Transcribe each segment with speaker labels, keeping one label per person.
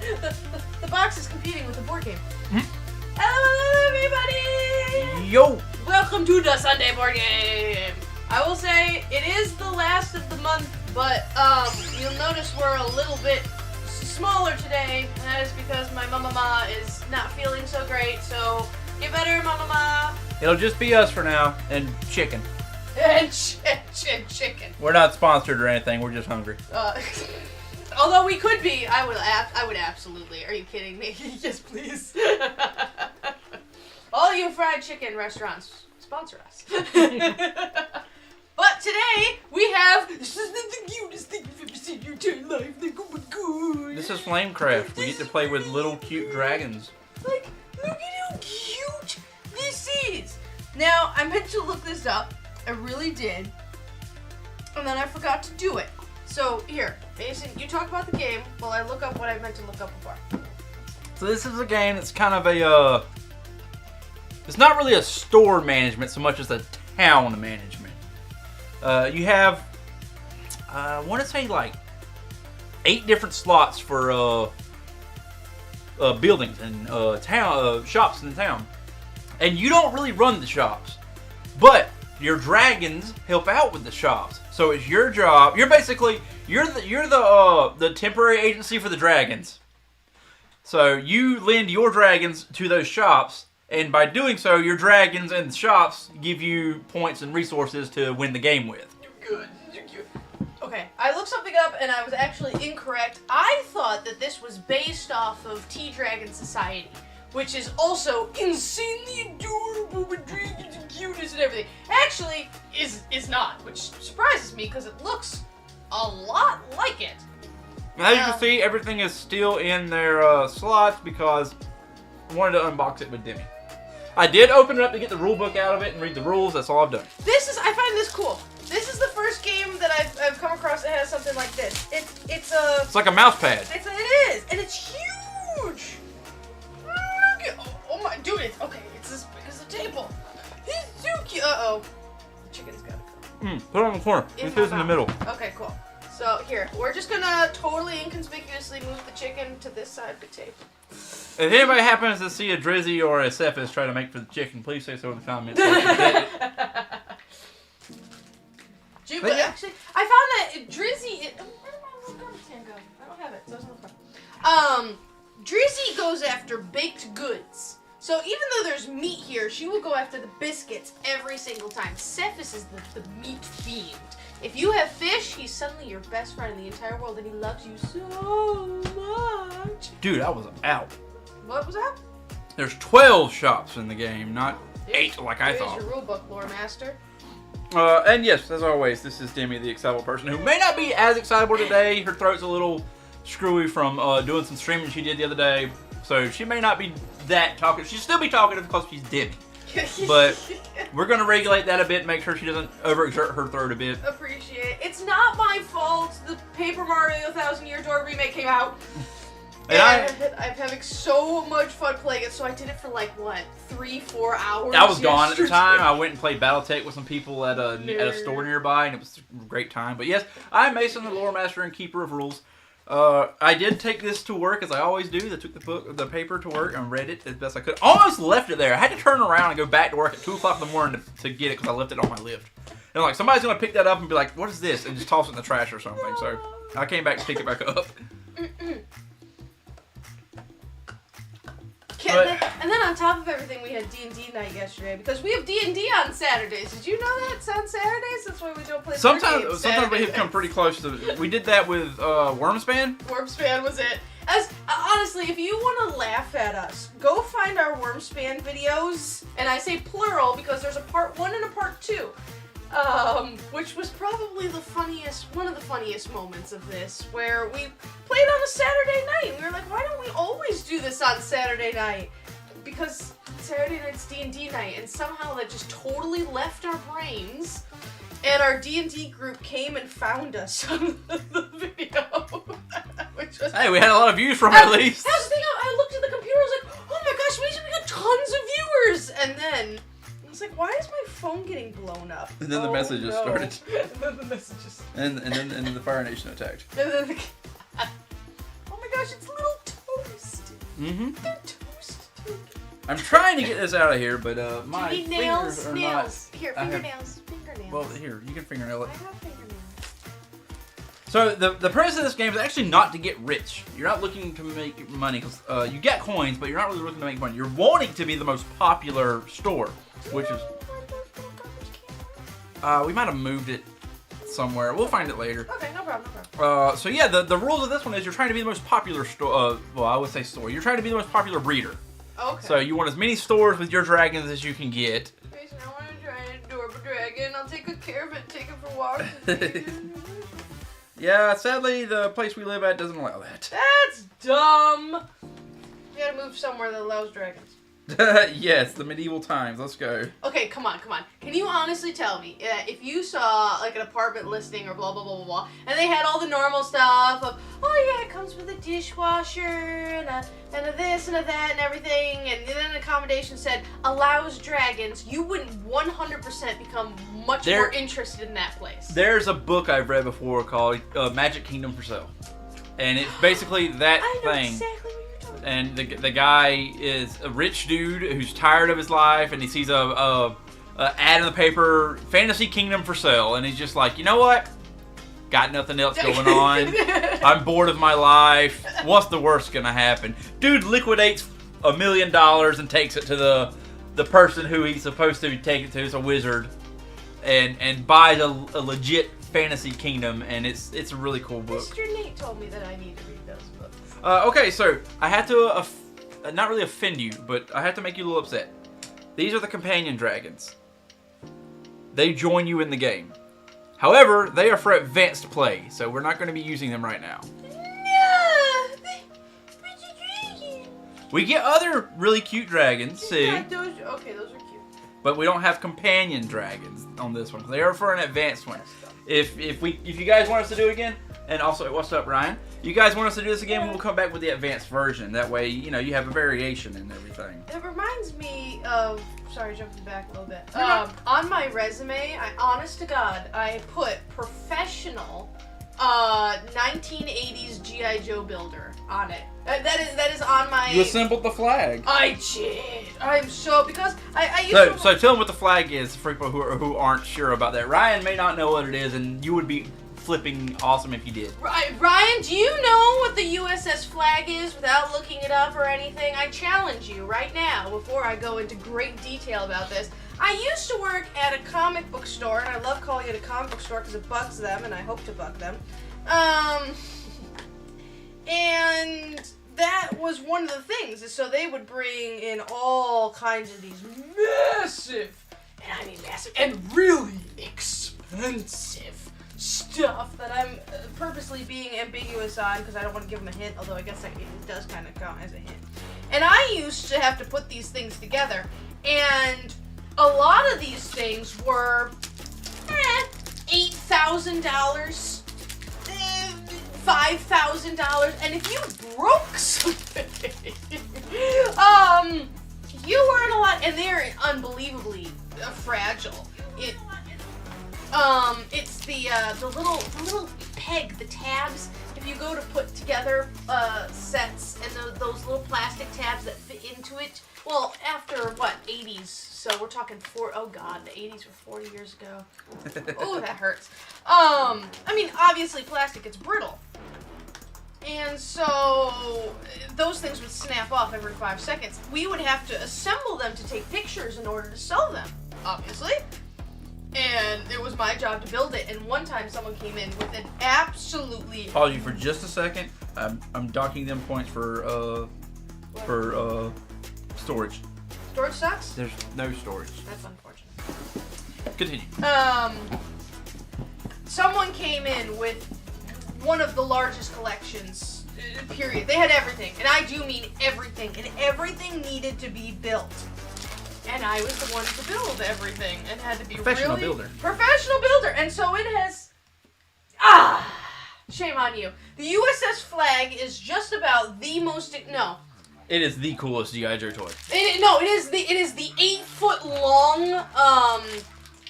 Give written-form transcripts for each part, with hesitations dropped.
Speaker 1: The box is competing with the board game. Hello, everybody!
Speaker 2: Yo!
Speaker 1: Welcome to the Sunday board game. I will say it is the last of the month, but you'll notice we're a little bit smaller today, and that is because my mama is not feeling so great. So get better, mama.
Speaker 2: It'll just be us for now, and chicken.
Speaker 1: And chicken.
Speaker 2: We're not sponsored or anything. We're just hungry.
Speaker 1: Although we could be, I would absolutely. Are you kidding me? Yes, please. All you fried chicken restaurants, sponsor us. But today we have. This is the cutest thing you've ever seen in your entire life. Like, oh my god.
Speaker 2: This is Flamecraft. We get to play with little cute dragons.
Speaker 1: Like, look at how cute this is. Now, I meant to look this up. I really did. And then I forgot to do it. So, here, Mason, you talk about the game while I look up what I meant to look up before.
Speaker 2: So this is a game that's kind of a, it's not really a store management so much as a town management. You have, I want to say like 8 different slots for buildings and town shops in the town. And you don't really run the shops, but your dragons help out with the shops. So it's your job. You're basically you're the temporary agency for the dragons. So you lend your dragons to those shops, and by doing so, your dragons and the shops give you points and resources to win the game with.
Speaker 1: You're good. Okay, I looked something up and I was actually incorrect. I thought that this was based off of T-Dragon Society, which is also insanely adorable with dragons and cuteness and everything. Actually, is not, which surprises me because it looks a lot like it.
Speaker 2: As you can see, everything is still in their slots because I wanted to unbox it with Demi. I did open it up to get the rule book out of it and read the rules. That's all I've done.
Speaker 1: I find this cool. This is the first game that I've come across that has something like this. It's
Speaker 2: like a mouse pad.
Speaker 1: It is, and it's huge. Oh my, dude, it's as big as a table. He's so cute. Uh-oh. The chicken's gotta go.
Speaker 2: Put it on the corner. This is in the middle.
Speaker 1: Okay, cool. So, here, we're just gonna totally inconspicuously move the chicken to this side of the table.
Speaker 2: If anybody happens to see a Drizzy or a Sass try to make for the chicken, please say so in the comments.
Speaker 1: Dude, but actually, I found that Drizzy... Where did my little garbage can go? I don't have it, so it's on the front. Drizzy goes after baked goods. So even though there's meat here, she will go after the biscuits every single time. Cephas is the meat fiend. If you have fish, he's suddenly your best friend in the entire world, and he loves you so much.
Speaker 2: Dude, I was out.
Speaker 1: What was that?
Speaker 2: There's 12 shops in the game, not 8 like I thought.
Speaker 1: Here's your rulebook, lore master.
Speaker 2: And yes, as always, this is Demi, the excitable person, who may not be as excitable today. Her throat's a little screwy from doing some streaming she did the other day, so she may not be that talkative. She'll still be talkative because she's Demi. But we're going to regulate that a bit, make sure she doesn't overexert her throat a bit.
Speaker 1: Appreciate it. It's not my fault the Paper Mario 1000 Year Door remake came out. And I'm having so much fun playing it, so I did it for like, what, 3-4 hours?
Speaker 2: I was gone at the time. I went and played Battletech with some people at a store nearby, and it was a great time. But yes, I'm Mason, the lore master and keeper of rules. I did take this to work, as I always do. I took the paper to work and read it as best I could. Almost left it there. I had to turn around and go back to work at 2 o'clock in the morning to get it because I left it on my lift. And like, somebody's going to pick that up and be like, what is this? And just toss it in the trash or something. So I came back to pick it back up.
Speaker 1: And then on top of everything, we had D&D night yesterday because we have D&D on Saturdays. Did you know that it's on Saturdays? That's why we don't play.
Speaker 2: Sometimes we have come pretty close to. We did that with Wormspan.
Speaker 1: Wormspan was it. Honestly, if you want to laugh at us, go find our Wormspan videos, and I say plural because there's a part 1 and a part 2. Which was probably one of the funniest moments of this, where we played on a Saturday night. We were like, why don't we always do this on Saturday night? Because Saturday night's D&D night, and somehow that just totally left our brains, and our D&D group came and found us on the video. Which was,
Speaker 2: hey, we had a lot of views from it at least.
Speaker 1: That was the thing, I looked at the computer, I was like, oh my gosh, we got tons of viewers! And then I was like, why is my phone getting blown up?
Speaker 2: And then the messages started.
Speaker 1: And then the messages.
Speaker 2: And then the Fire Nation attacked.
Speaker 1: And then oh my gosh, it's little toad
Speaker 2: Mm-hmm.
Speaker 1: They're toast.
Speaker 2: I'm trying to get this out of here, but my
Speaker 1: Do you need
Speaker 2: fingers are
Speaker 1: nails?
Speaker 2: not.
Speaker 1: Here, fingernails.
Speaker 2: Well, here, you can fingernail it.
Speaker 1: I have fingernails.
Speaker 2: So the premise of this game is actually not to get rich. You're not looking to make money because you get coins, but you're not really looking to make money. You're wanting to be the most popular store, which is. We might have moved it somewhere. We'll find it later.
Speaker 1: Okay, no problem.
Speaker 2: So yeah, the rules of this one is you're trying to be the most popular store. Well, I would say store. You're trying to be the most popular breeder.
Speaker 1: Okay.
Speaker 2: So you want as many stores with your dragons as you can get.
Speaker 1: Jason, I want to try and adorable dragon. I'll take good care of it and take it for walks.
Speaker 2: Yeah, sadly, the place we live at doesn't allow that.
Speaker 1: That's dumb. You gotta move somewhere that allows dragons.
Speaker 2: Yes, the medieval times. Let's go.
Speaker 1: Okay, come on. Can you honestly tell me if you saw like an apartment listing or blah blah blah blah blah, and they had all the normal stuff of, oh yeah, it comes with a dishwasher and a this and a that and everything, and then an accommodation said allows dragons, you wouldn't 100% become much more interested in that place.
Speaker 2: There's a book I've read before called Magic Kingdom for Sale, and it's basically that
Speaker 1: I know
Speaker 2: thing.
Speaker 1: exactly what you're talking about.
Speaker 2: And the guy is a rich dude who's tired of his life, and he sees a ad in the paper, Fantasy Kingdom for sale, and he's just like, you know what? Got nothing else going on. I'm bored of my life. What's the worst gonna happen? Dude liquidates $1 million and takes it to the person who he's supposed to take it to. It's a wizard, and buys a legit Fantasy Kingdom, and it's a really cool book.
Speaker 1: Mr. Nate told me that I need to read those books.
Speaker 2: Okay, so I had to, not really offend you, but I have to make you a little upset. These are the companion dragons. They join you in the game. However, they are for advanced play, so we're not going to be using them right now.
Speaker 1: No!
Speaker 2: We get other really cute dragons, see?
Speaker 1: Those, okay, those are cute.
Speaker 2: But we don't have companion dragons on this one. They are for an advanced one. If you guys want us to do it again, and also, what's up, Ryan? You guys want us to do this again, we'll come back with the advanced version. That way, you know, you have a variation and everything.
Speaker 1: It reminds me of, sorry, jumping back a little bit. On my resume, honest to God, I put professional 1980s G.I. Joe builder on it. That is on my...
Speaker 2: You assembled the flag.
Speaker 1: I did. I'm so... Because I used to...
Speaker 2: So tell them what the flag is for people who aren't sure about that. Ryan may not know what it is, and you would be flipping awesome if you did.
Speaker 1: Ryan, do you know what the USS flag is without looking it up or anything? I challenge you right now, before I go into great detail about this. I used to work at a comic book store, and I love calling it a comic book store because it bugs them, and I hope to bug them. And that was one of the things, is so they would bring in all kinds of these massive, and I mean massive, and really expensive stuff that I'm purposely being ambiguous on because I don't want to give them a hint, although I guess that it does kind of count as a hint. And I used to have to put these things together, and a lot of these things were $8,000, $5,000, and if you broke something, you weren't a lot, and they're unbelievably fragile. It's the little peg, the tabs. If you go to put together sets and those little plastic tabs that fit into it. Well, after what, 80s? So we're talking oh god, the 80s were 40 years ago. Oh, that hurts. I mean, obviously plastic, it's brittle. And so those things would snap off every 5 seconds. We would have to assemble them to take pictures in order to sell them, obviously. And it was my job to build it. And one time someone came in with an absolutely...
Speaker 2: Pause you for just a second. I'm docking them points for storage.
Speaker 1: Storage sucks?
Speaker 2: There's no storage.
Speaker 1: That's unfortunate.
Speaker 2: Continue.
Speaker 1: Someone came in with one of the largest collections, period. They had everything, and I do mean everything, and everything needed to be built. And I was the one to build everything, and had to be
Speaker 2: Professional builder.
Speaker 1: Professional builder, and so it has... Shame on you. The USS flag is just about the most... No.
Speaker 2: It is the coolest G.I. Joe toy.
Speaker 1: It is the 8-foot long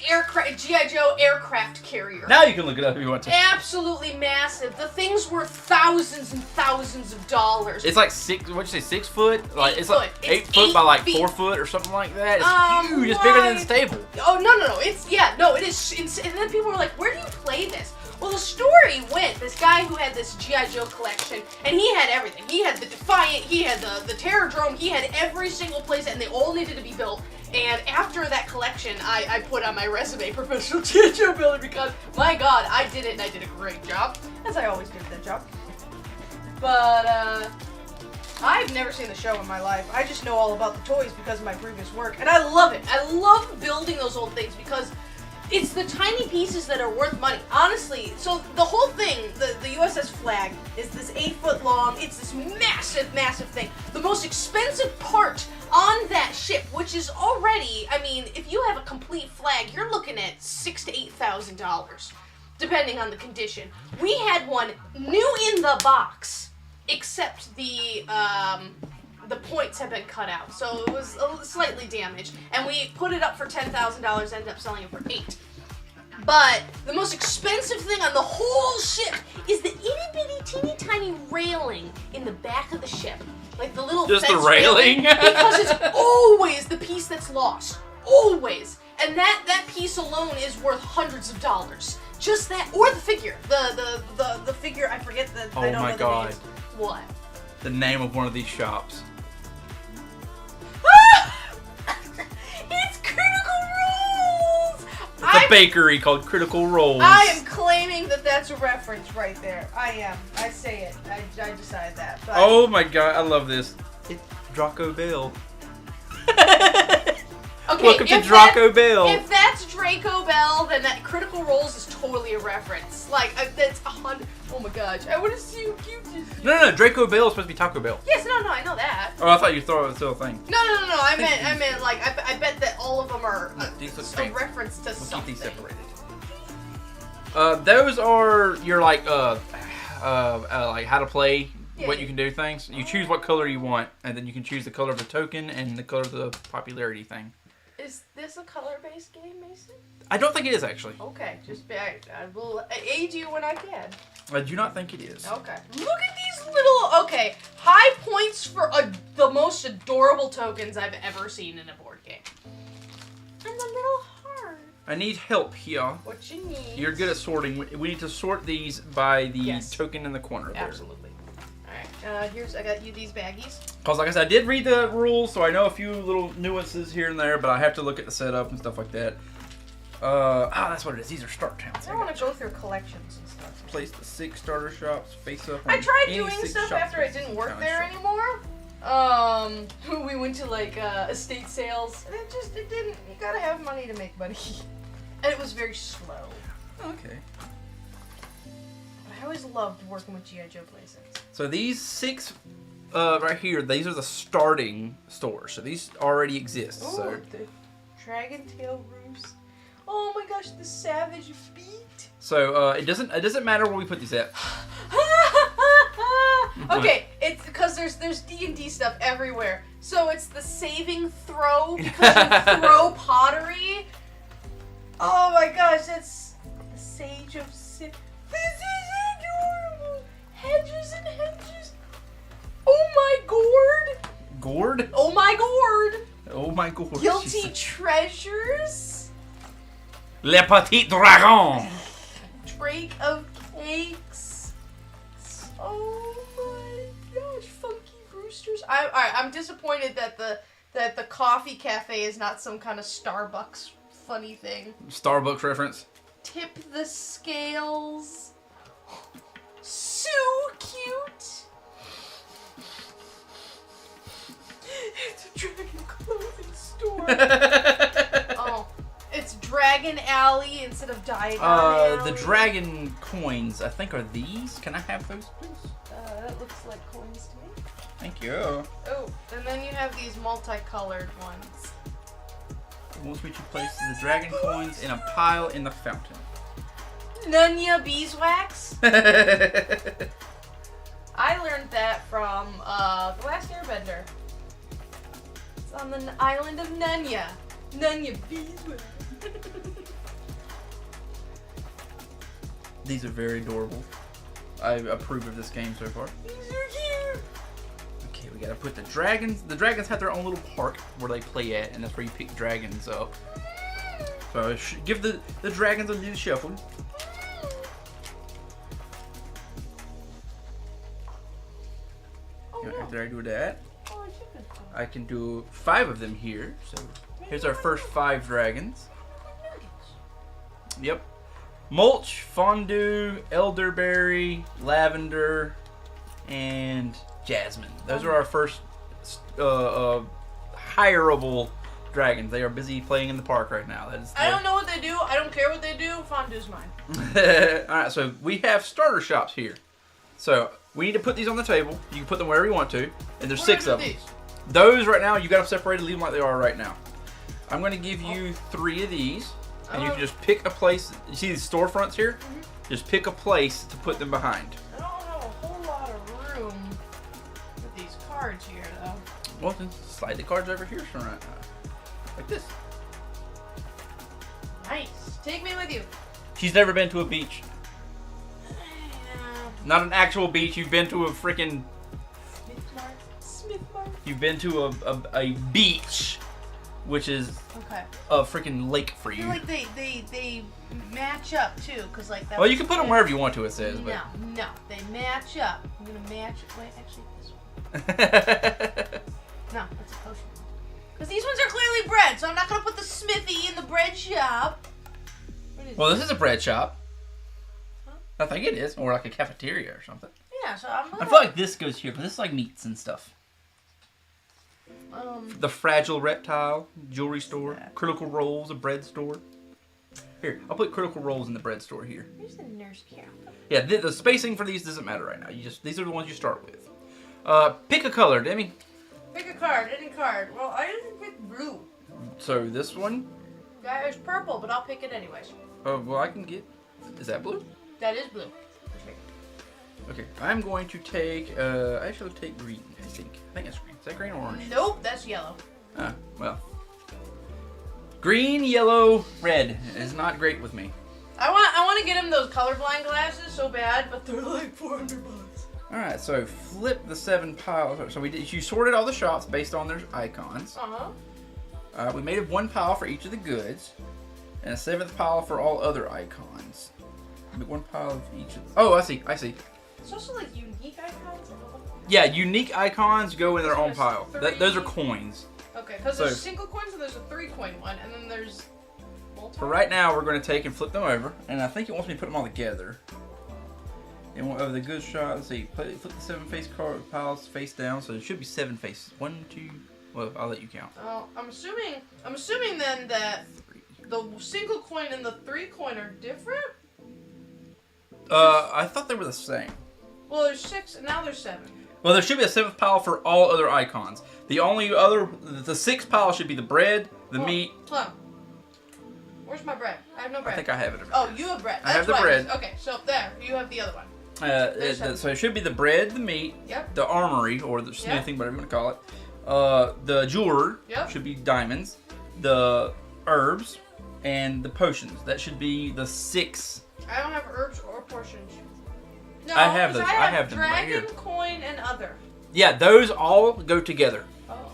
Speaker 1: G.I. Joe aircraft carrier.
Speaker 2: Now you can look it up if you want to.
Speaker 1: Absolutely massive. The things were thousands and thousands of dollars.
Speaker 2: It's like 6 foot? Like
Speaker 1: Eight
Speaker 2: it's
Speaker 1: foot.
Speaker 2: like 8
Speaker 1: It's
Speaker 2: foot by like
Speaker 1: 8
Speaker 2: 4 foot or something like that. It's huge. It's bigger than this table.
Speaker 1: Oh no! It is. And then people were like, "Where do you play this?" Well, the story went, this guy who had this G.I. Joe collection, and he had everything. He had the Defiant, he had the Terror Drome, he had every single place, and they all needed to be built. And after that collection, I put on my resume professional G.I. Joe builder because, my God, I did it, and I did a great job, as I always do that job. But, I've never seen the show in my life. I just know all about the toys because of my previous work, and I love it. I love building those old things because it's the tiny pieces that are worth money. Honestly, so the whole thing, the USS Flag, is this 8 foot long, it's this massive, massive thing. The most expensive part on that ship, which is already, I mean, if you have a complete flag, you're looking at $6,000 to $8,000, depending on the condition. We had one new in the box, except the points have been cut out, so it was slightly damaged, and we put it up for $10,000, ended up selling it for $8,000. But the most expensive thing on the whole ship is the itty bitty teeny tiny railing in the back of the ship, like the little
Speaker 2: just
Speaker 1: fence
Speaker 2: the railing,
Speaker 1: because it's always the piece that's lost, always, and that piece alone is worth hundreds of dollars. Just that, or the figure, the figure. I forget the.
Speaker 2: Oh
Speaker 1: I don't
Speaker 2: my
Speaker 1: know the
Speaker 2: God!
Speaker 1: names. What?
Speaker 2: The name of one of these shops.
Speaker 1: It's Critical Roles!
Speaker 2: It's a bakery called Critical Roles.
Speaker 1: I am claiming that that's a reference right there. I am. I say it. I decide that. But
Speaker 2: Oh my God, I love this. It's Draco Bell.
Speaker 1: okay,
Speaker 2: Welcome to Draco Bell.
Speaker 1: If that's Draco Bell, then that Critical Roles is totally a reference. Like, that's 100. Oh my gosh, I want to see how cute this is.
Speaker 2: No, Draco Bell is supposed to be Taco Bell.
Speaker 1: Yes, no, I know that.
Speaker 2: Oh, I thought you thought it was still a thing.
Speaker 1: No, I meant, like, I bet that all of them are
Speaker 2: These look
Speaker 1: a
Speaker 2: fancy.
Speaker 1: reference to
Speaker 2: We'll
Speaker 1: something.
Speaker 2: keep these separated. Those are your like how to play, what you can do things. You choose what color you want, and then you can choose the color of the token and the color of the popularity thing.
Speaker 1: Is this a color-based game, Mason?
Speaker 2: I don't think it is actually.
Speaker 1: Okay, I will aid you when I can.
Speaker 2: I do not think it is.
Speaker 1: Okay. Look at these little, okay, high points for the most adorable tokens I've ever seen in a board game. And the little heart.
Speaker 2: I need help here.
Speaker 1: What you need.
Speaker 2: You're good at sorting. We need to sort these by the
Speaker 1: Yes.
Speaker 2: token in the corner there.
Speaker 1: Absolutely. Alright, I got you these baggies.
Speaker 2: Because like I said, I did read the rules, so I know a few little nuances here and there, but I have to look at the setup and stuff like that. That's what it is. These are start towns.
Speaker 1: I want to go through collections and stuff.
Speaker 2: Place the 6 starter shops face up.
Speaker 1: I tried
Speaker 2: any
Speaker 1: doing
Speaker 2: 6
Speaker 1: stuff
Speaker 2: shops
Speaker 1: after it
Speaker 2: facing
Speaker 1: didn't work
Speaker 2: town
Speaker 1: there
Speaker 2: shop.
Speaker 1: anymore. We went to like estate sales, and it didn't. You gotta have money to make money, and it was very slow.
Speaker 2: Okay.
Speaker 1: But I always loved working with G.I. Joe places.
Speaker 2: So these 6 right here, these are the starting stores. So these already exist.
Speaker 1: Oh,
Speaker 2: So
Speaker 1: the dragon tail roofs. Oh my gosh, the savage beat.
Speaker 2: so it doesn't matter where we put these at.
Speaker 1: Okay, it's because there's D&D stuff everywhere. So it's the saving throw because you throw pottery. Oh my gosh, that's the Sage of Sin. This is adorable. Hedges and hedges. Oh my gourd.
Speaker 2: Gourd?
Speaker 1: Oh my gourd.
Speaker 2: Oh my gourd.
Speaker 1: Guilty treasures.
Speaker 2: Le Petit Dragon.
Speaker 1: Drake of cakes. Oh my gosh, funky roosters. Alright, I'm disappointed that the coffee cafe is not some kind of Starbucks funny thing.
Speaker 2: Starbucks reference.
Speaker 1: Tip the scales. So cute. It's a dragon clothing store. Oh, it's Dragon Alley instead of Diagon Alley.
Speaker 2: The dragon coins, I think, are these. Can I have those, please?
Speaker 1: That looks like coins to me.
Speaker 2: Thank you.
Speaker 1: Oh, and then you have these multicolored ones.
Speaker 2: Once we place the dragon coins in a pile in the fountain.
Speaker 1: Nunya beeswax. I learned that from The Last Airbender. It's on the island of Nunya. Nunya beeswax.
Speaker 2: These are very adorable. I approve of this game so far.
Speaker 1: These are cute.
Speaker 2: Okay, we gotta put the dragons. The dragons have their own little park where they play at, and that's where you pick dragons up. So give the dragons a little shuffle. After I do that, I can do 5 of them here. So here's our first 5 dragons. Yep. Mulch, fondue, elderberry, lavender, and jasmine. Those are our first hireable dragons. They are busy playing in the park right now.
Speaker 1: I don't know what they do. I don't care what they do. Fondue's mine.
Speaker 2: Alright, so we have starter shops here. So we need to put these on the table. You can put them wherever you want to. And there's 6 of them. Those right now, you got them separated. Leave them like they are right now. I'm going to give you 3 of these. And you can just pick a place. You see these storefronts here? Mm-hmm. Just pick a place to put them behind.
Speaker 1: I don't have a whole lot of room with these cards here, though.
Speaker 2: Well, then slide the cards over here, so right, like this.
Speaker 1: Nice. Take me with you.
Speaker 2: She's never been to a beach. Not an actual beach. You've been to a freaking...
Speaker 1: Smith Mart.
Speaker 2: You've been to a beach, which is a freaking lake for you.
Speaker 1: I feel like they match up too, cause like that.
Speaker 2: Well, you can put them wherever you want to. It says.
Speaker 1: No, no, they match up. I'm gonna match. Wait, actually, this one. No, that's a potion. Cause these ones are clearly bread, so I'm not gonna put the smithy in the bread shop.
Speaker 2: Well, this is a bread shop. Huh? I think it is, or like a cafeteria or something.
Speaker 1: Yeah, so I'm gonna...
Speaker 2: I feel like this goes here, but this is like meats and stuff. The Fragile Reptile jewelry store. Critical Rolls, a bread store. Here, I'll put Critical Rolls in the bread store here.
Speaker 1: Here's the nurse cap.
Speaker 2: Yeah, the spacing for these doesn't matter right now. These are the ones you start with. Pick a color, Demi.
Speaker 1: Pick a card, any card. Well, I didn't pick blue.
Speaker 2: So this one?
Speaker 1: Yeah, it's purple, but I'll pick it anyways.
Speaker 2: Oh, well, I can get... Is that blue?
Speaker 1: That is blue.
Speaker 2: Okay, I'm going to take... I shall take green, I think. I think that's green. Is that green or orange?
Speaker 1: Nope, that's yellow.
Speaker 2: Ah, well. Green, yellow, red is not great with me.
Speaker 1: I want to get him those colorblind glasses so bad, but they're like $400.
Speaker 2: All right, so flip the 7 piles. So you sorted all the shops based on their icons. We made 1 pile for each of the goods, and a 7th pile for all other icons. Make 1 pile of each of. Oh, I see.
Speaker 1: It's also like unique icons.
Speaker 2: Yeah, unique icons go in their own pile. Those are coins.
Speaker 1: Okay, because there's single coins and there's a 3-coin one, and then there's multiple.
Speaker 2: So right now we're going to take and flip them over, and I think it wants me to put them all together. And over the good shot, let's see, flip the 7 face card piles face down, so there should be 7 faces. 1, 2. Well, I'll let you count.
Speaker 1: Oh, I'm assuming then that the single coin and the 3-coin are different.
Speaker 2: I thought they were the same.
Speaker 1: Well, there's 6, and now there's 7.
Speaker 2: Well, there should be a 7th pile for all other icons. The 6th pile should be the bread, the meat.
Speaker 1: Hold on. Where's my bread? I have no bread.
Speaker 2: I think I have it.
Speaker 1: Oh, you have bread.
Speaker 2: I have the bread.
Speaker 1: Okay, so there, you have the other one.
Speaker 2: So it should be the bread, the meat, the armory, or the smithing, whatever you want to call it. The jeweler should be diamonds. The herbs and the potions. That should be the 6.
Speaker 1: I don't have herbs or potions. No,
Speaker 2: I have those. I have them right here.
Speaker 1: Dragon, coin, and other.
Speaker 2: Yeah, those all go together.
Speaker 1: Oh.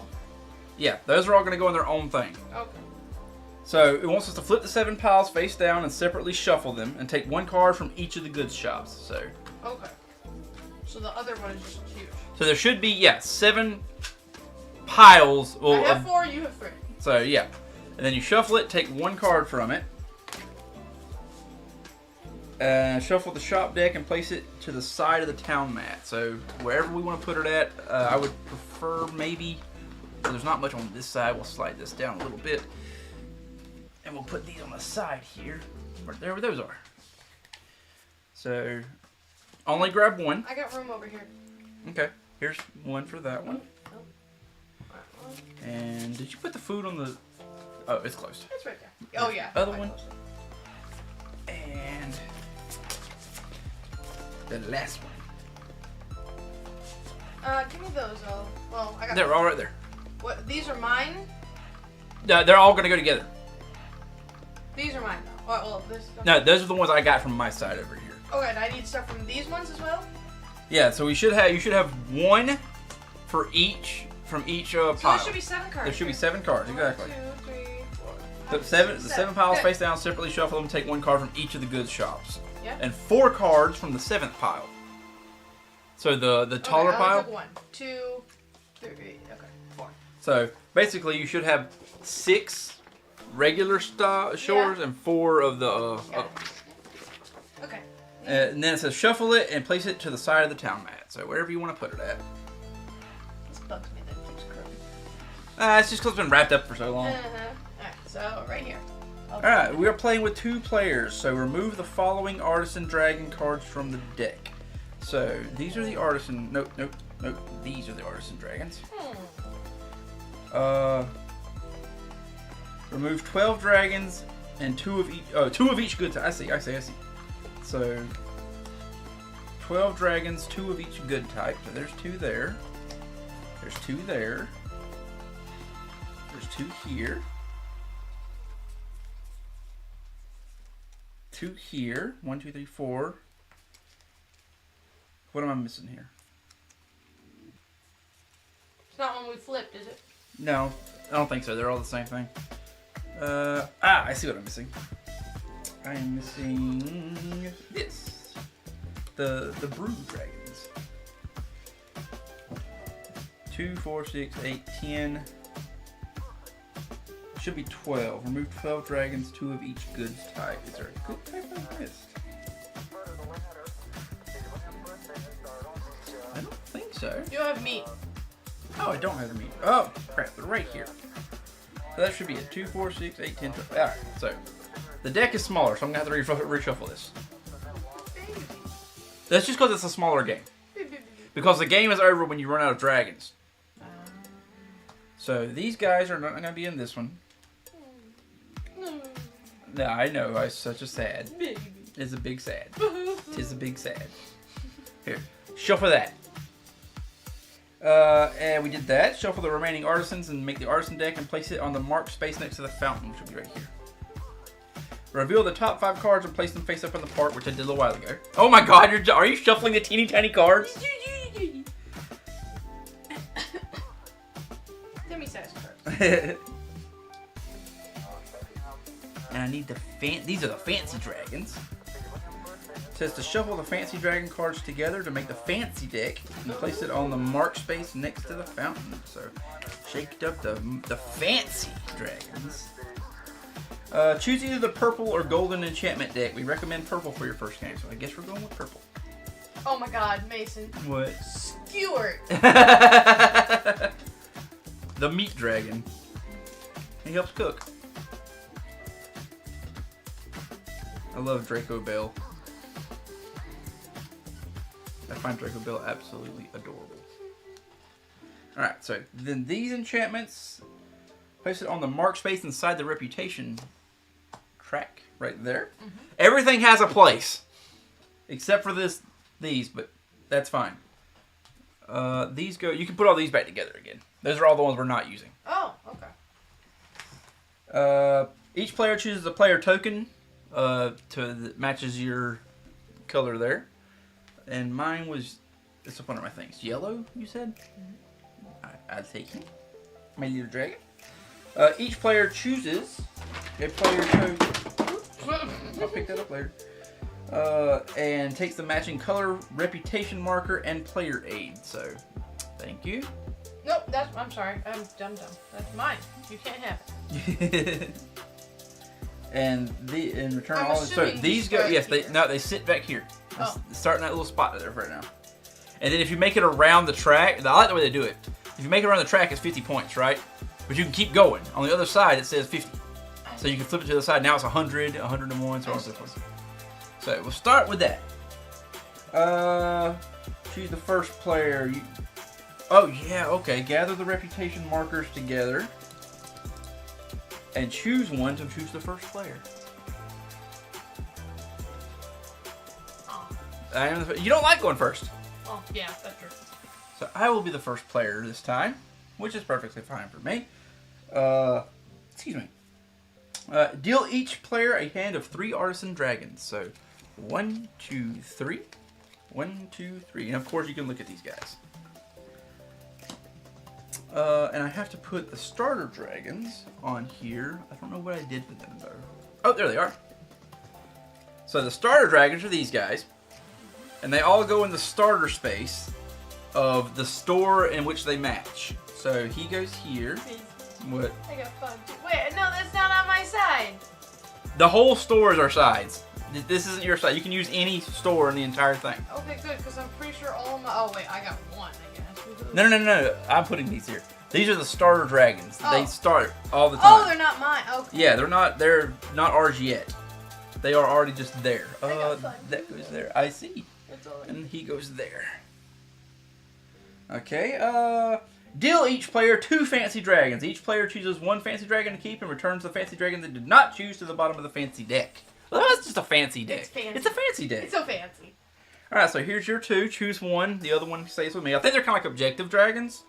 Speaker 2: Yeah, those are all going to go in their own thing.
Speaker 1: Okay.
Speaker 2: So it wants us to flip the 7 piles face down and separately shuffle them and take 1 card from each of the goods shops. So.
Speaker 1: Okay. So the other one is just huge.
Speaker 2: So there should be 7 piles.
Speaker 1: I have 4. You have 3.
Speaker 2: So yeah, and then you shuffle it, take 1 card from it. Shuffle the shop deck and place it to the side of the town mat. So wherever we want to put it at, I would prefer maybe, there's not much on this side, we'll slide this down a little bit. And we'll put these on the side here, right there where those are. So, only grab 1.
Speaker 1: I got room over here.
Speaker 2: Okay, here's 1 for that one. And did you put the food on the, oh, it's closed.
Speaker 1: It's right there. Oh yeah.
Speaker 2: Other one. And the last one.
Speaker 1: Give me those. Well, I got.
Speaker 2: They're all right there.
Speaker 1: What? These are mine.
Speaker 2: They're all gonna go together.
Speaker 1: These are mine. Though. Well, this.
Speaker 2: No, those are the ones I got from my side over here.
Speaker 1: Okay, and I need stuff from these ones as well?
Speaker 2: Yeah, so you should have one for each from each pile.
Speaker 1: So there should be 7 cards.
Speaker 2: There should be 7 cards, exactly.
Speaker 1: 1, 2, 3, 4.
Speaker 2: The seven piles
Speaker 1: Good.
Speaker 2: face down, separately shuffle them, take 1 card from each of the goods shops.
Speaker 1: Yep.
Speaker 2: And 4 cards from the 7th pile. So the taller
Speaker 1: okay,
Speaker 2: pile.
Speaker 1: Took 1, 2, 3, okay, 4.
Speaker 2: So basically, you should have 6 regular shores and 4 of the.
Speaker 1: Okay.
Speaker 2: And then it says shuffle it and place it to the side of the town mat. So wherever you want to put it at.
Speaker 1: This bugs me that it keeps curving.
Speaker 2: It's just because it's been wrapped up for so long.
Speaker 1: Alright, so right here.
Speaker 2: Alright, we are playing with 2 players. So remove the following Artisan Dragon cards from the deck. So these are the Artisan. Nope. These are the Artisan Dragons. Remove 12 dragons and 2 of each. Oh, 2 of each good type. I see. So 12 dragons, 2 of each good type. So there's 2 there. There's 2 there. There's 2 here. 2 here. 1, 2, 3, 4. What am I missing here?
Speaker 1: It's not one we flipped, is it?
Speaker 2: No, I don't think so. They're all the same thing. I see what I'm missing. I am missing this. The brood dragons. 2, 4, 6, 8, 10. Should be 12. Remove 12 dragons, 2 of each goods type. Is there a good type I missed? I don't think so.
Speaker 1: You have meat.
Speaker 2: Oh, I don't have the meat. Oh, crap. They're right here. So that should be it. 2, 4, 6, 8, 10, 12. Alright, so the deck is smaller, so I'm going to have to reshuffle this. That's just because it's a smaller game. Because the game is over when you run out of dragons. So these guys are not going to be in this one. No, I know. I'm such a sad. It's a big sad. Tis a big sad. Here, shuffle that. And we did that. Shuffle the remaining artisans and make the artisan deck and place it on the marked space next to the fountain, which will be right here. Reveal the top 5 cards and place them face up on the part, which I did a little while ago. Oh my god, are you shuffling the teeny tiny cards?
Speaker 1: Demi size cards.
Speaker 2: And I need these are the fancy dragons. It says to shuffle the fancy dragon cards together to make the fancy deck and place it on the mark space next to the fountain. So, shaked up the fancy dragons. Choose either the purple or golden enchantment deck. We recommend purple for your first game, so I guess we're going with purple.
Speaker 1: Oh my god, Mason.
Speaker 2: What?
Speaker 1: Skewered.
Speaker 2: The meat dragon. He helps cook. I love Draco Bell. I find Draco Bell absolutely adorable. Alright, so then these enchantments, place it on the mark space inside the reputation track right there. Everything has a place. Except for these, but that's fine. These go, you can put all these back together again. Those are all the ones we're not using.
Speaker 1: Oh, okay.
Speaker 2: Each player chooses a player token that matches your color there. And mine was, it's up one of my things. Yellow, you said? I'll take it. My little dragon. Each player chooses a player token. I'll pick that up later. And takes the matching color, reputation marker, and player aid. So, thank you.
Speaker 1: Nope, I'm sorry. I'm dumb. That's mine. You can't have it.
Speaker 2: And in return,
Speaker 1: I'm
Speaker 2: all so these go. Yes,
Speaker 1: here.
Speaker 2: they sit back here.
Speaker 1: Oh.
Speaker 2: Start in that little spot there right now. And then if you make it around the track, I like the way they do it. If you make it around the track, it's 50 points, right? But you can keep going. On the other side, it says 50. So you can flip it to the other side. Now it's 100, 101, so on and so forth. So we'll start with that. Choose the first player. Oh yeah, okay. Gather the reputation markers together. And choose one to choose the first player.
Speaker 1: Oh.
Speaker 2: You don't like going first.
Speaker 1: Oh, yeah, that's true.
Speaker 2: So I will be the first player this time, which is perfectly fine for me. Excuse me. Deal each player a hand of 3 artisan dragons. So 1, 2, 3. 1, 2, 3. And of course you can look at these guys. And I have to put the starter dragons on here. I don't know what I did with them though. Oh, there they are. So the starter dragons are these guys. And they all go in the starter space of the store in which they match. So he goes here. What?
Speaker 1: I got fun too. Wait, no, that's not on my side.
Speaker 2: The whole store is our sides. This isn't your side. You can use any store in the entire thing.
Speaker 1: Okay, good, because I'm pretty sure all of my... Oh, wait, I got one, I guess.
Speaker 2: No. I'm putting these here. These are the starter dragons.
Speaker 1: Oh.
Speaker 2: They start all the time.
Speaker 1: Oh, they're not mine. Okay.
Speaker 2: Yeah, they're not ours yet. They are already just there. That goes there. I see.
Speaker 1: That's all
Speaker 2: And he goes there. Okay, deal each player 2 fancy dragons. Each player chooses 1 fancy dragon to keep and returns the fancy dragon they did not choose to the bottom of the fancy deck. Well, that's just a fancy deck.
Speaker 1: It's fancy.
Speaker 2: It's a fancy deck.
Speaker 1: It's so fancy.
Speaker 2: Alright, so here's your 2. Choose 1. The other one stays with me. I think they're kind of like objective dragons.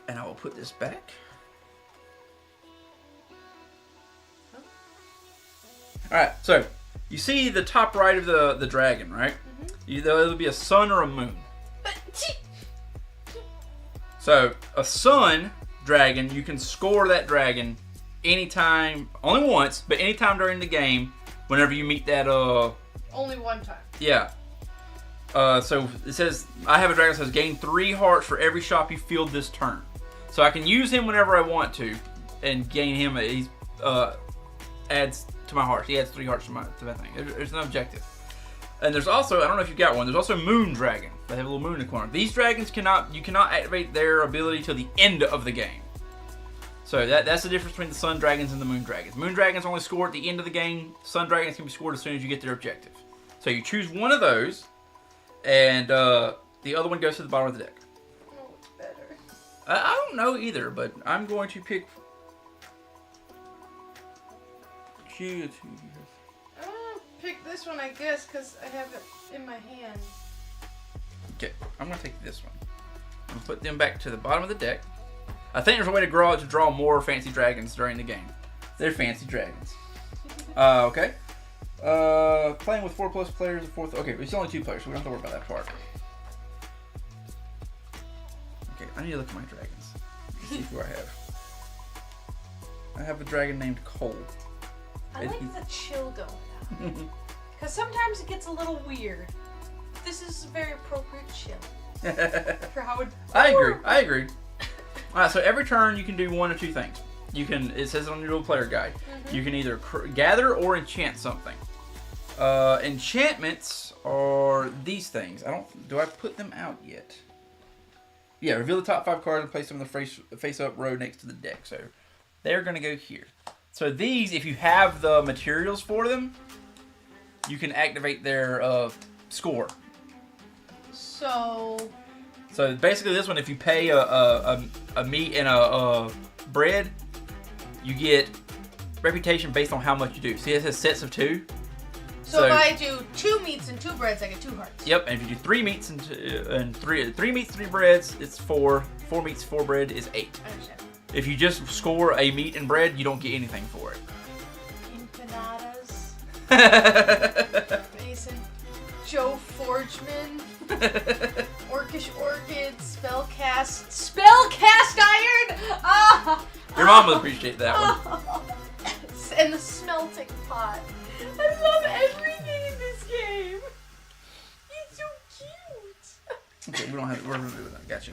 Speaker 2: And I will put this back. Alright, so you see the top right of the dragon, right? Mm-hmm. There'll be a sun or a moon. So a sun dragon, you can score that dragon anytime, only once, but anytime during the game, whenever you meet that
Speaker 1: Only one time.
Speaker 2: Yeah. So it says, I have a dragon that says gain 3 hearts for every shop you field this turn. So I can use him whenever I want to and gain him. He adds to my hearts. He adds 3 hearts to my thing. There's an objective. And there's also, I don't know if you got one, there's also Moon Dragon. They have a little moon in the corner. These dragons you cannot activate their ability till the end of the game. So that's the difference between the Sun Dragons and the Moon Dragons. Moon Dragons only score at the end of the game. Sun Dragons can be scored as soon as you get their objective. So you choose one of those, and the other one goes to the bottom of the deck.
Speaker 1: Oh, it's better.
Speaker 2: I don't know either, but I'm going to pick...
Speaker 1: I'm gonna pick this one, I guess, because I have it in my hand.
Speaker 2: Okay, I'm going to take this one. I'm going to put them back to the bottom of the deck. I think there's a way to draw more fancy dragons during the game. They're fancy dragons. Okay. Playing with 4+ players, the 4th. Okay, it's only 2 players, so we don't have to worry about that part. Okay, I need to look at my dragons. Let's see who I have. I have a dragon named Cole.
Speaker 1: I like the chill going on. Because sometimes it gets a little weird. This is a very appropriate chill. For how it...
Speaker 2: I agree. Alright, so every turn you can do 1 or 2 things. You can, it says on your little player guide, you can either gather or enchant something. Enchantments are these things. Do I put them out yet? Yeah, reveal the top 5 cards and place them in the face-up row next to the deck. So they're going to go here. So these, if you have the materials for them, you can activate their score.
Speaker 1: So
Speaker 2: basically this one, if you pay a meat and a bread, you get reputation based on how much you do. See, it says sets of 2.
Speaker 1: So if I do 2 meats and 2 breads, I get 2 hearts.
Speaker 2: Yep, and if you do 3 meats and 3 meats, 3 breads, it's 4. 4 meats, 4 bread is 8.
Speaker 1: I understand.
Speaker 2: If you just score a meat and bread, you don't get anything for it.
Speaker 1: Empanadas. Mason. Joe Forgeman. Orcish Orchid. Spellcast Iron. Ah.
Speaker 2: Your mom would appreciate that one.
Speaker 1: And the smelting pot. I love everything in this game. It's so cute.
Speaker 2: Okay, we're removing that. Gotcha.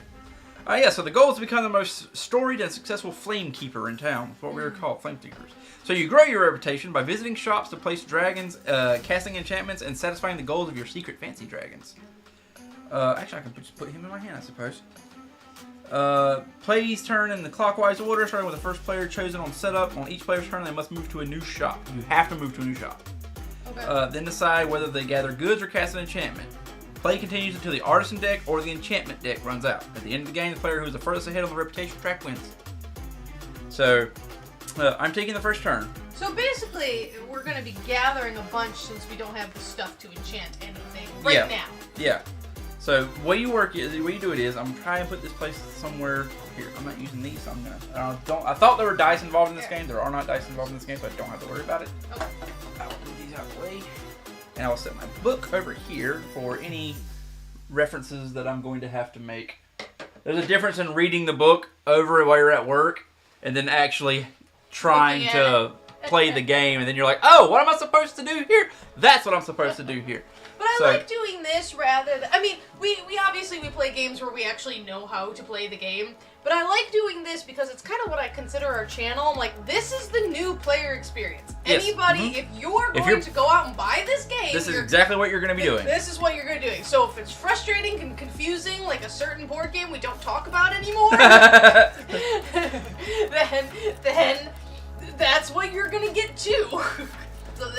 Speaker 2: Yeah, so the goal is to become the most storied and successful Flamekeeper in town. That's what we were called, Flamekeepers. So you grow your reputation by visiting shops to place dragons, casting enchantments, and satisfying the goals of your secret fancy dragons. Actually, I can just put him in my hand, I suppose. Play each turn in the clockwise order, starting with the first player chosen on setup. On each player's turn, they must move to a new shop. You have to move to a new shop. Okay. Then decide whether they gather goods or cast an enchantment. Play continues until the Artisan deck or the enchantment deck runs out. At the end of the game, the player who is the furthest ahead on the reputation track wins. So, I'm taking the first turn.
Speaker 1: So basically, we're going to be gathering a bunch since we don't have the stuff to enchant anything now.
Speaker 2: Yeah. So the way you do it is, I'm trying to put this place somewhere here. I'm not using these, so I'm gonna. I thought there were dice involved in this game. There are not dice involved in this game, so I don't have to worry about it.
Speaker 1: Okay.
Speaker 2: I will move these out of the way, and I will set my book over here for any references that I'm going to have to make. There's a difference in reading the book over while you're at work, and then actually trying to play the game, and then you're like, oh, what am I supposed to do here? That's what I'm supposed to do here.
Speaker 1: But I like doing this rather than, I mean, we obviously we play games where we actually know how to play the game, but I like doing this because it's kind of what I consider our channel. I'm like, this is the new player experience.
Speaker 2: Yes.
Speaker 1: Anybody, if you're going to go out and buy this game,
Speaker 2: this is exactly what you're going to be doing.
Speaker 1: This is what you're going to be doing. So if it's frustrating and confusing, like a certain board game we don't talk about anymore, then that's what you're going to get too. So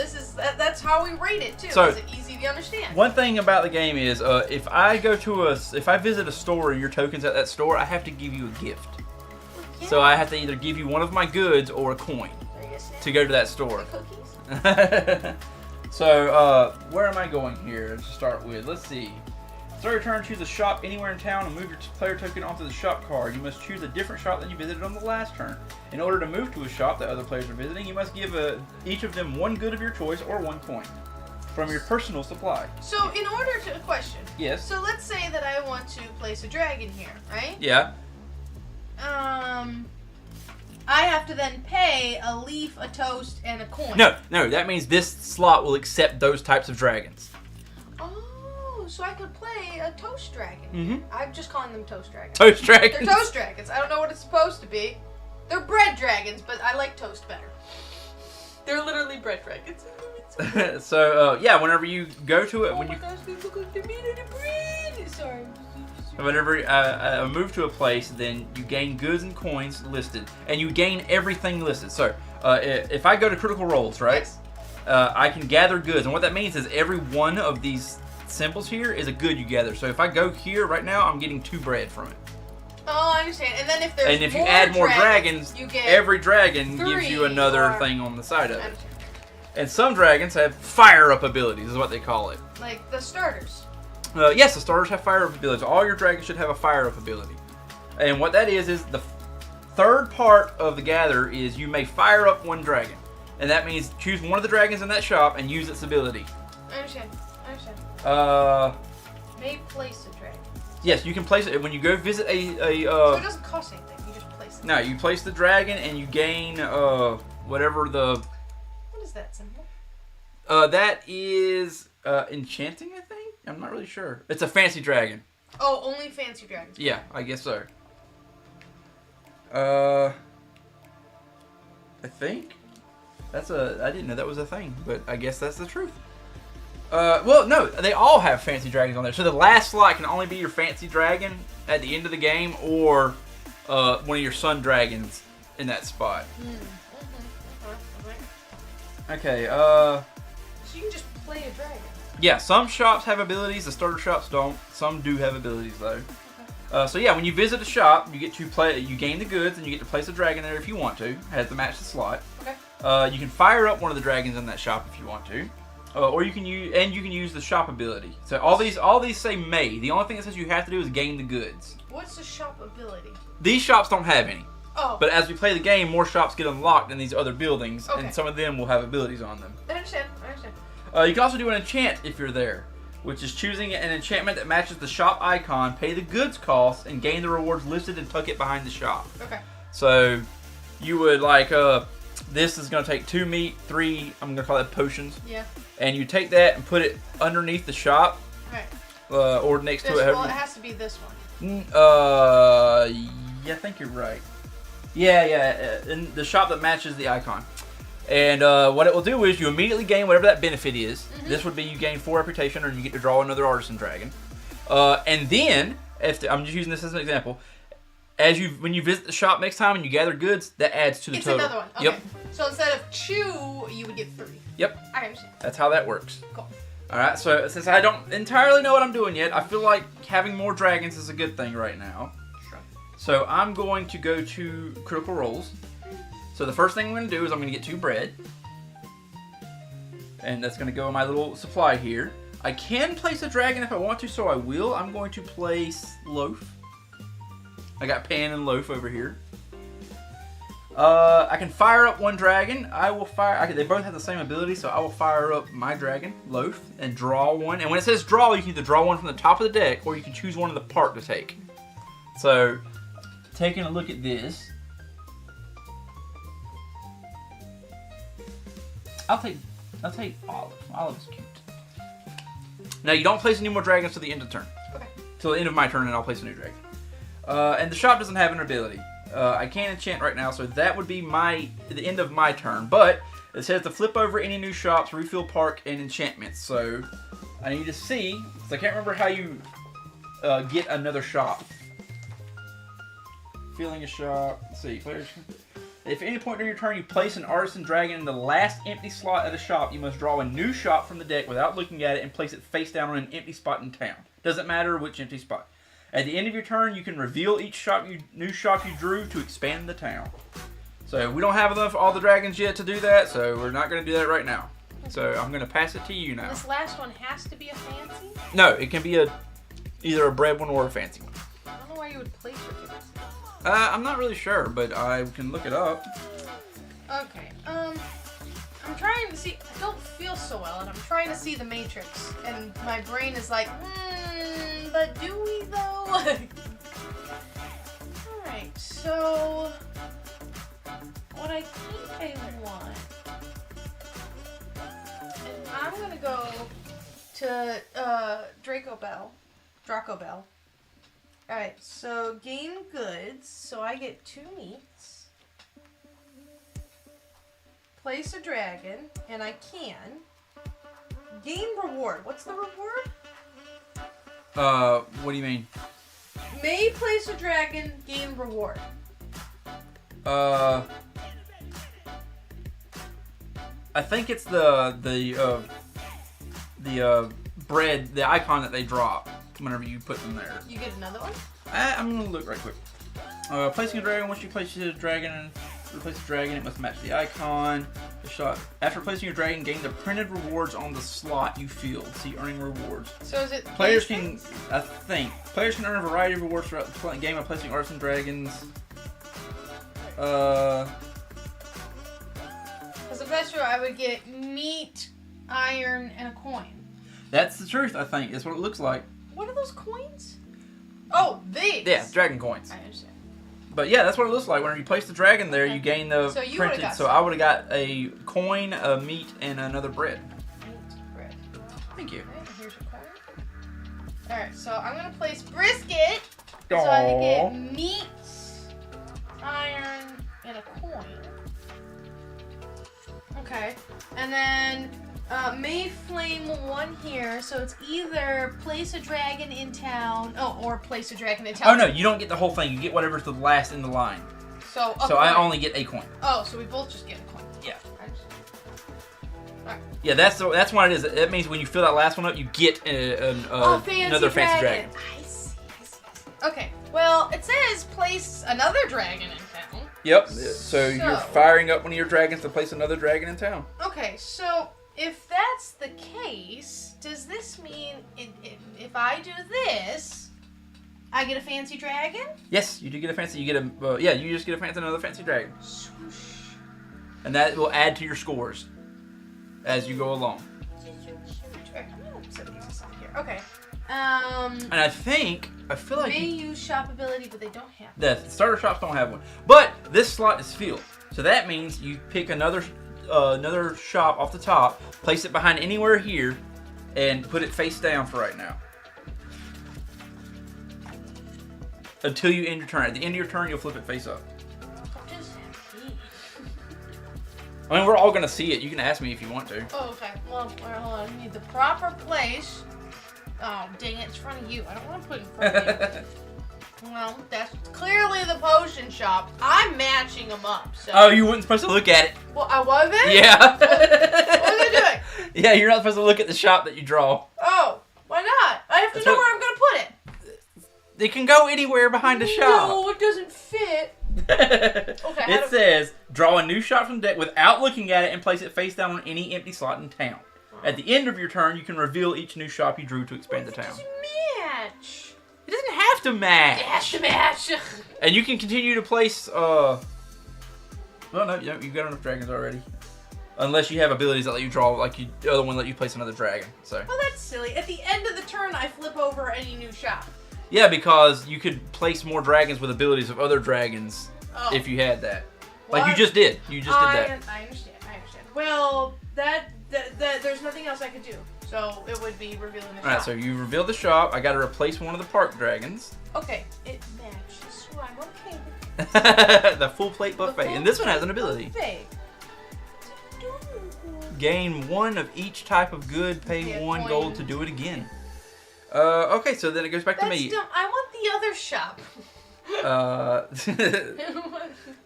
Speaker 1: that's how we rate it too.
Speaker 2: So,
Speaker 1: is it easy to understand?
Speaker 2: One thing about the game is, if I visit a store and your token's at that store, I have to give you a gift. Yeah. So I have to either give you one of my goods or a coin to go to that store.
Speaker 1: Cookies.
Speaker 2: So where am I going here to start with? Let's see. Start your turn, choose a shop anywhere in town and move your player token onto the shop card. You must choose a different shop than you visited on the last turn. In order to move to a shop that other players are visiting, you must give each of them one good of your choice or one coin from your personal supply.
Speaker 1: So in order to, question.
Speaker 2: Yes.
Speaker 1: So let's say that I want to place a dragon here, right?
Speaker 2: Yeah.
Speaker 1: I have to then pay a leaf, a toast, and a coin.
Speaker 2: No, that means this slot will accept those types of dragons.
Speaker 1: So I could play a toast dragon.
Speaker 2: Mm-hmm.
Speaker 1: I'm just calling them toast dragons.
Speaker 2: Toast dragons?
Speaker 1: They're toast dragons. I don't know what it's supposed to be. They're bread dragons, but I like toast better. They're literally bread dragons.
Speaker 2: So, yeah, whenever you go to it,
Speaker 1: oh my gosh, they look like they're made out of bread. Sorry.
Speaker 2: Whenever I move to a place, then you gain goods and coins listed, and you gain everything listed. So, if I go to critical roles, right,
Speaker 1: yes.
Speaker 2: I can gather goods, and what that means is every one of these symbols here is a good you gather. So if I go here right now, I'm getting 2 bread from it.
Speaker 1: Oh, I understand. And then if
Speaker 2: you add more dragons,
Speaker 1: you get
Speaker 2: every dragon gives you another thing on the side of it. And some dragons have fire-up abilities, is what they call it.
Speaker 1: Like the starters.
Speaker 2: Yes, the starters have fire-up abilities. All your dragons should have a fire-up ability. And what that is the third part of the gather is you may fire up one dragon. And that means choose one of the dragons in that shop and use its ability.
Speaker 1: I understand. May place a dragon.
Speaker 2: Yes, you can place it when you go visit a
Speaker 1: so it doesn't cost anything. You just place it.
Speaker 2: No, you place the dragon and you gain whatever the.
Speaker 1: What is that symbol?
Speaker 2: That is enchanting, I think. I'm not really sure. It's a fancy dragon.
Speaker 1: Oh, only fancy dragons.
Speaker 2: Yeah, I guess so. I think I didn't know that was a thing, but I guess that's the truth. Well, no, they all have fancy dragons on there. So the last slot can only be your fancy dragon at the end of the game, or one of your sun dragons in that spot. Okay.
Speaker 1: So you can just play a dragon.
Speaker 2: Yeah, some shops have abilities. The starter shops don't. Some do have abilities though. Okay. So yeah, when you visit a shop, you get to play. You gain the goods, and you get to place a dragon there if you want to. Has to match the slot.
Speaker 1: Okay.
Speaker 2: You can fire up one of the dragons in that shop if you want to. Or you can use the shop ability. So all these say may. The only thing that says you have to do is gain the goods.
Speaker 1: What's the shop ability?
Speaker 2: These shops don't have any.
Speaker 1: Oh.
Speaker 2: But as we play the game, more shops get unlocked in these other buildings,
Speaker 1: okay.
Speaker 2: and some of them will have abilities on them.
Speaker 1: I understand.
Speaker 2: You can also do an enchant if you're there, which is choosing an enchantment that matches the shop icon, pay the goods cost, and gain the rewards listed and tuck it behind the shop.
Speaker 1: Okay.
Speaker 2: So you would this is going to take 2 meat, 3, I'm going to call that potions.
Speaker 1: Yeah.
Speaker 2: And you take that and put it underneath the shop.
Speaker 1: Right.
Speaker 2: Or next to it.
Speaker 1: Well, it has to be this one.
Speaker 2: Yeah, I think you're right. Yeah, in the shop that matches the icon. And what it will do is you immediately gain whatever that benefit is. Mm-hmm. This would be you gain 4 reputation, or you get to draw another Artisan dragon. And then, I'm just using this as an example, when you visit the shop next time and you gather goods, that adds to the total.
Speaker 1: It's another one. Okay.
Speaker 2: Yep.
Speaker 1: So instead of 2, you would get 3.
Speaker 2: Yep.
Speaker 1: I understand.
Speaker 2: That's how that works.
Speaker 1: Cool.
Speaker 2: Alright, so since I don't entirely know what I'm doing yet, I feel like having more dragons is a good thing right now.
Speaker 1: Sure.
Speaker 2: So I'm going to go to critical roles. So the first thing I'm going to do is I'm going to get 2 bread. And that's going to go in my little supply here. I can place a dragon if I want to, so I will. I'm going to place Loaf. I got Pan and Loaf over here. I can fire up one dragon. I will fire. They both have the same ability, so I will fire up my dragon, Loaf, and draw one. And when it says draw, you can either draw one from the top of the deck, or you can choose one in the part to take. So, taking a look at this, I'll take Olive. Olive is cute. Now you don't place any more dragons to the end of the turn.
Speaker 1: Okay.
Speaker 2: Till the end of my turn, and I'll place a new dragon. And the shop doesn't have an ability. I can't enchant right now, so that would be the end of my turn. But it says to flip over any new shops, refill park, and enchantments. So I need to see, because I can't remember how you get another shop. Filling a shop. Let's see. Players. If at any point during your turn you place an Artisan dragon in the last empty slot at a shop, you must draw a new shop from the deck without looking at it and place it face down on an empty spot in town. Doesn't matter which empty spot. At the end of your turn, you can reveal each new shop you drew to expand the town. So we don't have enough all the dragons yet to do that, so we're not going to do that right now. So I'm going to pass it to you now.
Speaker 1: This last one has to be a fancy?
Speaker 2: No, it can be either a bread one or a fancy one.
Speaker 1: I don't know why you would place your fancy.
Speaker 2: I'm not really sure, but I can look it up.
Speaker 1: Okay, I'm trying to see, I don't feel so well, and I'm trying to see the Matrix, and my brain is like, but do we though? Alright, so, what I think I want, and I'm gonna go to, Draco Bell. Alright, so gain goods, so I get 2 meats. Place a dragon, and I can. Gain reward. What's the reward?
Speaker 2: What do you mean?
Speaker 1: May place a dragon, gain reward.
Speaker 2: I think it's the bread, the icon that they drop whenever you put them there.
Speaker 1: You get another one?
Speaker 2: I'm gonna look right quick. Placing a dragon. Once you place a dragon and replace the dragon, it must match the icon. The shot. After placing your dragon, gain the printed rewards on the slot you filled. See earning rewards.
Speaker 1: So is it
Speaker 2: players can? I think players can earn a variety of rewards throughout the game by placing Artisan dragons.
Speaker 1: As a best row, I would get meat, iron, and a coin.
Speaker 2: That's the truth. I think that's what it looks like.
Speaker 1: What are those coins? Oh, these.
Speaker 2: Yeah, dragon coins.
Speaker 1: I understand.
Speaker 2: But yeah, that's what it looks like. Whenever you place the dragon there, you gain the printed. So I would have got a coin, a meat, and another bread.
Speaker 1: Meat, bread.
Speaker 2: Thank you.
Speaker 1: Okay, here's your coin. Alright, so I'm going to place brisket. So I can get meat, iron, and a coin. Okay. And then May Flame 1 here, so it's either place a dragon in town, or place a dragon in town.
Speaker 2: Oh no, you don't get the whole thing. You get whatever's the last in the line.
Speaker 1: So
Speaker 2: I only get a coin.
Speaker 1: Oh, so we both just get a coin.
Speaker 2: Yeah.
Speaker 1: Alright.
Speaker 2: Yeah, that's what it is. That means when you fill that last one up, you get another fancy dragon.
Speaker 1: I see. Okay, well, it says place another dragon in town.
Speaker 2: Yep, so you're firing up one of your dragons to place another dragon in town.
Speaker 1: Okay, so if that's the case, does this mean if I do this, I get a fancy dragon?
Speaker 2: Yes, you do get a fancy. You get you just get another fancy dragon. Swoosh. And that will add to your scores as you go along.
Speaker 1: Okay.
Speaker 2: And I feel like
Speaker 1: may use shop ability, but they don't have one.
Speaker 2: The starter shops don't have one. But this slot is filled, so that means you pick another shop off the top, place it behind anywhere here, and put it face down for right now. Until you end your turn. At the end of your turn, you'll flip it face up.
Speaker 1: What does that mean?
Speaker 2: I mean, we're all going to see it. You can ask me if you want to.
Speaker 1: Oh, okay. Well, hold on. I need the proper place. Oh, dang it. It's in front of you. I don't want to put it in front of you. Well, that's clearly the potion shop. I'm matching them up, so...
Speaker 2: Oh, you weren't supposed to look at it.
Speaker 1: Well, I wasn't?
Speaker 2: Yeah.
Speaker 1: What was I doing?
Speaker 2: Yeah, you're not supposed to look at the shop that you draw.
Speaker 1: Oh, why not? I have to know where I'm going to put it.
Speaker 2: It can go anywhere behind the shop.
Speaker 1: No, it doesn't fit. Okay.
Speaker 2: It says, draw a new shop from the deck without looking at it and place it face down on any empty slot in town. At the end of your turn, you can reveal each new shop you drew to expand the
Speaker 1: It
Speaker 2: town.
Speaker 1: doesn't match.
Speaker 2: It doesn't have to match.
Speaker 1: It has to match.
Speaker 2: And you can continue to place. Well, no, you've got enough dragons already. Unless you have abilities that let you draw, like the other one let you place another dragon. So.
Speaker 1: Oh, that's silly. At the end of the turn, I flip over any new shop.
Speaker 2: Yeah, because you could place more dragons with abilities of other dragons if you had that.
Speaker 1: What?
Speaker 2: Like you just did. You just did that.
Speaker 1: I understand. Well, that there's nothing else I could do. So it would be revealing the shop.
Speaker 2: Alright, so you revealed the shop. I got to replace one of the park dragons.
Speaker 1: Okay, it matches. So I'm okay with this.
Speaker 2: The full plate buffet. And this one has an ability.
Speaker 1: Buffet.
Speaker 2: Gain 1 of each type of good, pay 1 gold to do it again. Okay, so then it goes back to me.
Speaker 1: Dumb. I want the other shop.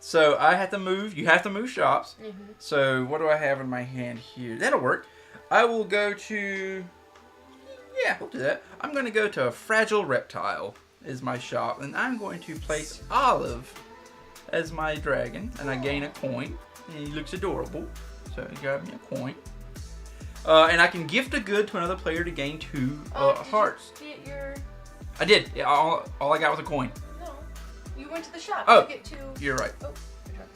Speaker 2: So I have to move. You have to move shops. So what do I have in my hand here? That'll work. I will go to. Yeah, we'll do that. I'm going to go to Fragile Reptile is my shop, and I'm going to place Olive as my dragon, and I gain a coin. And he looks adorable, so he got me a coin. And I can gift a good to another player to gain 2 hearts.
Speaker 1: Did you get your...
Speaker 2: I did. Yeah, all I got was a coin.
Speaker 1: No, you went to the shop
Speaker 2: Oh,
Speaker 1: to get 2.
Speaker 2: You're right.
Speaker 1: Oh, good job.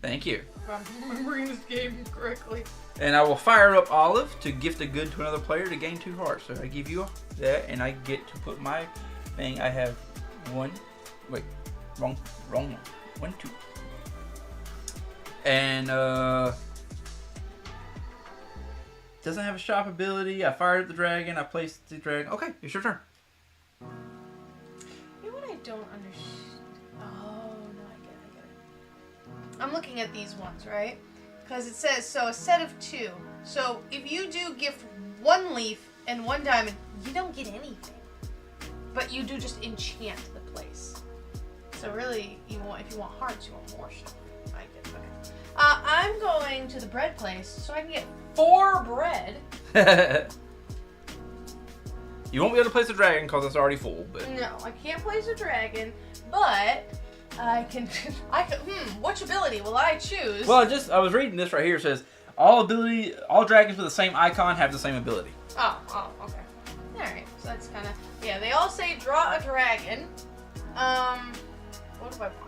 Speaker 2: Thank you.
Speaker 1: If I'm remembering this game correctly.
Speaker 2: And I will fire up Olive to gift a good to another player to gain 2 hearts. So I give you that, and I get to put my thing. I have 1. Wait, wrong one. 1, 2. And doesn't have a shop ability. I fired up the dragon. I placed the dragon. Okay, it's your turn.
Speaker 1: You know what I don't understand? Oh, no, I get it. I'm looking at these ones, right? Because it says, so a set of 2. So if you do gift 1 leaf and 1 diamond, you don't get anything. But you do just enchant the place. So really, if you want hearts, you want more stuff. I get it. Okay. I'm going to the bread place so I can get 4 bread.
Speaker 2: You won't be able to place a dragon because it's already full. But
Speaker 1: No, I can't place a dragon, but I can. Which ability will I choose?
Speaker 2: well, I was reading this right here. It says all dragons with the same icon have the same ability.
Speaker 1: Oh, okay. All right, so that's kind of They all say draw a dragon. What do I want?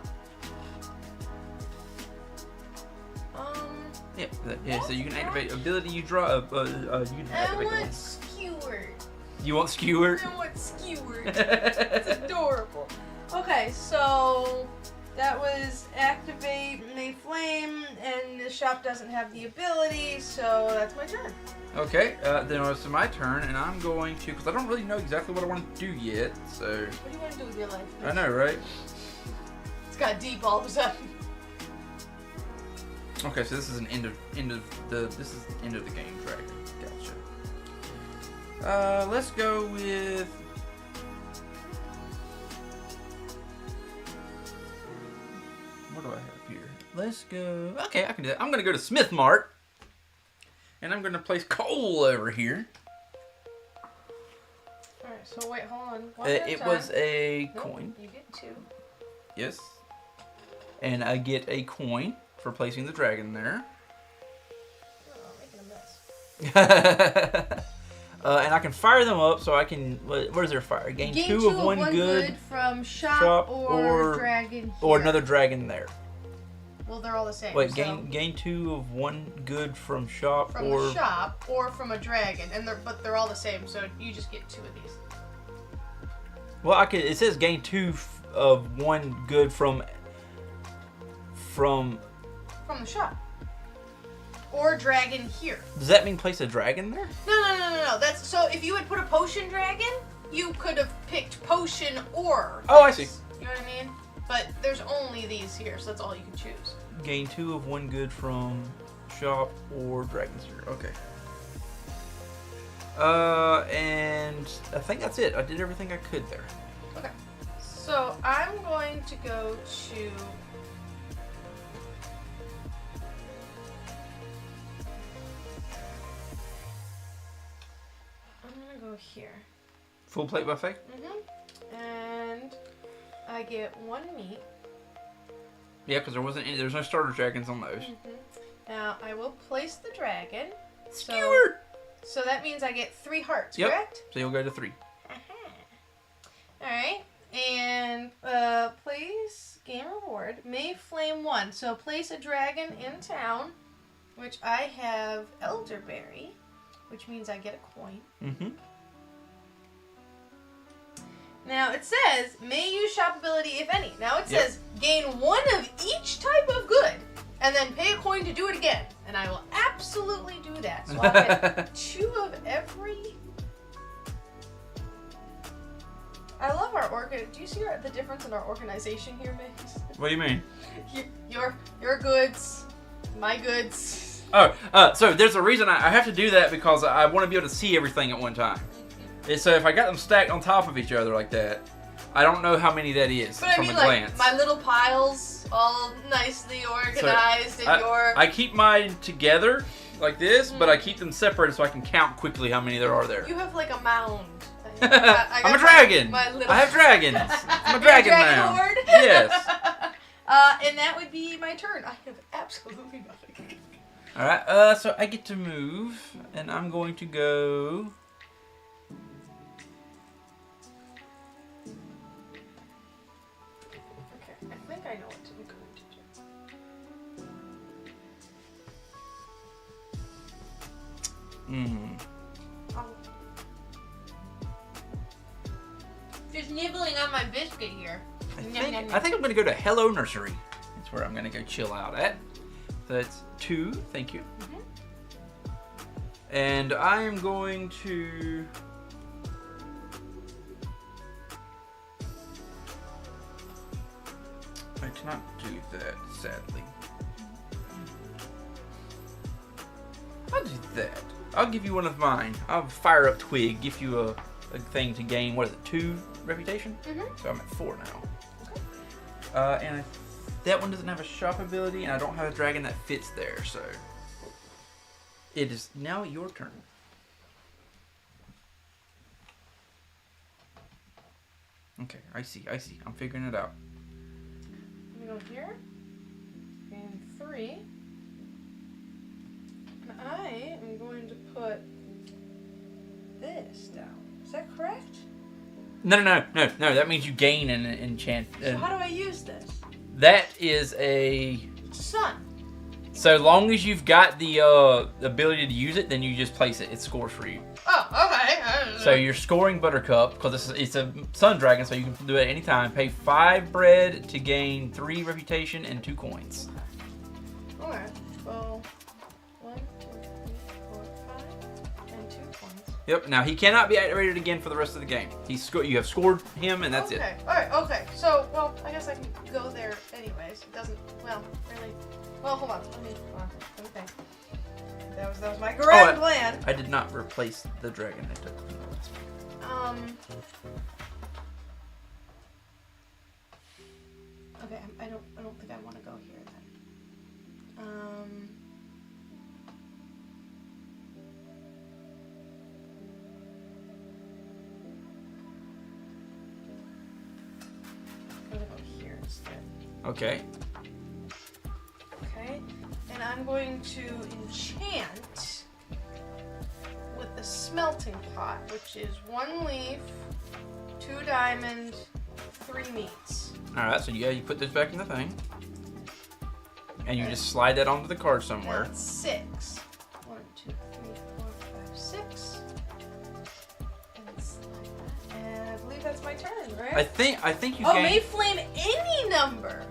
Speaker 2: Yeah. So you can activate ability. You draw. You can
Speaker 1: I
Speaker 2: activate
Speaker 1: want
Speaker 2: one.
Speaker 1: skewered.
Speaker 2: You want skewered?
Speaker 1: I want skewered. It's adorable. Okay, so that was activate a flame, and the shop doesn't have the ability, so that's my turn.
Speaker 2: Okay, then it's my turn, and I'm going to, because I don't really know exactly what I want to do yet, so.
Speaker 1: What do you want to do with your life?
Speaker 2: I know, right?
Speaker 1: It's got deep all of a sudden.
Speaker 2: Okay, so this is an end of the game dragon. Gotcha. Let's go with. What do I have here? Let's go. Okay, I can do that. I'm gonna go to Smith Mart, and I'm gonna place coal over here.
Speaker 1: All right. So wait, hold on.
Speaker 2: It was a coin.
Speaker 1: You get 2.
Speaker 2: Yes. And I get a coin for placing the dragon there.
Speaker 1: Oh, making a mess.
Speaker 2: And I can fire them up, so I can. What is their fire? Gain 2 of one good
Speaker 1: from shop or dragon.
Speaker 2: Or another dragon there.
Speaker 1: Well, they're all the same.
Speaker 2: Wait,
Speaker 1: so
Speaker 2: gain 2 of one good from shop
Speaker 1: from the shop or from a dragon, and they're all the same. So you just get 2 of these.
Speaker 2: Well, it says gain 2 of one good from
Speaker 1: the shop. Or dragon here.
Speaker 2: Does that mean place a dragon there?
Speaker 1: No. That's so if you had put a potion dragon, you could have picked potion or
Speaker 2: Oh, I see.
Speaker 1: You know what I mean? But there's only these here, so that's all you can choose.
Speaker 2: Gain 2 of one good from shop or dragon here. Okay. And I think that's it. I did everything I could there.
Speaker 1: Okay. So I'm going to go to here.
Speaker 2: Full plate buffet?
Speaker 1: And I get 1 meat.
Speaker 2: Yeah, because there's no starter dragons on those.
Speaker 1: Now I will place the dragon.
Speaker 2: Skewer.
Speaker 1: So that means I get 3 hearts,
Speaker 2: Yep.
Speaker 1: correct?
Speaker 2: So you'll go to 3.
Speaker 1: Alright. And place game reward. May flame 1. So place a dragon in town, which I have elderberry, which means I get a coin.
Speaker 2: Mm-hmm.
Speaker 1: Now it says, may use shop ability if any. Now it says, gain 1 of each type of good, and then pay a coin to do it again. And I will absolutely do that. So I'll get 2 of every. I love our do you see the difference in our organization here, Mace?
Speaker 2: What do you mean?
Speaker 1: Your goods, my goods.
Speaker 2: Oh, so there's a reason I have to do that because I want to be able to see everything at one time. And so if I got them stacked on top of each other like that, I don't know how many that is
Speaker 1: but
Speaker 2: from
Speaker 1: I mean,
Speaker 2: a glance.
Speaker 1: My little piles all nicely organized in your.
Speaker 2: I keep mine together like this, but I keep them separated so I can count quickly how many there are there.
Speaker 1: You have like a mound.
Speaker 2: I'm a dragon.
Speaker 1: My little...
Speaker 2: I have dragons. I'm a dragon now.
Speaker 1: Horde?
Speaker 2: Yes.
Speaker 1: And that would be my turn. I have absolutely nothing.
Speaker 2: All right. So I get to move, and I'm going to go.
Speaker 1: Okay, I think I know what I'm going to do. Just nibbling on my biscuit here.
Speaker 2: I think I'm going to go to Hello Nursery. That's where I'm going to go chill out at. So that's 2. Thank you.
Speaker 1: Mm-hmm.
Speaker 2: And I am going to. I cannot do that, sadly. I'll do that. I'll give you one of mine. I'll fire up Twig, give you a thing to gain, what is it, 2 reputation?
Speaker 1: Mm-hmm.
Speaker 2: So I'm at 4 now.
Speaker 1: Okay.
Speaker 2: And that one doesn't have a shop ability, and I don't have a dragon that fits there, so it is now your turn. Okay, I see. I'm figuring it out.
Speaker 1: Let me go here. And 3. And I am going to put this down. Is that correct?
Speaker 2: No. That means you gain an enchant.
Speaker 1: So how do I use this?
Speaker 2: That is a
Speaker 1: Sun.
Speaker 2: So long as you've got the ability to use it, then you just place it. It scores for you.
Speaker 1: Oh, okay.
Speaker 2: So you're scoring Buttercup because it's a sun dragon, so you can do it at any time. Pay 5 bread to gain 3 reputation and 2 coins.
Speaker 1: Okay. Well, 1, 2, 3, 4, 5, and 2 coins.
Speaker 2: Yep. Now he cannot be activated again for the rest of the game. You have scored him, and that's it.
Speaker 1: Okay. All right. Okay. So, well, I guess I can go there anyways. It doesn't. Well, really. Well, hold on. Let me think. That was my grand plan.
Speaker 2: I did not replace the dragon I took from the last one.
Speaker 1: Okay. I don't think I want to go here then. I'm gonna go here instead.
Speaker 2: Okay.
Speaker 1: Okay, and I'm going to enchant with the smelting pot, which is 1 leaf, 2 diamond, 3 meats.
Speaker 2: Alright, so you put this back in the thing. And you just slide that onto the card somewhere.
Speaker 1: That's 6. 1, 2, 3, 4, 5, 6. And slide that. And I believe that's my turn, right?
Speaker 2: I think you
Speaker 1: Oh,
Speaker 2: gain...
Speaker 1: may flame any number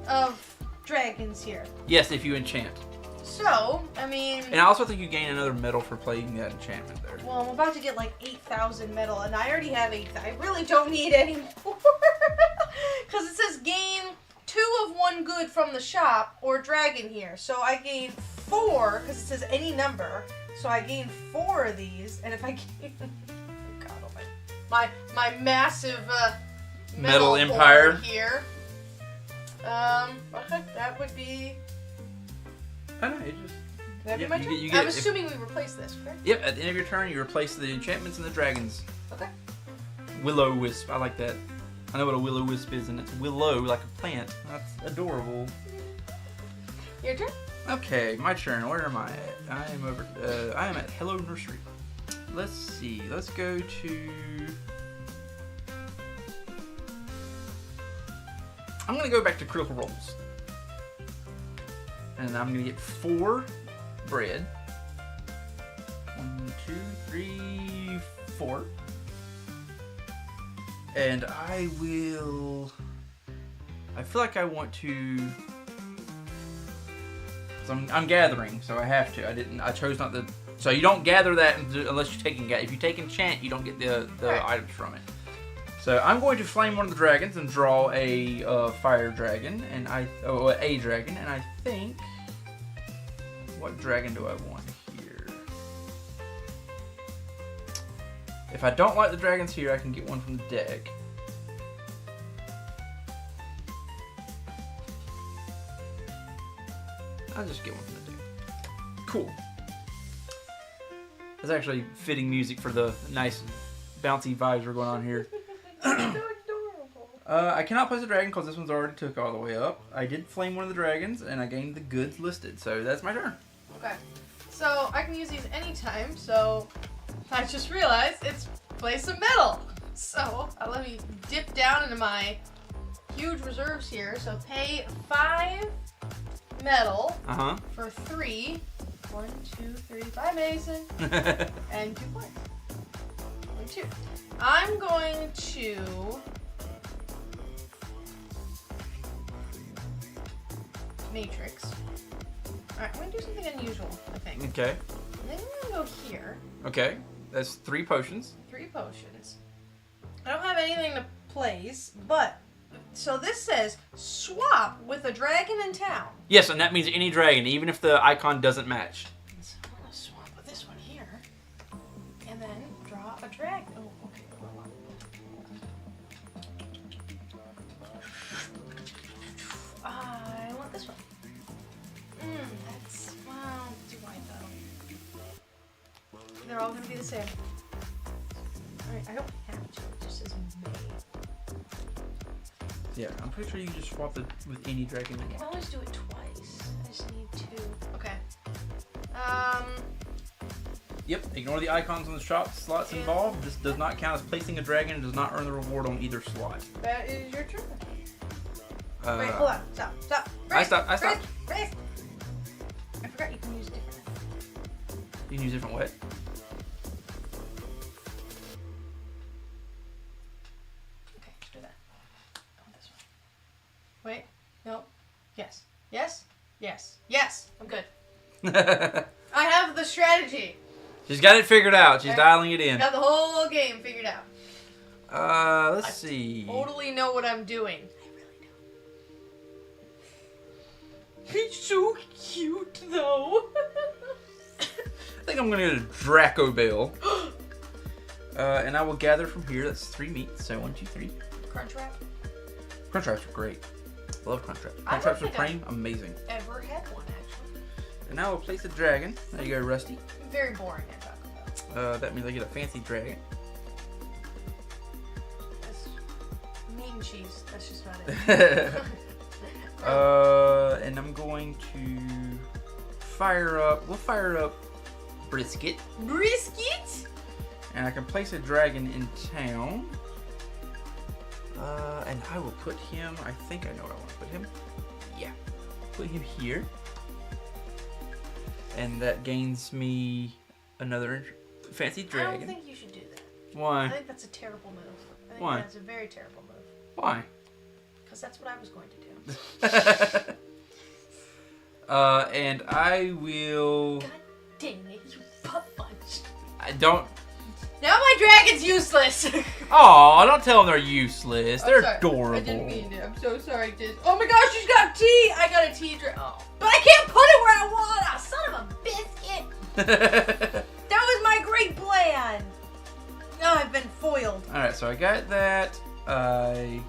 Speaker 1: of dragons here.
Speaker 2: Yes, if you enchant.
Speaker 1: So, I mean...
Speaker 2: And I also think you gain another medal for playing that enchantment there.
Speaker 1: Well, I'm about to get like 8,000 metal, and I already have 8,000. I really don't need any more. Because it says gain 2 of 1 good from the shop or dragon here. So I gain 4, because it says any number. So I gain 4 of these, and if I gain... oh God, oh my massive metal
Speaker 2: empire
Speaker 1: here. Okay, that would be...
Speaker 2: I know, it just...
Speaker 1: That'd be my turn? I'm assuming we replace this, correct?
Speaker 2: Yep, at the end of your turn, you replace the enchantments and the dragons.
Speaker 1: Okay.
Speaker 2: Will-o-wisp, I like that. I know what a will-o-wisp is, and it's willow, like a plant. That's adorable.
Speaker 1: Your turn?
Speaker 2: Okay, my turn. Where am I at? I am over. I am at Hello Nursery. Let's see. Let's go to. I'm gonna go back to critical roles, and I'm gonna get 4 bread. 1, 2, 3, 4. And I will. I feel like I want to. So I'm gathering, so I have to. I chose not to. So you don't gather that unless you're taking. If you take enchant, you don't get the items from it. So I'm going to flame one of the dragons and draw a fire dragon, and a dragon, and I think. What dragon do I want here? If I don't like the dragons here, I can get one from the deck. I'll just get one from the deck. Cool. That's actually fitting music for the nice bouncy vibes we're going on here.
Speaker 1: So adorable.
Speaker 2: I cannot place a dragon because this one's already took all the way up. I did flame one of the dragons, and I gained the goods listed, so that's my turn.
Speaker 1: Okay. So I can use these anytime, so I just realized it's place a metal. So let me dip down into my huge reserves here. So pay 5 metal for 3. 1, 2, 3. Bye, Mason. And 2 points. 1, 2. I'm going to matrix. Alright, I'm gonna do something unusual, I think.
Speaker 2: Okay.
Speaker 1: And then I'm gonna go here.
Speaker 2: Okay. That's 3 potions.
Speaker 1: 3 potions. I don't have anything to place, but so this says swap with a dragon in town.
Speaker 2: Yes, and that means any dragon, even if the icon doesn't match.
Speaker 1: So I'm gonna swap with this one here, and then draw a dragon. Oh, okay. I want this one. That's too white though. They're all gonna be the same. All right, I don't have to. It just says may.
Speaker 2: Yeah, I'm pretty sure you just swap it with any dragon.
Speaker 1: I can always do it twice. I just need 2. Okay.
Speaker 2: Yep, ignore the icons on the shop slots involved. This does not count as placing a dragon and does not earn the reward on either slot.
Speaker 1: That is your turn. Wait, hold on. Stop.
Speaker 2: I stopped.
Speaker 1: Race. I forgot you can use different.
Speaker 2: You can use different what?
Speaker 1: Okay, do that. I want this one. Wait. No. Yes. I'm good. I have the strategy.
Speaker 2: She's got it figured out. She's dialing it in.
Speaker 1: Got the whole game figured out.
Speaker 2: Let's see.
Speaker 1: Totally know what I'm doing. I really do. He's so cute, though.
Speaker 2: I think I'm gonna get a Draco Bale. And I will gather from here. That's 3 meats. So 1, 2, 3.
Speaker 1: Crunch wrap.
Speaker 2: Crunch wraps are great. I love crunch wraps.
Speaker 1: I
Speaker 2: Crunch
Speaker 1: don't
Speaker 2: wraps
Speaker 1: think
Speaker 2: supreme, amazing.
Speaker 1: Ever had one actually?
Speaker 2: And now we'll place a dragon. There you go, Rusty.
Speaker 1: Very boring at Taco Bell.
Speaker 2: That means I get a fancy dragon.
Speaker 1: That's meat and cheese. That's just about it.
Speaker 2: And I'm going to fire up. We'll fire up Brisket.
Speaker 1: Brisket?
Speaker 2: And I can place a dragon in town. And I will put him. I think I know where I want to put him. Yeah. Put him here. And that gains me another fancy dragon.
Speaker 1: I don't think you should do that.
Speaker 2: Why?
Speaker 1: I think that's a terrible move. I think
Speaker 2: Why?
Speaker 1: that's a very terrible move.
Speaker 2: Why?
Speaker 1: Because that's what I was going to do.
Speaker 2: And I will.
Speaker 1: God dang it, you butt bunch.
Speaker 2: I don't.
Speaker 1: Now my dragon's useless.
Speaker 2: Aw, don't tell them they're useless. They're adorable.
Speaker 1: I didn't mean to. I'm so sorry, Diz. Oh my gosh, she's got tea. I got a tea drink. Oh. But I can't put it where I want. Oh, son of a biscuit. That was my great plan. Oh, I've been foiled.
Speaker 2: Alright, so I got that. I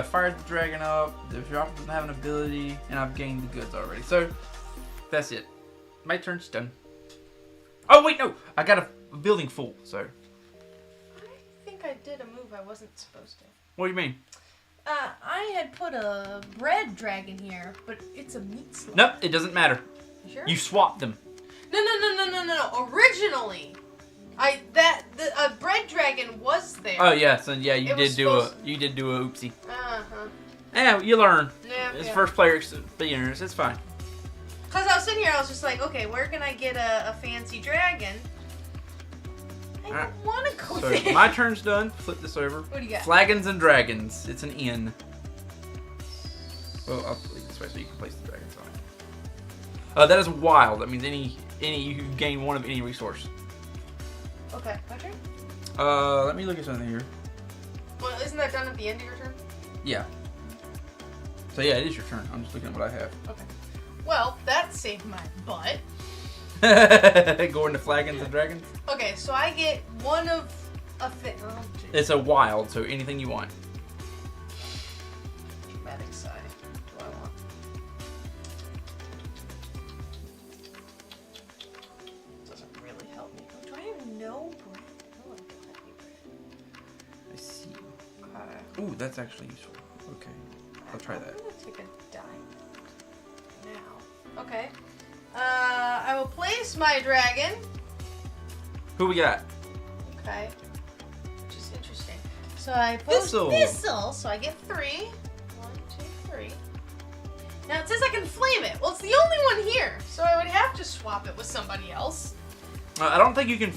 Speaker 2: fired the dragon up. The drop doesn't have an ability, and I've gained the goods already. So that's it. My turn's done. Oh wait, no! I got a building full. So
Speaker 1: I think I did a move I wasn't supposed to.
Speaker 2: what do you mean?
Speaker 1: I had put a bread dragon here, but it's a meat slug.
Speaker 2: Nope, it doesn't matter.
Speaker 1: Sure?
Speaker 2: You swapped them.
Speaker 1: No. Originally, a bread dragon was there.
Speaker 2: Oh yes, and yeah, you did do a oopsie. Yeah, you learn.
Speaker 1: Yeah.
Speaker 2: It's first player experience. It's fine.
Speaker 1: Cause I was sitting here, I was just like, okay, where can I get a fancy dragon? I don't want to go
Speaker 2: So
Speaker 1: there.
Speaker 2: my turn's done. Flip this over.
Speaker 1: What do you got?
Speaker 2: Flagons and dragons. It's an inn. Well, I'll flip it this way so you can place the dragons on. That is wild. That means any you gain one of any resource.
Speaker 1: Okay, my turn?
Speaker 2: Let me look at something here.
Speaker 1: Well, isn't that done at the end of your turn?
Speaker 2: Yeah. So yeah, it is your turn. I'm just looking at what I have.
Speaker 1: Okay. Well, that saved my butt.
Speaker 2: Going to flagons and dragons?
Speaker 1: Okay, so I get one of a thing. Oh,
Speaker 2: It's a wild, so anything you want.
Speaker 1: dramatic side. What do I want? Doesn't really help me. Do I have no bread? No, I don't have any bread.
Speaker 2: I see.
Speaker 1: Okay.
Speaker 2: Ooh, that's actually useful. Okay. I'll try that.
Speaker 1: I'm gonna take a dime now. Okay. I will place my dragon.
Speaker 2: Who we got?
Speaker 1: Okay. Which is interesting. So I post thistle, so I get 3. 1, 2, 3. Now it says I can flame it. Well, it's the only one here, so I would have to swap it with somebody else.
Speaker 2: I don't think you can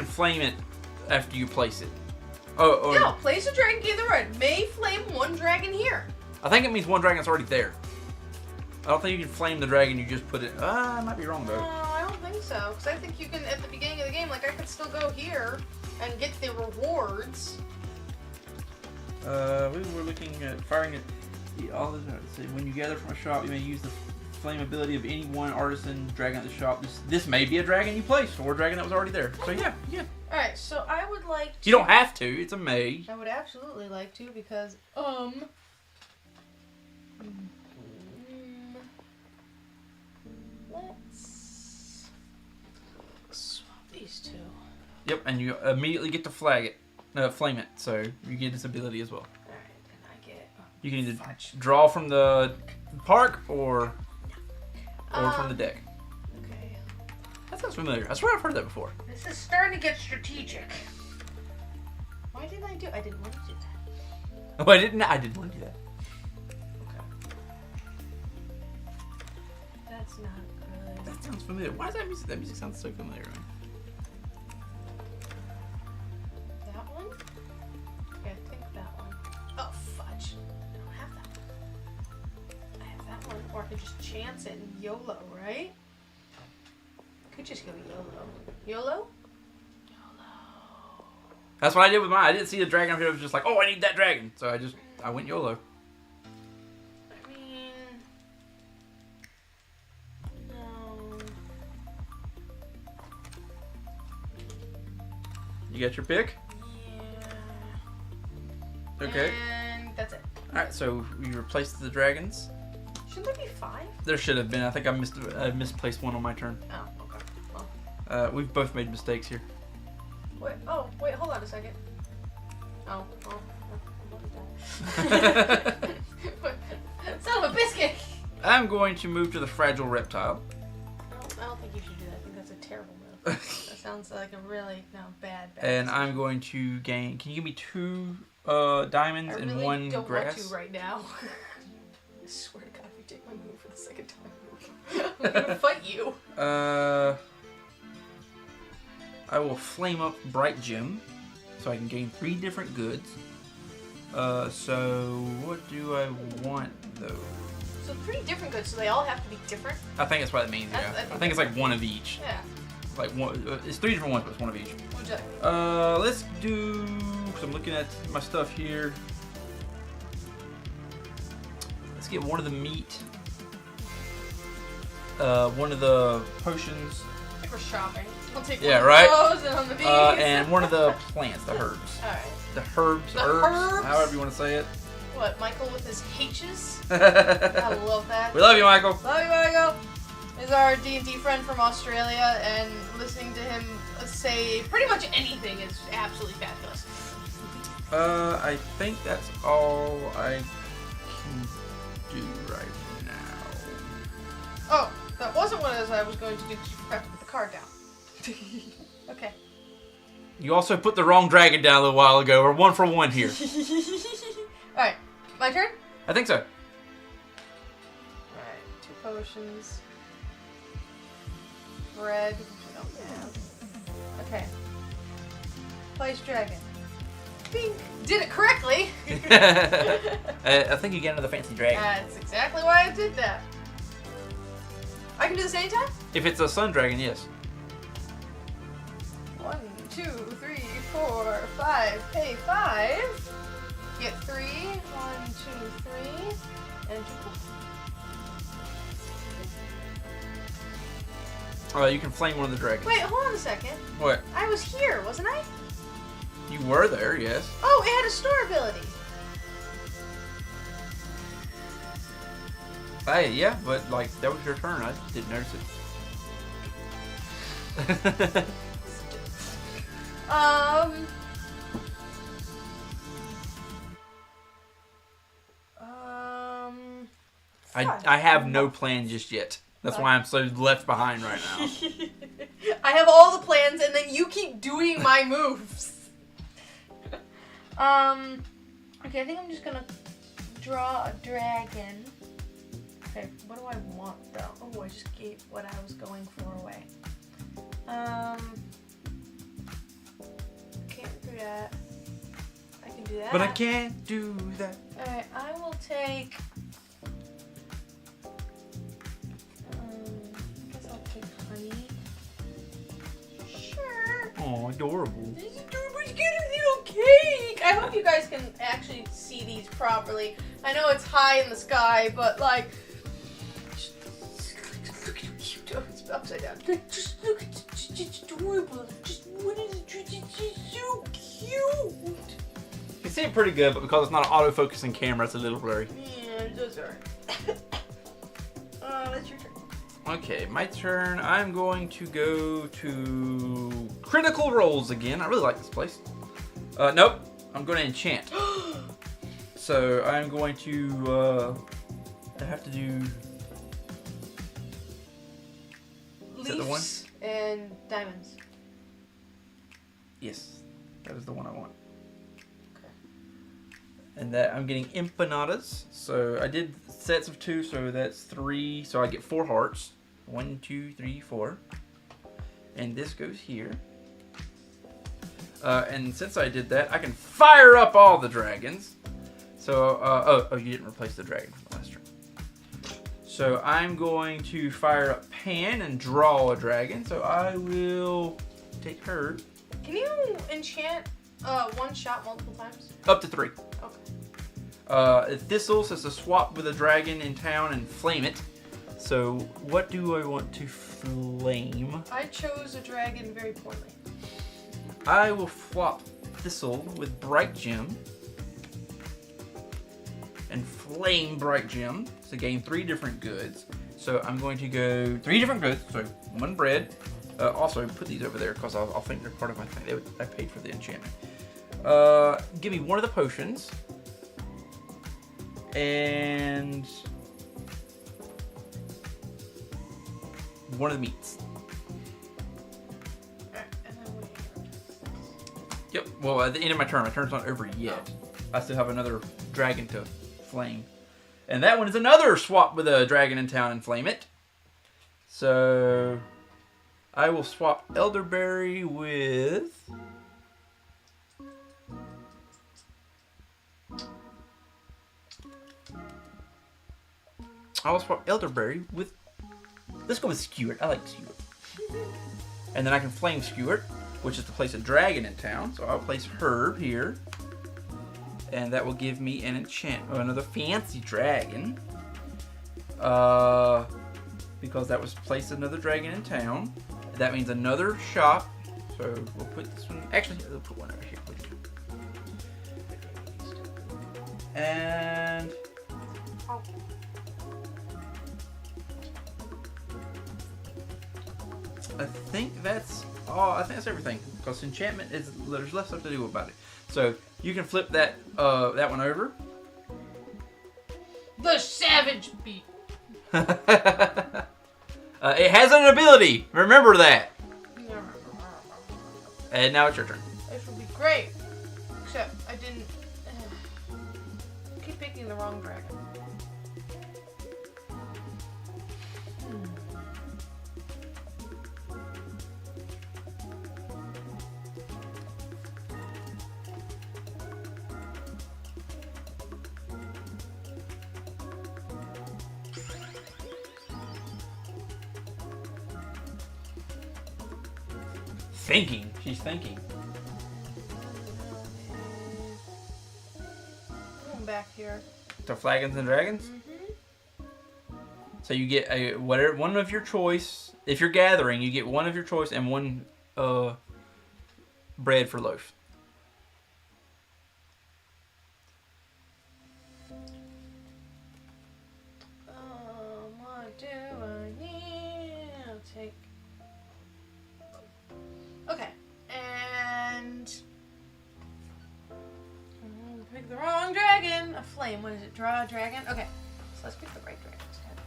Speaker 2: flame it after you place it. Oh.
Speaker 1: No, place a dragon, give the right. May flame one dragon here.
Speaker 2: I think it means one dragon's already there. I don't think you can flame the dragon. You just put it. I might be wrong though.
Speaker 1: No, I don't think so. Because I think you can, at the beginning of the game, like I could still go here and get the rewards.
Speaker 2: We were looking at firing it. All this. When you gather from a shop, you may use the flame ability of any one artisan dragon at the shop. This may be a dragon you placed or a dragon that was already there. So yeah.
Speaker 1: All right, so I would like to...
Speaker 2: You don't have to. It's a may.
Speaker 1: I would absolutely like to because let's swap these two.
Speaker 2: Yep, and you immediately get to flame it. So you get this ability as well.
Speaker 1: All right, and I get.
Speaker 2: You can either draw from the park or from the deck.
Speaker 1: Okay.
Speaker 2: That sounds familiar. I swear I've heard that before.
Speaker 1: This is starting to get strategic. Why didn't I do? I didn't want to do that.
Speaker 2: Oh, I didn't want to do that.
Speaker 1: Okay. That's not good.
Speaker 2: That sounds familiar. Why is that music? That music sounds so familiar.
Speaker 1: That one? Okay, I think that one. Oh, fudge. I don't have that one. I have that one. Or I could just chance it and YOLO, right? Could just go YOLO. YOLO?
Speaker 2: That's what I did with mine. I didn't see the dragon up here. I was just like, oh, I need that dragon. So I went YOLO.
Speaker 1: I mean... No...
Speaker 2: You got your pick?
Speaker 1: Yeah...
Speaker 2: Okay.
Speaker 1: And that's it.
Speaker 2: Alright, so we replaced the dragons.
Speaker 1: Should there be 5?
Speaker 2: There should have been. I think I misplaced one on my turn.
Speaker 1: Oh, okay. Well...
Speaker 2: We've both made mistakes here.
Speaker 1: Wait, hold on a second. Oh. Son of a biscuit!
Speaker 2: I'm going to move to the fragile reptile.
Speaker 1: I don't think you should do that. I think that's a terrible move. That sounds like a really, bad.
Speaker 2: And I'm going to gain... Can you give me 2 diamonds and 1
Speaker 1: don't
Speaker 2: grass?
Speaker 1: want to right now. I swear to God, if you take my move for the second time, I'm gonna fight you.
Speaker 2: I will flame up Bright Gem, so I can gain 3 different goods. So what do I want though?
Speaker 1: So 3 different goods, so they all have to be different?
Speaker 2: I think that's what that means, yeah. I think it's like 1 of each.
Speaker 1: Yeah.
Speaker 2: Like one, it's 3 different ones, but it's 1 of each.
Speaker 1: What'd you like?
Speaker 2: Let's do, because I'm looking at my stuff here. Let's get 1 of the meat. 1 of the potions.
Speaker 1: I think we're shopping. I'll take
Speaker 2: Yeah,
Speaker 1: one
Speaker 2: right.
Speaker 1: of those and on the bees.
Speaker 2: And 1 of the plants, the herbs.
Speaker 1: Alright.
Speaker 2: The herbs, however you want to say it.
Speaker 1: What, Michael with his H's? I love that.
Speaker 2: We love you, Michael.
Speaker 1: Love you, Michael. Is our D&D friend from Australia, and listening to him say pretty much anything is absolutely fabulous.
Speaker 2: I think that's all I can do right now.
Speaker 1: Oh, that wasn't what I was going to do because you forgot to put the card down. Okay.
Speaker 2: You also put the wrong dragon down a little while ago. We're 1 for 1 here.
Speaker 1: Alright, my turn?
Speaker 2: I think so.
Speaker 1: Alright, 2 potions. Bread, which I don't have. Okay. Place dragon. Bing! Did it correctly!
Speaker 2: I think you get another fancy dragon.
Speaker 1: That's exactly why I did that. I can do this anytime?
Speaker 2: If it's a sun dragon, yes.
Speaker 1: 1, 2, 3, 4, 5. Pay 5. Get 3. 1, 2, 3. And 2.
Speaker 2: You can flame one of the dragons.
Speaker 1: Wait, hold on a second.
Speaker 2: What?
Speaker 1: I was here, wasn't I?
Speaker 2: You were there, yes.
Speaker 1: Oh, it had a store ability.
Speaker 2: Hey, yeah, but like that was your turn. I didn't notice it. I have no plan just yet. That's why I'm so left behind right now.
Speaker 1: I have all the plans, and then you keep doing my moves. Okay, I think I'm just gonna draw a dragon. Okay, what do I want though? Oh, I just gave what I was going for away. Can't do that. I can do that.
Speaker 2: But I can't do that.
Speaker 1: Alright, I will take... I guess I'll take honey. Sure.
Speaker 2: Oh, adorable.
Speaker 1: This is adorable. You get a little cake. I hope you guys can actually see these properly. I know it's high in the sky, but like... Look at how cute. Oh, it's upside down. Just look at it. It's adorable. Just what is it? It's so cute.
Speaker 2: You see it pretty good, but because it's not an autofocusing camera, it's a little blurry.
Speaker 1: Yeah, I'm so sorry. That's your turn.
Speaker 2: Okay, my turn. I'm going to go to critical rolls again. I really like this place. Nope. I'm going to enchant. So I'm going to I have to do... Is that the one?
Speaker 1: Leaves and diamonds.
Speaker 2: Yes, that is the one I want. And that I'm getting empanadas. So I did sets of 2, so that's 3. So I get 4 hearts. 1, 2, 3, 4. And this goes here. And since I did that, I can fire up all the dragons. So, oh, you didn't replace the dragon from the last turn. So I'm going to fire up Pan and draw a dragon. So I will take her.
Speaker 1: Can you enchant one shot multiple times?
Speaker 2: Up to 3.
Speaker 1: Okay.
Speaker 2: Thistle says to swap with a dragon in town and flame it. So what do I want to flame?
Speaker 1: I chose a dragon very poorly.
Speaker 2: I will flop Thistle with Bright Gem. And flame Bright Gem to gain 3 different goods. So I'm going to go 3 different goods. So 1 bread. Also put these over there because I'll think they're part of my thing. I paid for the enchantment. Give me 1 of the potions. And 1 of the meats. Yep. Well, at the end of my turn. My turn's not over yet. I still have another dragon to flame. And that one is another swap with a dragon in town and flame it. So I will swap elderberry with... I will swap elderberry with... Let's go with Skewert. I like Skewert. And then I can flame Skewert, which is to place a dragon in town. So I'll place Herb here. And that will give me an enchant. Oh, another fancy dragon. Because that was place another dragon in town. That means another shop. So we'll put this one... Actually, we'll put one over here. And... I think that's all. I think that's everything. Because enchantment is... There's less stuff to do about it. So you can flip that that one over.
Speaker 1: The savage beat.
Speaker 2: It has an ability. Remember that. And now it's your turn.
Speaker 1: This will be great. Except I didn't. Keep picking the wrong dragon.
Speaker 2: Thinking. She's thinking.
Speaker 1: Going back here.
Speaker 2: To Flagons and Dragons?
Speaker 1: Mm-hmm.
Speaker 2: So you get a one of your choice. If you're gathering, you get one of your choice and one bread for loaf.
Speaker 1: What do I need? I'll take. Okay, and pick the wrong dragon. A flame. What is it? Draw a dragon. Okay, so let's pick the right dragon instead.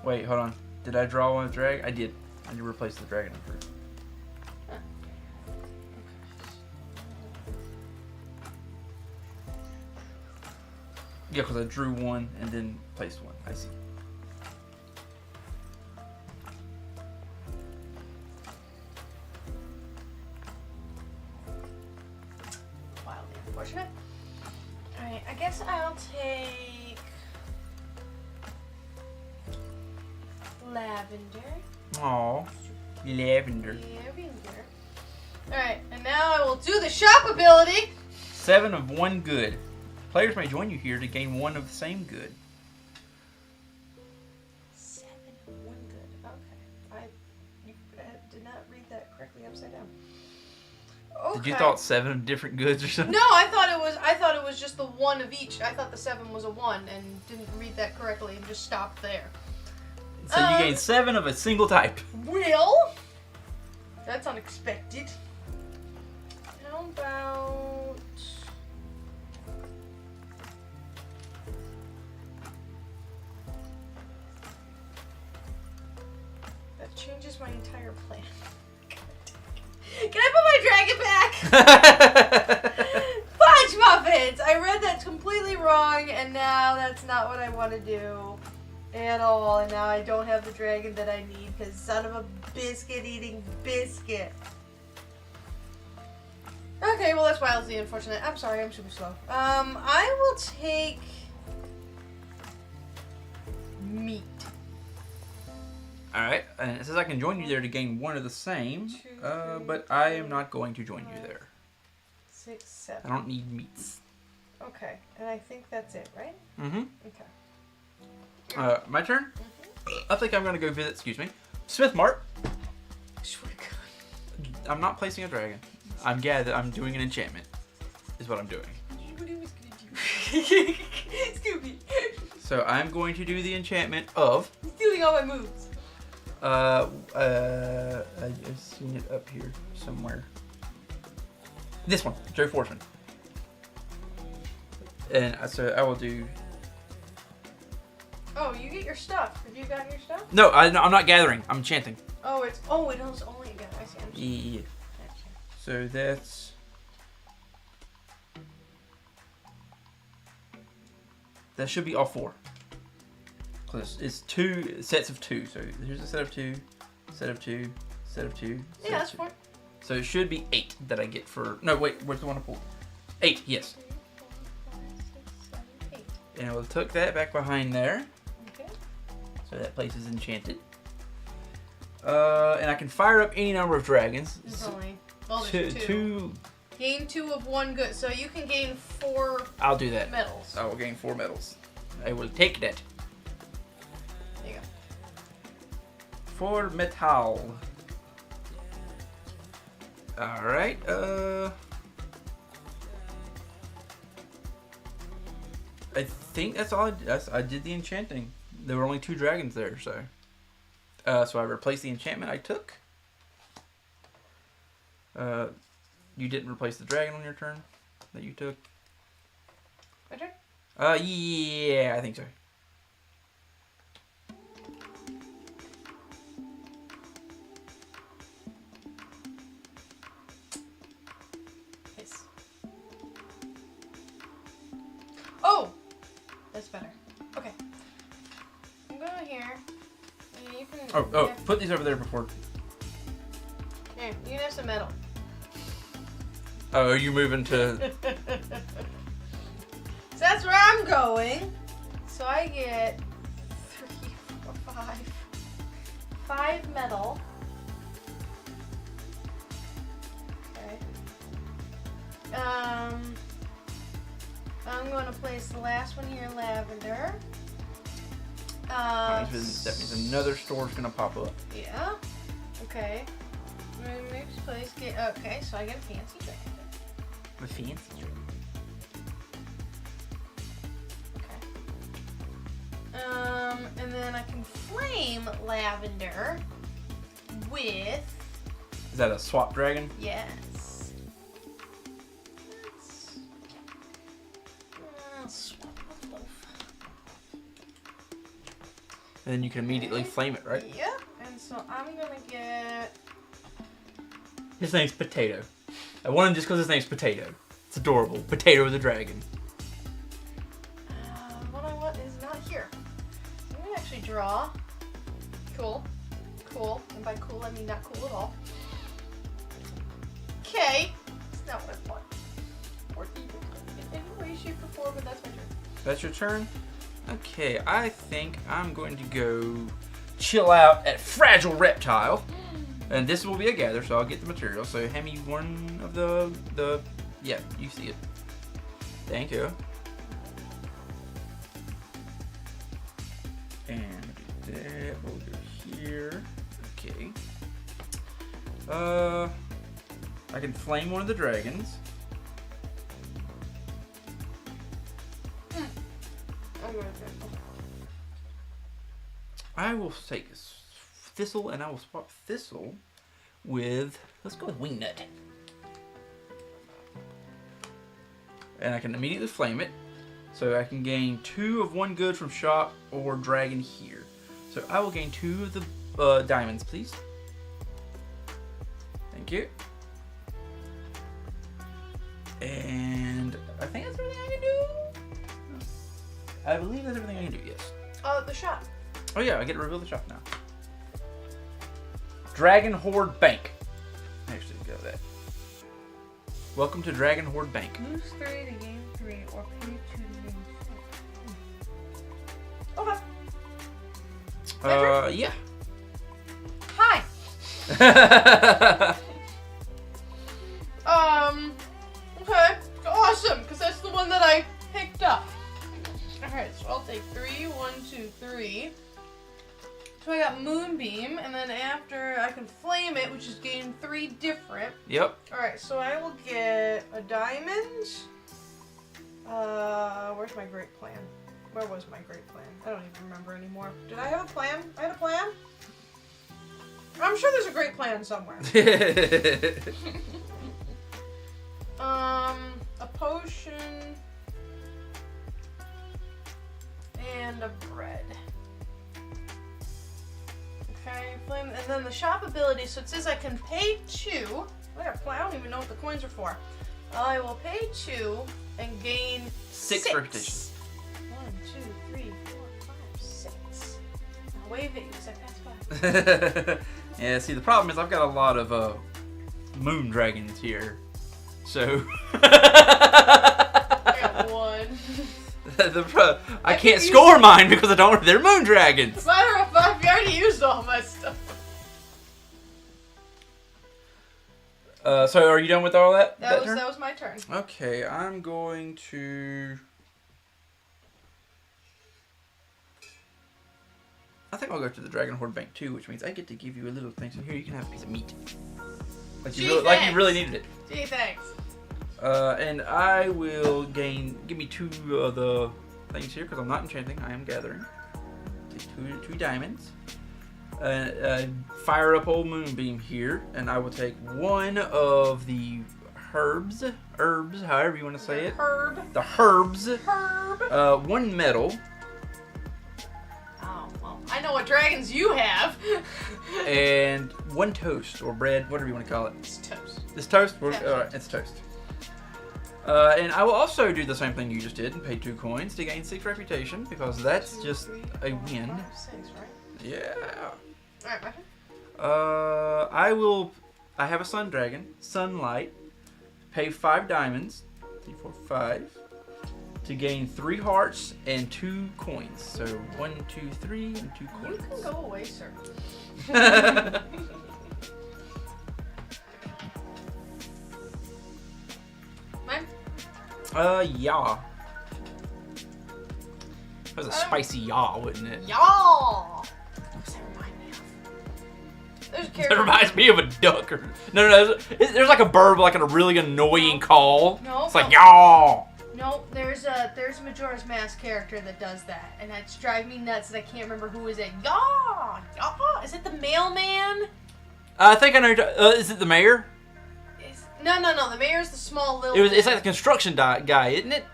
Speaker 2: Wait, hold on. Did I draw one dragon? I did. I need to replace the dragon first. Yeah, because I drew one and then placed one. I see.
Speaker 1: Wildly unfortunate. Alright, I guess I'll take lavender.
Speaker 2: Aw, lavender.
Speaker 1: Lavender. Alright, and now I will do the shop ability.
Speaker 2: 7 of 1 good. Players may join you here to gain 1 of the same good.
Speaker 1: 7 of 1 good. Okay. I did not read that correctly upside down. Okay.
Speaker 2: Did you thought 7 different goods or something?
Speaker 1: No, I thought it was just the 1 of each. I thought the 7 was a 1 and didn't read that correctly and just stopped there.
Speaker 2: So you gain 7 of a single type.
Speaker 1: Well, that's unexpected. How about that changes my entire plan. Can I put my dragon back? Fudge muffins! I read that completely wrong, and now that's not what I want to do at all. And now I don't have the dragon that I need because son of a biscuit eating biscuit. Okay, well that's wildly unfortunate. I'm sorry, I'm super slow. I will take meat.
Speaker 2: Alright, and it says I can join you there to gain 1 of the same, but I am not going to join you there.
Speaker 1: 6, 7.
Speaker 2: I don't need meats.
Speaker 1: Okay, and I think that's it, right?
Speaker 2: Mm-hmm.
Speaker 1: Okay.
Speaker 2: My turn? I think I'm going to go visit, Smith Mart.
Speaker 1: Swear to God.
Speaker 2: I'm not placing a dragon. I'm doing an enchantment, is what I'm doing.
Speaker 1: What are you gonna do? Scooby.
Speaker 2: So I'm going to do the enchantment of...
Speaker 1: He's stealing all my moves.
Speaker 2: I've seen it up here somewhere. This one, Joe Forsman. And so I will do...
Speaker 1: Oh, you get your stuff. Have you gotten your stuff?
Speaker 2: No, I'm not gathering. I'm enchanting.
Speaker 1: Oh, it was only again. I see.
Speaker 2: Yeah. So that's... That should be all 4. Cause it's 2 sets of 2. So here's a set of 2, set of 2, set of 2.
Speaker 1: Yeah, that's 4.
Speaker 2: So it should be 8 that I get for... No, wait. Where's the one I pulled? 8, yes.
Speaker 1: 3, 4, 5, 6, 7, 8.
Speaker 2: And I will tuck that back behind there.
Speaker 1: Okay.
Speaker 2: So that place is enchanted. And I can fire up any number of dragons.
Speaker 1: There's only... Well, there's 2.
Speaker 2: 2.
Speaker 1: Gain 2 of 1 good. So you can gain 4
Speaker 2: I'll do that.
Speaker 1: medals.
Speaker 2: I will gain 4 medals. I will take that.
Speaker 1: There you go.
Speaker 2: 4 metal. Alright, I think that's all I did the enchanting. There were only 2 dragons there, so. So I replaced the enchantment I took. You didn't replace the dragon on your turn? that you took.
Speaker 1: My turn?
Speaker 2: Yeah, I think so.
Speaker 1: Yes. Oh! That's better. Okay. I'm going here. You can...
Speaker 2: Oh, put these over there before.
Speaker 1: Here, you can have some metal.
Speaker 2: Oh, are you moving to...
Speaker 1: So that's where I'm going. So I get 3, 4, 5. 5 metal. Okay. I'm going to place the last one here, lavender.
Speaker 2: that means another store's gonna pop up.
Speaker 1: Yeah. Okay. Next place, okay, so I get a fancy dragon.
Speaker 2: A fancy dragon.
Speaker 1: And then I can flame lavender with...
Speaker 2: Is that a swap dragon?
Speaker 1: Yes. Let's swap both.
Speaker 2: And then you can immediately flame it, right?
Speaker 1: Yep. And so I'm gonna get...
Speaker 2: His name's Potato. I want him just because his name's Potato. It's adorable. Potato the dragon.
Speaker 1: What I want is not here. I'm gonna actually draw. Cool. Cool. And by cool, I mean not cool at all. Okay. That's not what I want. Or even in any way, shape, or form, but that's my turn.
Speaker 2: That's your turn? Okay, I think I'm going to go chill out at Fragile Reptile. And this will be a gather, so I'll get the material. So hand me one of the yeah, you see it. Thank you. And do that. We'll go here. Okay. I can flame one of the dragons. I will take Thistle, and I will swap Thistle with, let's go with Wingnut. And I can immediately flame it. So I can gain 2 of 1 good from shop or dragon here. So I will gain 2 of the diamonds, please. Thank you. And I think that's everything I can do. I believe that's everything I can do, yes.
Speaker 1: The shop.
Speaker 2: Oh yeah, I get to reveal the shop now. Dragon Horde Bank. Actually, go with that. Welcome to Dragon Horde Bank.
Speaker 1: Lose 3 to gain 3, or pay 2 to gain 4. Okay.
Speaker 2: Yeah.
Speaker 1: Hi. Okay. Awesome, because that's the one that I picked up. Alright, so I'll take 3. 1, 2, 3. So I got Moonbeam, and then after I can flame it, which is gain 3 different.
Speaker 2: Yep.
Speaker 1: Alright, so I will get a diamond. Where's my great plan? Where was my great plan? I don't even remember anymore. Did I have a plan? I had a plan? I'm sure there's a great plan somewhere. A potion. And a bread. Okay, flame, and then the shop ability, so it says I can pay 2. I don't even know what the coins are for. I will pay 2 and gain 6.
Speaker 2: 6 repetitions.
Speaker 1: 1, 2, 3, 4, 5, 6. I'll wave at you because I passed by.
Speaker 2: Yeah, see, the problem is I've got a lot of moon dragons here. So.
Speaker 1: I got 1.
Speaker 2: I can't score mine because I don't. They're moon dragons.
Speaker 1: Matter of fact, I already used all my stuff.
Speaker 2: So are you done with all that?
Speaker 1: That was my turn.
Speaker 2: Okay, I'm going to. I think I'll go to the Dragon Horde Bank too, which means I get to give you a little thing. So here you can have a piece of meat. Like you really needed it.
Speaker 1: Gee, thanks.
Speaker 2: And I will give me 2 of the things here because I'm not enchanting. I am gathering. Take 2 diamonds. Fire up old Moonbeam here, and I will take 1 of the herbs, herbs, however you want to say it.
Speaker 1: Herb.
Speaker 2: The herbs.
Speaker 1: Herb.
Speaker 2: 1 metal.
Speaker 1: Oh, well, I know what dragons you have.
Speaker 2: And 1 toast or bread, whatever you want to call it.
Speaker 1: It's toast.
Speaker 2: It's toast?
Speaker 1: Yeah.
Speaker 2: It's toast. And I will also do the same thing you just did and pay 2 coins to gain 6 reputation because that's
Speaker 1: 2,
Speaker 2: just
Speaker 1: 3,
Speaker 2: a
Speaker 1: 4,
Speaker 2: win.
Speaker 1: 5, 6, right?
Speaker 2: Yeah.
Speaker 1: Alright, my turn.
Speaker 2: I have a sun dragon, sunlight, pay 5 diamonds, 3, 4, 5, to gain 3 hearts and 2 coins. So 1, 2, 3, and 2 coins.
Speaker 1: You can go away, sir. Mine?
Speaker 2: Yeah. That was a spicy yaw, wouldn't it?
Speaker 1: Y'all! What's that remind me of? There's a character.
Speaker 2: That reminds me of a duck. Or no. There's like a bird, like a really annoying call.
Speaker 1: No.
Speaker 2: It's like yaw.
Speaker 1: No, there's a Majora's Mask character that does that, and it's driving me nuts that I can't remember who is it. Yaw! Yaw! Is it the mailman?
Speaker 2: I think I know. Is it the mayor?
Speaker 1: No. The mayor's the small little.
Speaker 2: It's like the construction guy, isn't it?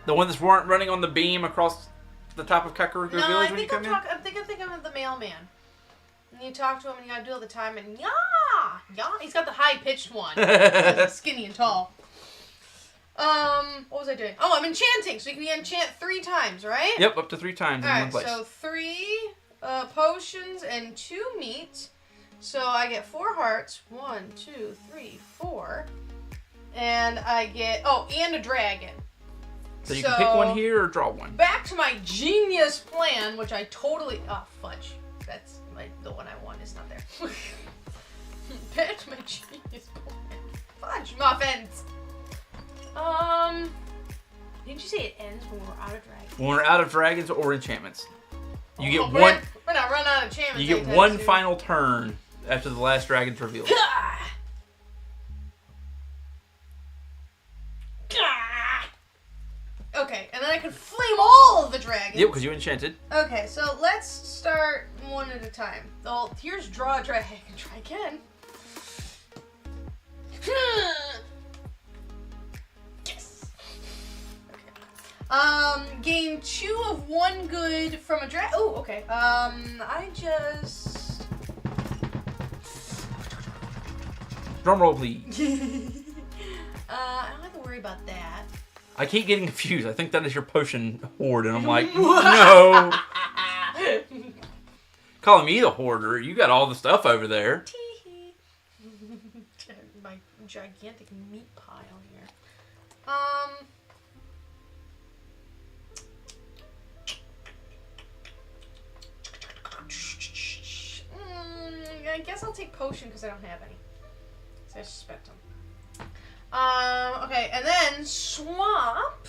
Speaker 2: The one that's running on the beam across the top of Kakariko Village when you come in?
Speaker 1: I think I'm thinking of the mailman. And you talk to him and you gotta do all the time and yah! He's got the high-pitched one. He's skinny and tall. What was I doing? Oh, I'm enchanting, so you can enchant 3 times, right?
Speaker 2: Yep, up to 3 times in one place.
Speaker 1: So 3 potions and 2 meat. So I get 4 hearts. 1, 2, 3, 4. And I get and a dragon.
Speaker 2: So you can pick one here or draw one.
Speaker 1: Back to my genius plan, which I totally... Oh, fudge. That's the one I want is not there. Back to my genius plan. Fudge muffins. Didn't you say it ends when we're out of dragons?
Speaker 2: When we're out of dragons or enchantments. You get one...
Speaker 1: We're not running out of enchantments.
Speaker 2: You get one final turn after the last dragon's revealed.
Speaker 1: Okay, and then I can flame all of the dragons.
Speaker 2: Yep, because you enchanted.
Speaker 1: Okay, so let's start one at a time. Oh, here's draw a dragon. Try again. Yes. Okay. Gain 2 of 1 good from a dragon. Oh, okay. I just.
Speaker 2: Drum roll, please.
Speaker 1: I don't have to worry about that.
Speaker 2: I keep getting confused. I think that is your potion hoard, and I'm like, no. Calling me the hoarder. You got all the stuff over there.
Speaker 1: Tee-hee. My gigantic meat pile here. I guess I'll take potion because I don't have any. So I suspect them. Okay, and then swap.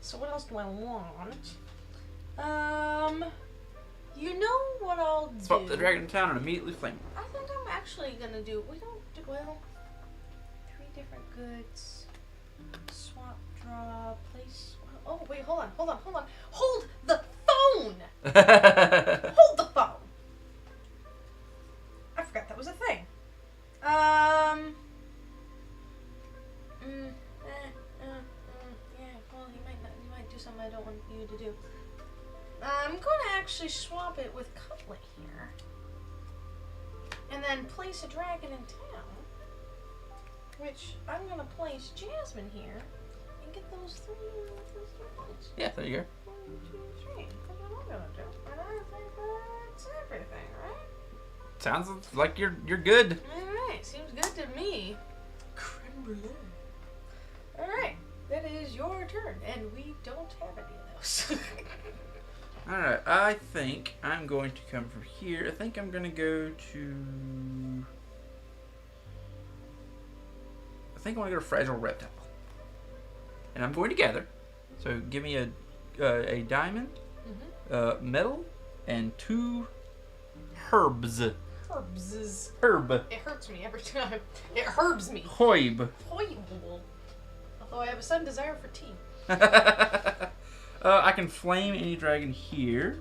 Speaker 1: So what else do I want? You know what I'll do?
Speaker 2: Swap the dragon in town and immediately flame.
Speaker 1: I think I'm actually gonna do. We don't do 3 different goods. Swap, draw, place. Oh wait, hold on. Hold the phone. Hold the phone. I forgot that was a thing. Yeah, well, he might do something I don't want you to do. I'm gonna actually swap it with Cutlet here. And then place a dragon in town. Which I'm gonna place Jasmine here. And get those 3 points.
Speaker 2: Yeah, there you go.
Speaker 1: 1, 2, 3. That's what I'm gonna do. And I think that's everything, right?
Speaker 2: Sounds like you're good.
Speaker 1: Alright, seems good to me. Creme brulee. Alright, that is your turn, and we don't have any of those.
Speaker 2: Alright, I think I'm going to come from here. I think I'm going to go to... I think I want to go to Fragile Reptile. And I'm going to gather. So give me a diamond, metal, and 2 herbs. Herb.
Speaker 1: It hurts me every time. It herbs me.
Speaker 2: Hoib.
Speaker 1: Hoible. Although I have a sudden desire for tea.
Speaker 2: I can flame any dragon here.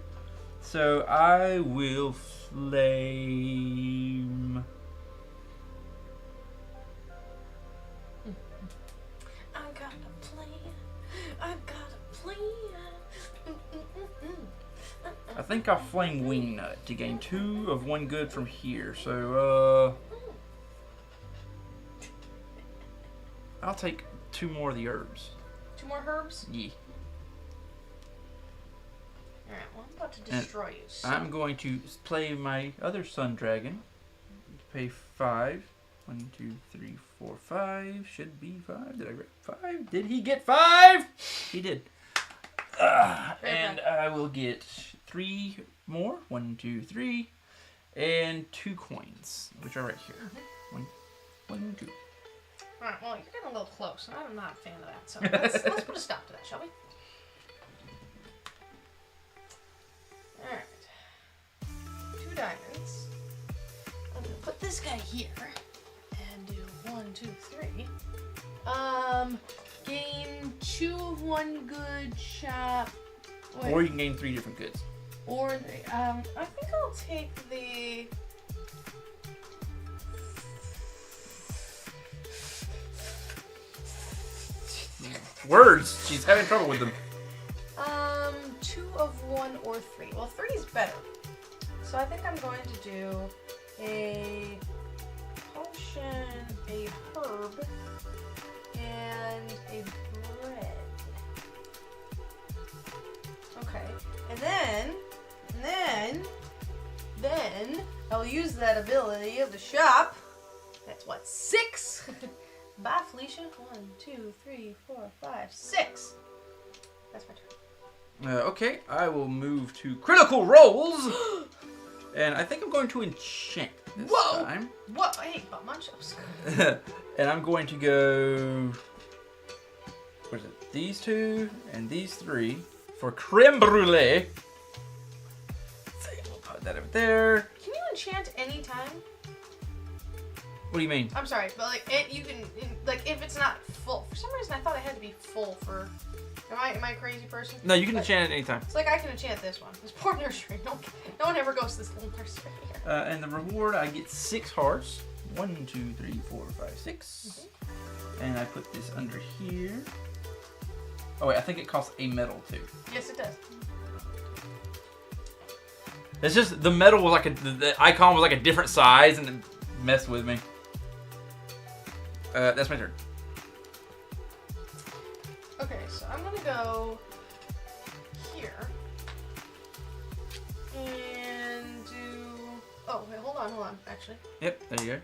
Speaker 2: So I will flame...
Speaker 1: I'm
Speaker 2: think I'll flame wing nut to gain 2 of 1 good from here. So, I'll take 2 more of the herbs.
Speaker 1: 2 more herbs?
Speaker 2: Yeah.
Speaker 1: Alright, well, I'm about to destroy you. So.
Speaker 2: I'm going to play my other sun dragon. Pay 5. 1, 2, 3, 4, 5. Should be 5. Did I get 5? Did he get 5? He did. And I will get 3 more. 1, 2, 3. And 2 coins, which are right here. 1, 2.
Speaker 1: Alright, well, you're getting a little close, and I'm not a fan of that, so let's put a stop to that, shall we? Alright. 2 diamonds. I'm gonna put this guy here, and do 1, 2, 3. Gain 2 of 1 good shop. Wait.
Speaker 2: Or you can gain 3 different goods.
Speaker 1: Or, I think I'll take the...
Speaker 2: Words! She's having trouble with them.
Speaker 1: 2 of 1 or 3. Well, 3 is better. So I think I'm going to do a potion, a herb, and a bread. Okay. And then I'll use that ability of the shop. That's what, 6? Bye, Felicia. 1, 2, 3, 4, 5, 6. That's my turn.
Speaker 2: Okay, I will move to critical rolls. And I think I'm going to enchant this time.
Speaker 1: Whoa! I hate butt munch.
Speaker 2: And I'm going to go... What is it? These 2 and these 3 for creme brulee. So we'll put that over there.
Speaker 1: Can you enchant any time?
Speaker 2: What do you mean?
Speaker 1: I'm sorry, but you can if it's not full. For some reason, I thought it had to be full for. Am I a crazy person?
Speaker 2: No, you can enchant it anytime.
Speaker 1: It's like I can enchant this one. This poor nursery. No one ever goes to this little nursery here.
Speaker 2: And the reward, I get 6 hearts. 1, 2, 3, 4, 5, 6. And I put this under here. Oh wait, I think it costs a medal too.
Speaker 1: Yes, it does.
Speaker 2: It's just the medal was like the icon was like a different size and it messed with me. That's my turn.
Speaker 1: Okay, so I'm gonna go here and do. Oh wait, hold on, actually.
Speaker 2: Yep, there you go.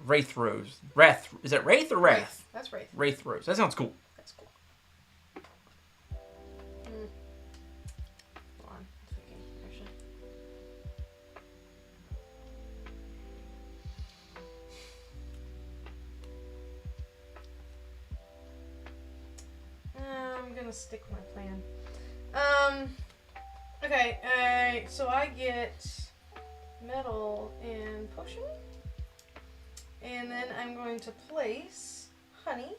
Speaker 2: Wraith Rose. Wrath. Is that Wraith or Wrath?
Speaker 1: That's Wraith.
Speaker 2: Wraith Rose. That sounds cool.
Speaker 1: That's cool. Hold on, I'm thinking, actually. I'm gonna stick with my plan. Okay, so I get metal and potion. And then I'm going to place honey.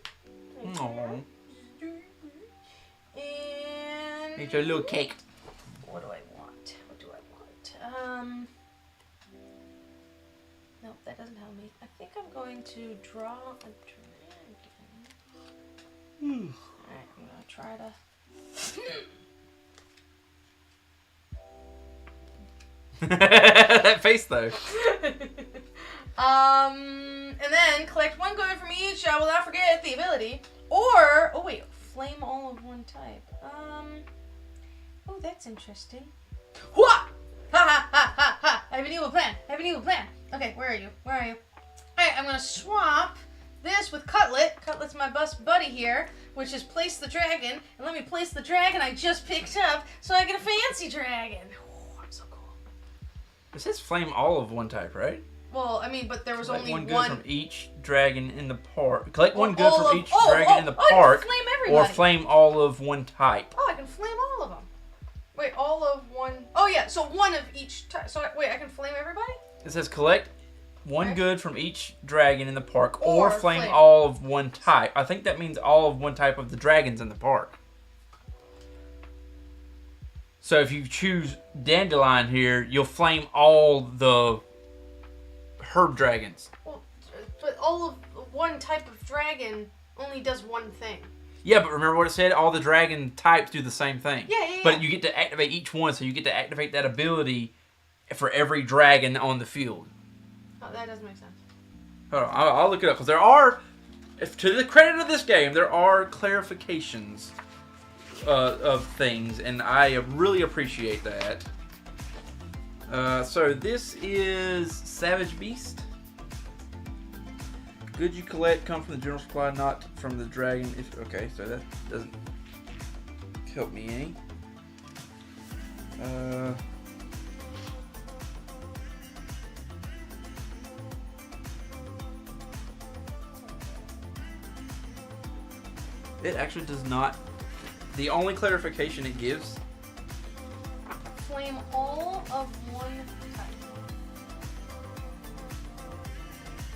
Speaker 2: Aww.
Speaker 1: And
Speaker 2: It's a little cake.
Speaker 1: what do I want? What do I want? Nope, that doesn't help me. I think I'm going to draw a dragon. Alright, I'm gonna try to
Speaker 2: That face though.
Speaker 1: And then collect 1 good from each. I will not forget the ability. Or, oh wait, flame all of 1 type. Oh, that's interesting. Hua! Ha ha ha ha ha! I have an evil plan. Okay, where are you? Alright, I'm gonna swap this with Cutlet. Cutlet's my best buddy here, which is place the dragon. And let me place the dragon I just picked up so I get a fancy dragon. Oh, I'm so cool.
Speaker 2: It says flame all of 1 type, right?
Speaker 1: Well, I mean, but there was
Speaker 2: Collect
Speaker 1: only
Speaker 2: 1 good
Speaker 1: one.
Speaker 2: from each dragon in the park. Collect 1 good
Speaker 1: all
Speaker 2: from
Speaker 1: of-
Speaker 2: each dragon in the park.
Speaker 1: I can flame everybody.
Speaker 2: Or flame all of 1 type.
Speaker 1: Oh, I can flame all of them. Wait, all of 1. Oh yeah, so 1 of each type. So wait, I can flame everybody?
Speaker 2: It says collect 1
Speaker 1: Okay.
Speaker 2: good from each dragon in the park, or flame
Speaker 1: flame.
Speaker 2: all of 1 type. I think that means all of 1 type of the dragons in the park. So if you choose Dandelion here, you'll flame all the herb dragons.
Speaker 1: Well, but all of 1 type of dragon only does 1 thing.
Speaker 2: Yeah, but remember what it said? All the dragon types do the same thing.
Speaker 1: Yeah.
Speaker 2: But you get to activate each one, so you get to activate that ability for every dragon on the field.
Speaker 1: Oh, that doesn't make sense.
Speaker 2: Hold on, I'll look it up, because there are, to the credit of this game, there are clarifications of things, and I really appreciate that. So this is Savage Beast. Goods you collect come from the general supply, not from the dragon. Okay, so that doesn't help me any. It actually does not. The only clarification it gives.
Speaker 1: Flame all of one type.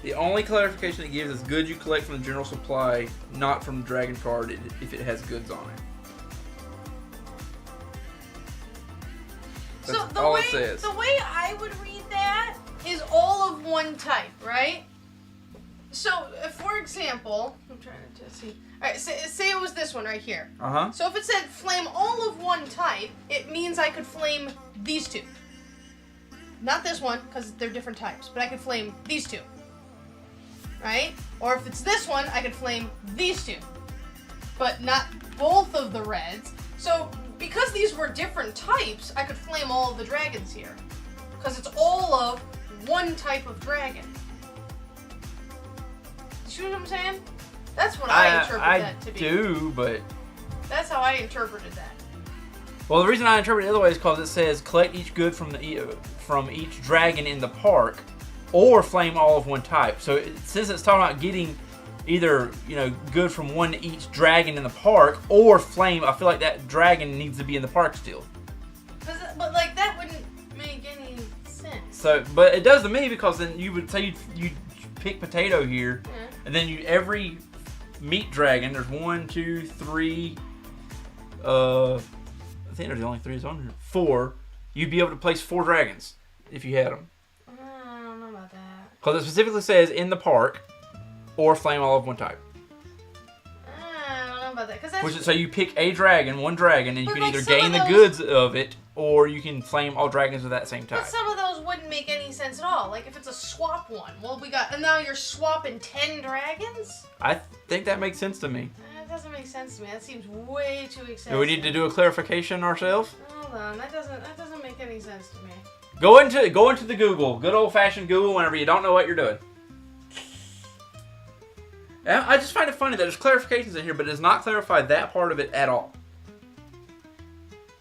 Speaker 2: The only clarification it gives is goods you collect from the general supply, not from the dragon card if it has goods on it. That's
Speaker 1: So
Speaker 2: all it says.
Speaker 1: the way I would read that is all of one type, right? So, for example, I'm trying to see. All right, say it was this one right here.
Speaker 2: Uh-huh.
Speaker 1: So if it said flame all of one type, it means I could flame these two. Not this one, because they're different types, but I could flame these two. Right? Or if it's this one, I could flame these two. But not both of the reds. So, because these were different types, I could flame all of the dragons here. Because it's all of one type of dragon. You see what I'm saying? That's what I interpret that to be.
Speaker 2: I do, but...
Speaker 1: That's how I interpreted that.
Speaker 2: Well, the reason I interpret it the other way is because it says collect each good from each dragon in the park, or flame all of one type. So since it's talking about getting either good from one each dragon in the park, or flame, I feel like that dragon needs to be in the park still.
Speaker 1: But like that wouldn't make any sense.
Speaker 2: So, but it does to me, because then you would say you pick potato here, and then every meat dragon, there's 1, 2, 3. I think there's only 3 on here. 4. You'd be able to place 4 dragons if you had them.
Speaker 1: I don't know about that.
Speaker 2: Because it specifically says in the park, or flame all of one type.
Speaker 1: I don't know about that. Cause
Speaker 2: So you pick one dragon, and you can
Speaker 1: like
Speaker 2: either gain the goods of it, or you can flame all dragons of that same type.
Speaker 1: But some of those wouldn't make any sense at all. Like if it's a swap one. Well, and now you're swapping 10 dragons?
Speaker 2: I think that makes sense to me.
Speaker 1: That doesn't make sense to me. That seems way too excessive.
Speaker 2: Do we need to do a clarification ourselves?
Speaker 1: Hold on. That doesn't make any sense to me.
Speaker 2: Go into the Google. Good old-fashioned Google whenever you don't know what you're doing. I just find it funny that there's clarifications in here, but it does not clarify that part of it at all.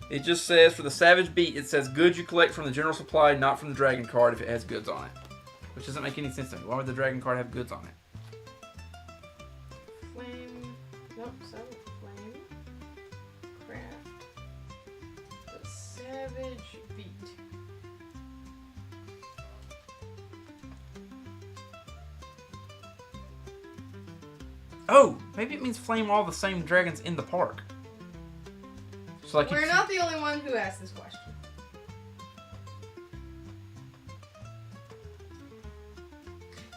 Speaker 2: It just says, for the Savage Beat, it says goods you collect from the general supply, not from the dragon card if it has goods on it. Which doesn't make any sense to me. Why would the dragon card have goods on it?
Speaker 1: Flamecraft. The Savage Beat.
Speaker 2: Oh, maybe it means flame all the same dragons in the park. So like
Speaker 1: We're not the only one who asked this question.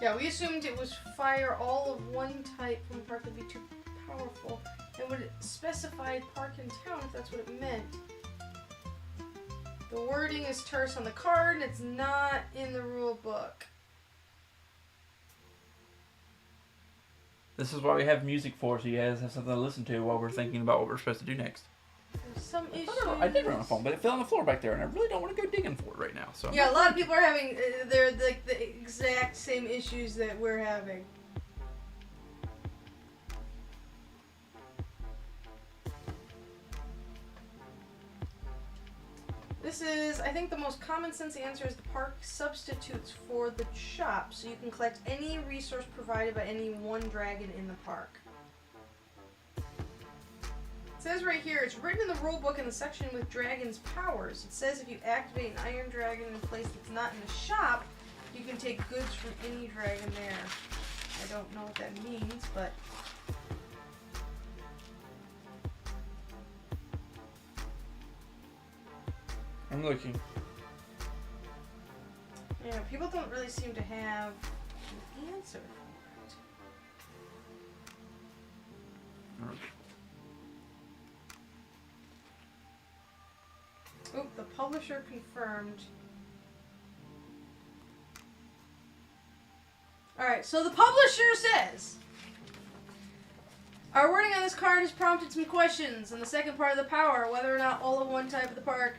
Speaker 1: Yeah, we assumed it was fire all of one type when park would be too powerful. It would specify park and town if that's what it meant. The wording is terse on the card and it's not in the rule book.
Speaker 2: This is why we have music for, so you guys have something to listen to while we're thinking about what we're supposed to do next.
Speaker 1: There's some issues.
Speaker 2: I did run a phone, but it fell on the floor back there, and I really don't want to go digging for it right now. So
Speaker 1: Yeah, a lot of people are having they're like the exact same issues that we're having. This is, I think the most common sense answer is the park substitutes for the shop, so you can collect any resource provided by any one dragon in the park. It says right here, it's written in the rulebook in the section with dragons' powers. It says if you activate an iron dragon in a place that's not in the shop, you can take goods from any dragon there. I don't know what that means, but...
Speaker 2: I'm looking.
Speaker 1: Yeah, people don't really seem to have an answer for it. Oop, the publisher confirmed. Alright, so the publisher says, our wording on this card has prompted some questions. In the second part of the power, whether or not all of one type of the park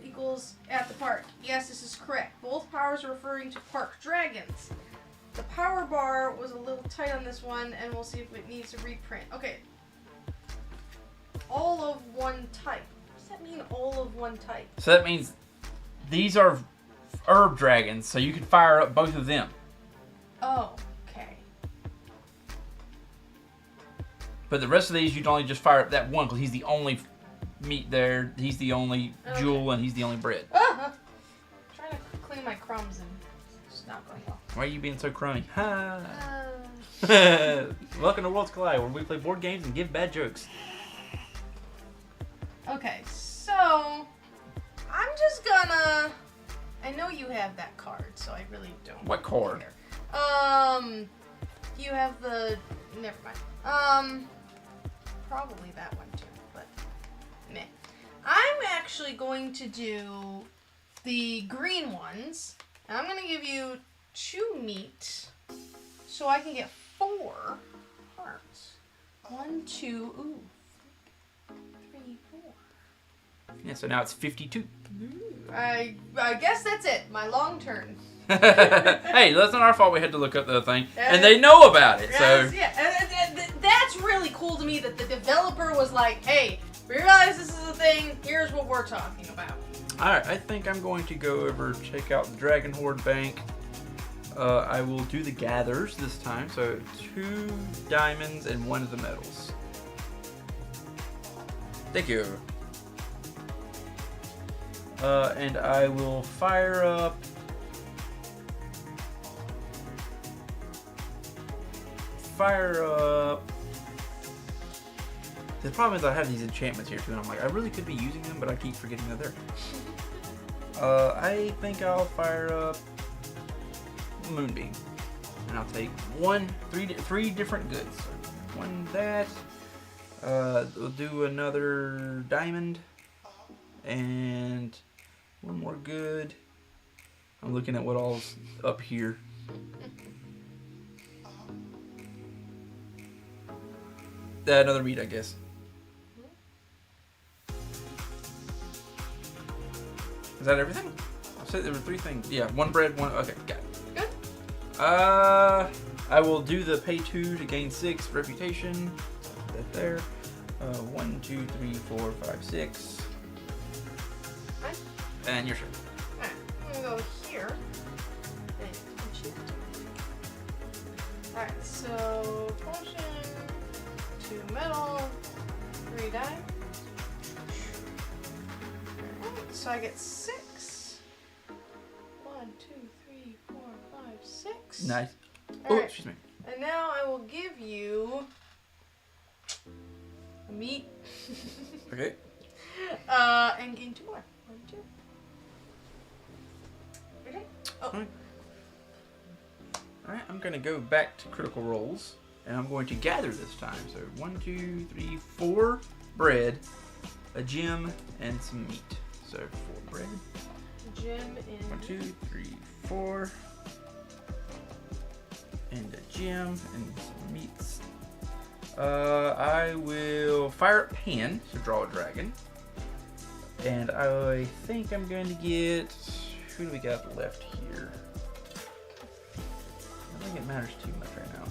Speaker 1: equals at the park. Yes, this is correct. Both powers are referring to park dragons. The power bar was a little tight on this one, and we'll see if it needs a reprint. Okay. All of one type. What does that mean, all of one type?
Speaker 2: So that means these are herb dragons, so you can fire up both of them.
Speaker 1: Oh, okay.
Speaker 2: But the rest of these, you'd only just fire up that one, because he's the only meat there, he's the only jewel, and he's the only bread.
Speaker 1: I'm trying to clean my crumbs, and it's not going well.
Speaker 2: Why are you being so crummy? Ha! Welcome to Worlds Collide, where we play board games and give bad jokes.
Speaker 1: Okay, so I'm just gonna. I know you have that card, so I really don't.
Speaker 2: What card?
Speaker 1: Care. You have the. Never mind. Probably that one too, but meh. I'm actually going to do the green ones, and I'm gonna give you 2 meat, so I can get 4 hearts. 1, 2, ooh. 3, 4.
Speaker 2: Yeah, so now it's 52.
Speaker 1: I guess that's it. My long turn.
Speaker 2: Hey, that's not our fault we had to look up the thing. And they know about it, so...
Speaker 1: Yeah, that's really cool to me that the developer was like, hey, we realize this is a thing, here's what we're talking about.
Speaker 2: Alright, I think I'm going to go over, check out the Dragon Horde Bank. I will do the gathers this time, so 2 diamonds and 1 of the metals. Thank you. And I will fire up The problem is I have these enchantments here too, and I'm like, I really could be using them, but I keep forgetting that they're there. I think I'll fire up Moonbeam, and I'll take 3 different goods. So 1 that. We'll do another diamond and 1 more good. I'm looking at what all's up here. Another meat, I guess. Is that everything? I said there were 3 things. Yeah, 1 bread, 1. Okay, got it.
Speaker 1: Good.
Speaker 2: I will do the pay 2 to gain 6 reputation. Put that there. 1, 2, 3, 4, 5, 6.
Speaker 1: Right.
Speaker 2: And your turn.
Speaker 1: Alright, I'm gonna go here. And enchant. Alright, so potion, 2 metal, 3 die. Alright, so I get 6. 1, 2, 3, 4, 5, 6.
Speaker 2: Nice.
Speaker 1: All
Speaker 2: Oh,
Speaker 1: right.
Speaker 2: excuse me.
Speaker 1: And now I will give you a meat.
Speaker 2: Okay.
Speaker 1: And gain 2 more. 1, 2. Okay. Oh.
Speaker 2: Alright, I'm going to go back to critical rolls, and I'm going to gather this time. So 1, 2, 3, 4 bread, a gem, and some meat. So 4 bread.
Speaker 1: Gem and
Speaker 2: 1, 2, 3, 4. And a gem and some meats. I will fire up Pan to draw a dragon. And I think I'm going to get... Who do we got left here? I don't think it matters too much right now.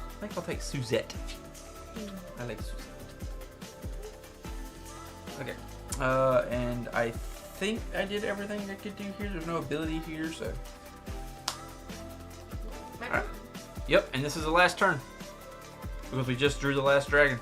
Speaker 2: I think I'll take Suzette. I like Suzette. Okay. And I think I did everything I could do here. There's no ability here, so... Alright. Yep, and this is the last turn. Because we just drew the last dragon.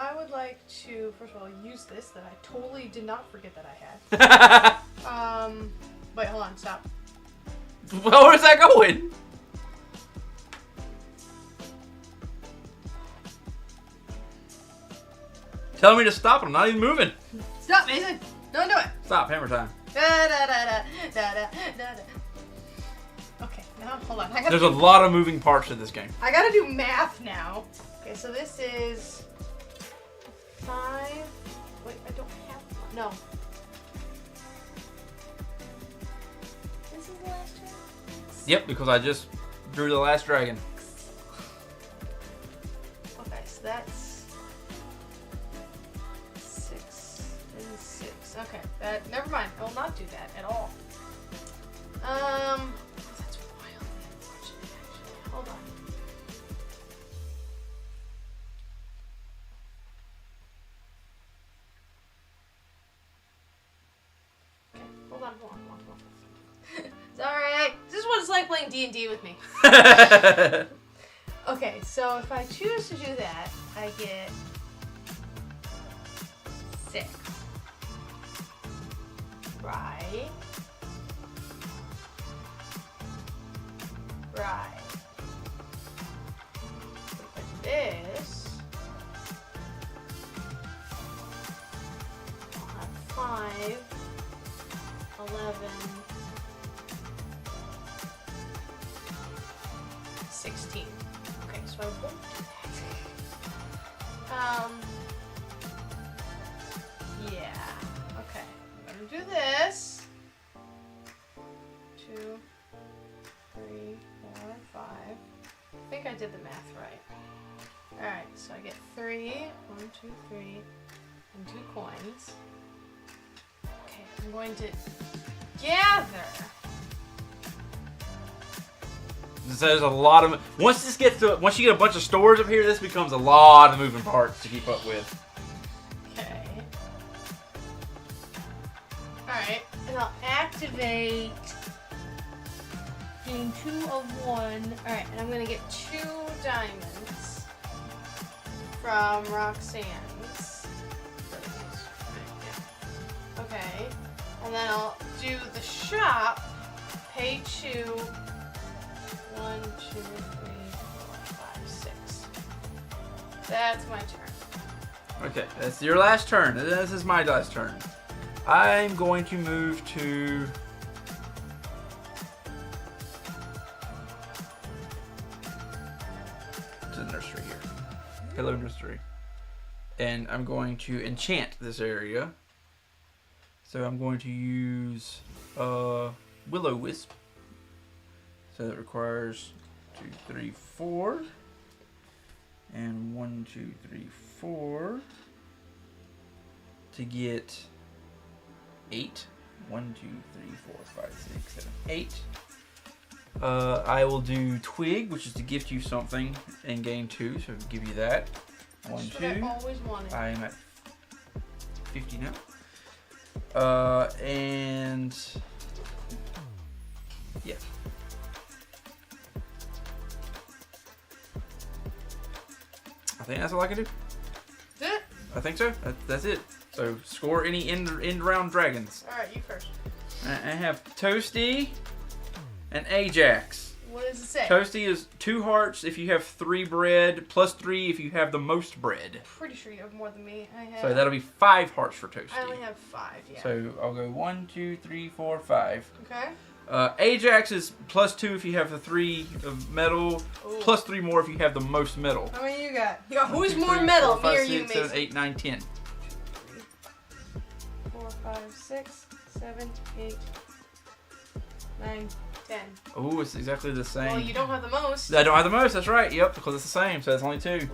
Speaker 1: I would like to, first of all, use this that I totally did not forget that I had. Wait, hold on, stop.
Speaker 2: Well, where's that going? Tell me to stop. I'm not even moving.
Speaker 1: Stop, Mason! Don't do it!
Speaker 2: Stop, hammer time.
Speaker 1: Okay, now hold on.
Speaker 2: There's a lot of moving parts to this game.
Speaker 1: I gotta do math now. Okay, so this is 5. Wait, I don't have one. No. This is the last turn?
Speaker 2: Yep, because I just drew the last dragon.
Speaker 1: Okay, so that's 6 and 6. Okay, never mind. I will not do that at all. That's wildly unfortunate, actually. Hold on. Okay, hold on. It's alright. This is what it's like playing D&D with me. Okay, so if I choose to do that, I get 6. Right. Like this. I'll have 5, 11, 16. Okay, so I won't do that. Yeah. Okay. I'm gonna do this. 2, 3, 4, 5. I think I did the math right. Alright, so I get 3, 1, 2, 3, and 2 coins. Okay, I'm going to gather.
Speaker 2: So there's a lot of once you get a bunch of stores up here, this becomes a lot of moving parts to keep up with.
Speaker 1: Okay. Alright, and I'll activate gain 2 of 1. Alright, and I'm gonna get 2 diamonds from Roxanne's. Okay. And then I'll do the shop, pay 2. 1, 2, 3, 4, 5, 6. That's my turn.
Speaker 2: Okay, that's your last turn. This is my last turn. I'm going to move to the nursery here. Hello, nursery. And I'm going to enchant this area. So I'm going to use Will-O-Wisp. So that requires 2, 3, 4. And 1, 2, 3, 4. To get 8. 1, 2, 3, 4, 5, 6, 7, 8. I will do Twig, which is to gift you something and gain 2. So I'll give you that. 1, 2.
Speaker 1: I always wanted.
Speaker 2: I am at 50 now. And yeah. I think that's all I can do.
Speaker 1: That's it?
Speaker 2: I think so. That's it. So score any end round dragons.
Speaker 1: Alright, you first.
Speaker 2: I have Toasty and Ajax.
Speaker 1: What does it say?
Speaker 2: Toasty is 2 hearts if you have 3 bread, plus 3 if you have the most bread.
Speaker 1: Pretty sure you have more than me. I have.
Speaker 2: So that'll be 5 hearts for Toasty.
Speaker 1: I only have 5, yeah.
Speaker 2: So I'll go 1, 2, 3, 4, 5.
Speaker 1: Okay.
Speaker 2: Ajax is plus 2 if you have the 3 of metal,
Speaker 1: Ooh.
Speaker 2: plus 3 more if you have the most metal.
Speaker 1: How many you got? You got who's
Speaker 2: 2,
Speaker 1: more
Speaker 2: 3,
Speaker 1: metal?
Speaker 2: 4, 5,
Speaker 1: me or
Speaker 2: 6,
Speaker 1: you,
Speaker 2: 7,
Speaker 1: Mason?
Speaker 2: 8, 9, 10.
Speaker 1: 4, 5, 6, 7, 8, 9, 10.
Speaker 2: Oh, it's exactly the same.
Speaker 1: Well, you don't have the most.
Speaker 2: I don't have the most, that's right. Yep, because it's the same, so it's only 2.
Speaker 1: Ooh.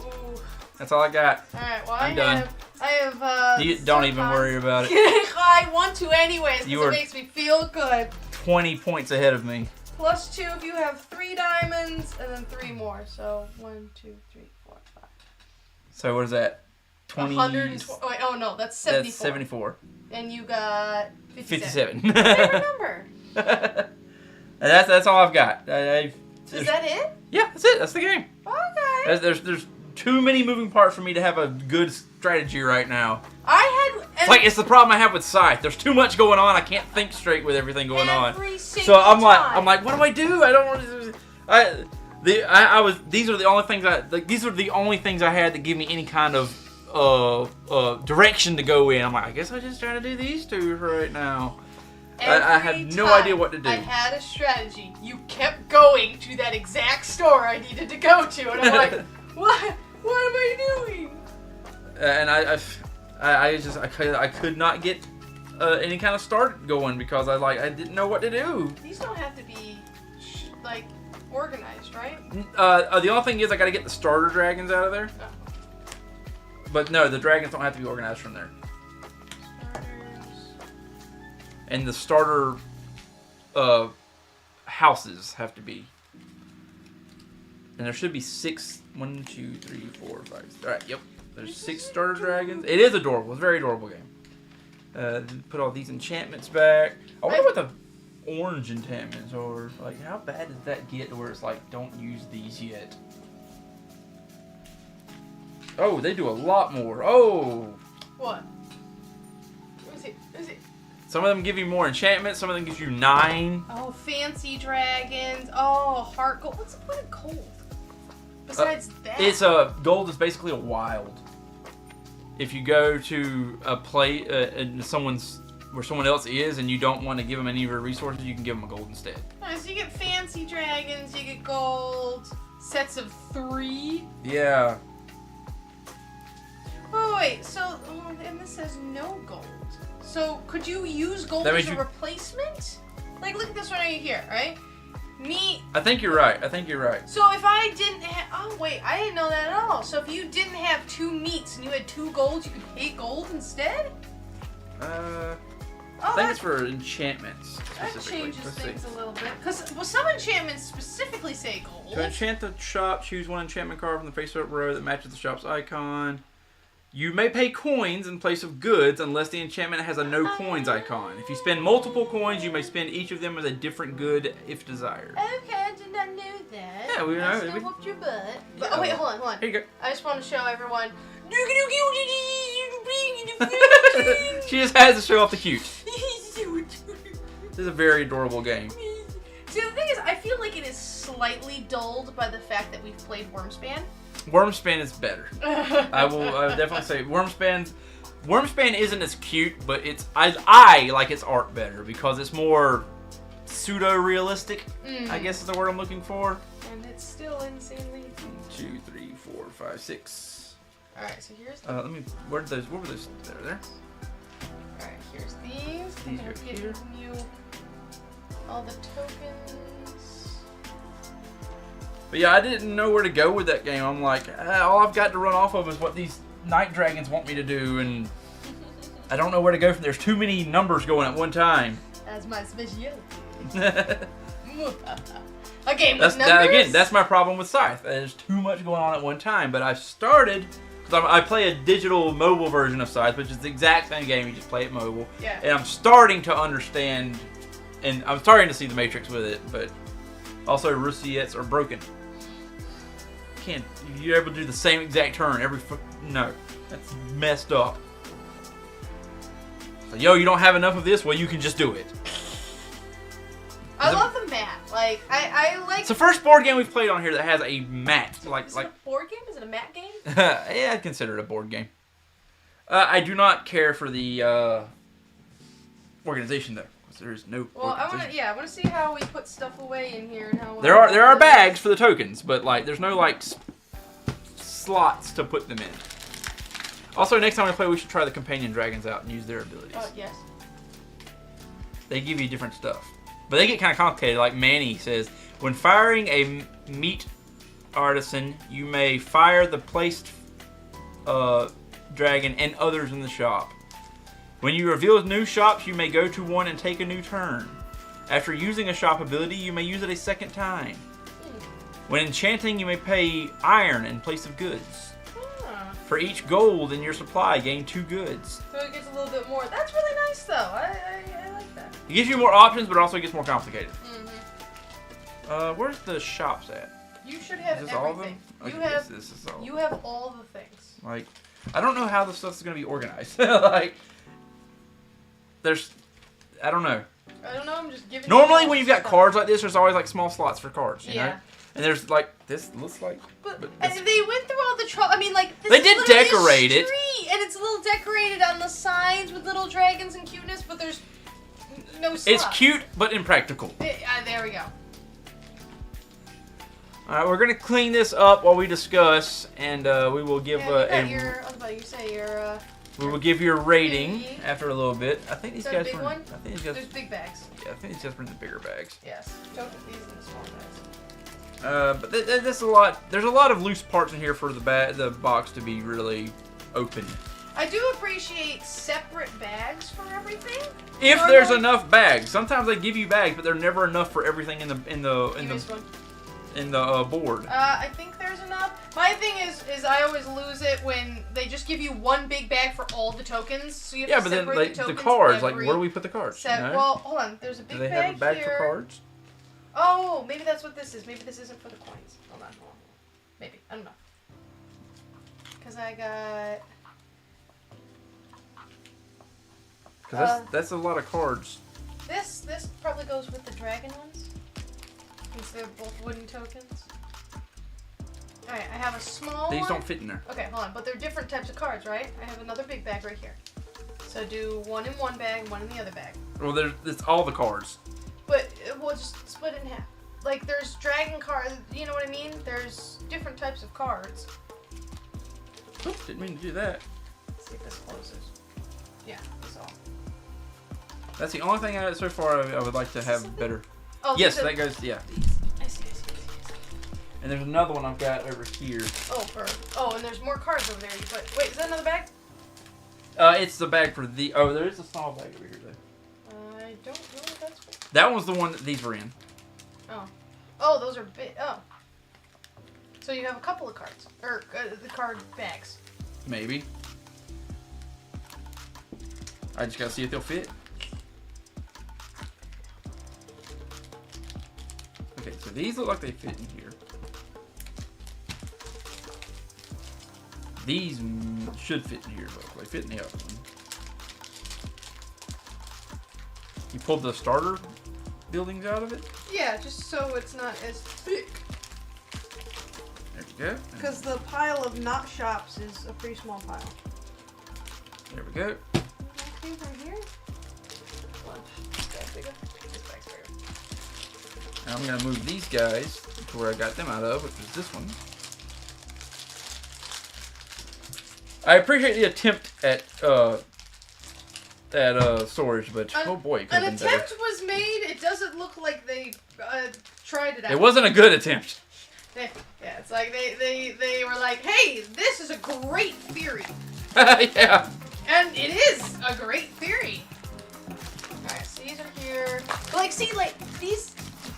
Speaker 2: That's all I got.
Speaker 1: Alright, well,
Speaker 2: I'm done.
Speaker 1: I have,
Speaker 2: Don't even worry about it.
Speaker 1: I want to anyways,
Speaker 2: You
Speaker 1: because
Speaker 2: are-
Speaker 1: it makes me feel good.
Speaker 2: 20 points ahead of me.
Speaker 1: Plus 2 if you have 3 diamonds, and then 3 more. So 1, 2, 3, 4, 5.
Speaker 2: So what is that? 20.
Speaker 1: 120. Wait, oh no, that's 74.
Speaker 2: That's 74.
Speaker 1: And you got 57.
Speaker 2: 57.
Speaker 1: I remember.
Speaker 2: And that's all I've got.
Speaker 1: Is that it?
Speaker 2: Yeah, that's it. That's the game.
Speaker 1: Okay.
Speaker 2: There's too many moving parts for me to have a good strategy right now. It's the problem I have with Scythe. There's too much going on. I can't think straight with everything going on. So I'm like, what do I do? I don't want to. These are the only things I had that give me any kind of direction to go in. I'm like, I guess I'm just trying to do these two right now. I had no idea what to do.
Speaker 1: I had a strategy. You kept going to that exact store I needed to go to, and I'm like, what? What am I doing?
Speaker 2: And I could not get any kind of start going because I didn't know what to do.
Speaker 1: These don't have to be like organized, right?
Speaker 2: The only thing is I got to get the starter dragons out of there.
Speaker 1: Oh.
Speaker 2: But no, the dragons don't have to be organized from there. And the starter houses have to be. And there should be 6. 1, 2, 3, 4, 5. Alright, yep. There's 6 starter dragons. It is adorable. It's a very adorable game. Put all these enchantments back. I wonder what the orange enchantments are. Like, how bad does that get to where it's like, don't use these yet? Oh, they do a lot more. Oh!
Speaker 1: What? Let me see.
Speaker 2: Some of them give you more enchantments. Some of them gives you 9.
Speaker 1: Oh, fancy dragons. Oh, heart gold. What's the point of gold? Besides that.
Speaker 2: It's gold is basically a wild. If you go to a play where someone else is and you don't want to give them any of your resources, you can give them a gold instead.
Speaker 1: Alright, so you get fancy dragons, you get gold, sets of 3.
Speaker 2: Yeah.
Speaker 1: Oh, wait, so, and this says no gold. So, could you use gold as a replacement? Like, look at this one right here, right? Meat.
Speaker 2: I think you're right.
Speaker 1: So, if I didn't have, oh, wait, I didn't know that at all. So, if you didn't have 2 meats and you had 2 golds, you could pay gold instead?
Speaker 2: I think it's for enchantments.
Speaker 1: That changes things a little bit. Because some enchantments specifically say gold.
Speaker 2: To enchant the shop, choose one enchantment card from the face-up row that matches the shop's icon. You may pay coins in place of goods unless the enchantment has a no coins icon. If you spend multiple coins, you may spend each of them as a different good if desired.
Speaker 1: Okay, I did not know that.
Speaker 2: Yeah, we know.
Speaker 1: I still whooped your butt.
Speaker 2: Yeah.
Speaker 1: Oh, wait, hold on.
Speaker 2: Here you go.
Speaker 1: I just want to show everyone.
Speaker 2: She just has to show off the cute. This is a very adorable game.
Speaker 1: See, the thing is, I feel like it is slightly dulled by the fact that we've played Wormspan.
Speaker 2: Wormspan is better. I will definitely say Wormspan isn't as cute, but I like its art better because it's more pseudo-realistic. I guess is the word I'm looking for.
Speaker 1: And it's still insanely.
Speaker 2: 1, 2, 3, 4, 5, 6.
Speaker 1: All right, so here's. The...
Speaker 2: Let me. Where were those? There.
Speaker 1: All right, here's these.
Speaker 2: These
Speaker 1: I'm
Speaker 2: are
Speaker 1: giving
Speaker 2: here.
Speaker 1: you all the tokens.
Speaker 2: But yeah, I didn't know where to go with that game. I'm like, all I've got to run off of is what these night dragons want me to do, and I don't know where to go from. There's too many numbers going at one time.
Speaker 1: That's my specialty. A game with numbers?
Speaker 2: Again, that's my problem with Scythe. There's too much going on at one time. But I started, because I play a digital mobile version of Scythe, which is the exact same game. You just play it mobile.
Speaker 1: Yeah.
Speaker 2: And I'm starting to understand, and I'm starting to see the matrix with it. But also, Roussettes are broken. You're able to do the same exact turn every. No, that's messed up. So, yo, you don't have enough of this? Well, you can just do it.
Speaker 1: I love the mat. Like, I like...
Speaker 2: It's the first board game we've played on here that has a mat.
Speaker 1: Is it a board game? Is it a mat game?
Speaker 2: Yeah, I'd consider it a board game. I do not care for the organization, though. Because there is no organization.
Speaker 1: I want to see how we put stuff away in here and how...
Speaker 2: There are bags for the tokens, but, like, there's no, like, slots to put them in. Also, next time we play, we should try the companion dragons out and use their abilities.
Speaker 1: Oh, yes.
Speaker 2: They give you different stuff. But they get kind of complicated. Like Manny says, when firing a meat artisan, you may fire the placed dragon and others in the shop. When you reveal new shops, you may go to one and take a new turn. After using a shop ability, you may use it a second time. When enchanting, you may pay iron in place of goods. For each gold in your supply, gain 2 goods.
Speaker 1: So it gets a little bit more. That's really nice, though. I like that.
Speaker 2: It gives you more options, but it also gets more complicated.
Speaker 1: Mm-hmm.
Speaker 2: Where's the shops at?
Speaker 1: You should have
Speaker 2: is this
Speaker 1: everything.
Speaker 2: all of them? Okay, this is all.
Speaker 1: You have all the things.
Speaker 2: Like, I don't know how this stuff's gonna be organized. Like, I don't know.
Speaker 1: I don't know. I'm just giving.
Speaker 2: Normally, when you've got cards like this, there's always like small slots for cards. You know? And there's like this looks like.
Speaker 1: But they went through all the trouble. I mean, like this
Speaker 2: they
Speaker 1: is
Speaker 2: did
Speaker 1: literally
Speaker 2: decorate
Speaker 1: a
Speaker 2: it,
Speaker 1: street, and it's a little decorated on the signs with little dragons and cuteness, but there's no stuff.
Speaker 2: It's cute but impractical.
Speaker 1: There we go.
Speaker 2: All right, we're gonna clean this up while we discuss, and we will give
Speaker 1: I was about to say your.
Speaker 2: We will give you a rating
Speaker 1: thingy.
Speaker 2: after a little bit. I think these guys
Speaker 1: big
Speaker 2: were.
Speaker 1: one?
Speaker 2: I think these guys.
Speaker 1: There's big bags.
Speaker 2: Yeah, I think these guys were in the bigger bags.
Speaker 1: Yes. Don't put these in the small bags.
Speaker 2: But there's a lot. There's a lot of loose parts in here for the box to be really open.
Speaker 1: I do appreciate separate bags for everything.
Speaker 2: If there's enough bags, sometimes they give you bags, but they're never enough for everything in the board.
Speaker 1: I think there's enough. My thing is I always lose it when they just give you one big bag for all the tokens. So you have to separate
Speaker 2: then
Speaker 1: the tokens.
Speaker 2: the cards, like where do we put the cards? You know?
Speaker 1: Well, hold on. There's a big bag here.
Speaker 2: Do they have a bag for cards?
Speaker 1: Oh, maybe that's what this is. Maybe this isn't for the coins. Hold on. Maybe. I don't know. Because I got...
Speaker 2: Because that's a lot of cards.
Speaker 1: This probably goes with the dragon ones. Since they're both wooden tokens. Alright, I have a small
Speaker 2: These
Speaker 1: one.
Speaker 2: don't fit in there.
Speaker 1: Okay, hold on. But they're different types of cards, right? I have another big bag right here. So do one in one bag and one in the other bag.
Speaker 2: Well, it's all the cards.
Speaker 1: But we'll just split it in half. Like, there's dragon cards, you know what I mean? There's different types of cards.
Speaker 2: Oops, didn't mean to do that.
Speaker 1: Let's see if this closes. Yeah, that's all.
Speaker 2: That's the only thing so far I would like to have better.
Speaker 1: Oh,
Speaker 2: yes, that goes, yeah.
Speaker 1: I see.
Speaker 2: And there's another one I've got over here.
Speaker 1: Oh, and there's more cards over there. Wait, is that another bag?
Speaker 2: It's the bag for the... Oh, there is a small bag over here, though.
Speaker 1: I don't know what that's for.
Speaker 2: That was the one that these were in.
Speaker 1: Oh, those are big. Oh. So you have a couple of cards. Or the card bags.
Speaker 2: Maybe. I just gotta see if they'll fit. Okay, so these look like they fit in here. These should fit in here, though. They fit in the other one. You pulled the starter buildings out of it?
Speaker 1: Yeah, just so it's not as thick.
Speaker 2: There you go.
Speaker 1: Because the pile of not shops is a pretty small pile.
Speaker 2: There we go.
Speaker 1: Okay, right here. That's bigger. This bag's bigger.
Speaker 2: Now I'm gonna move these guys to where I got them out of, which is this one. I appreciate the attempt at storage, but oh boy, it could
Speaker 1: an
Speaker 2: have been better.
Speaker 1: attempt was made. It doesn't look like they tried it out.
Speaker 2: It wasn't a good attempt.
Speaker 1: Yeah, it's like they were like, hey, this is a great theory.
Speaker 2: Yeah.
Speaker 1: And it is a great theory. Alright, so these are here. Like, see, like, these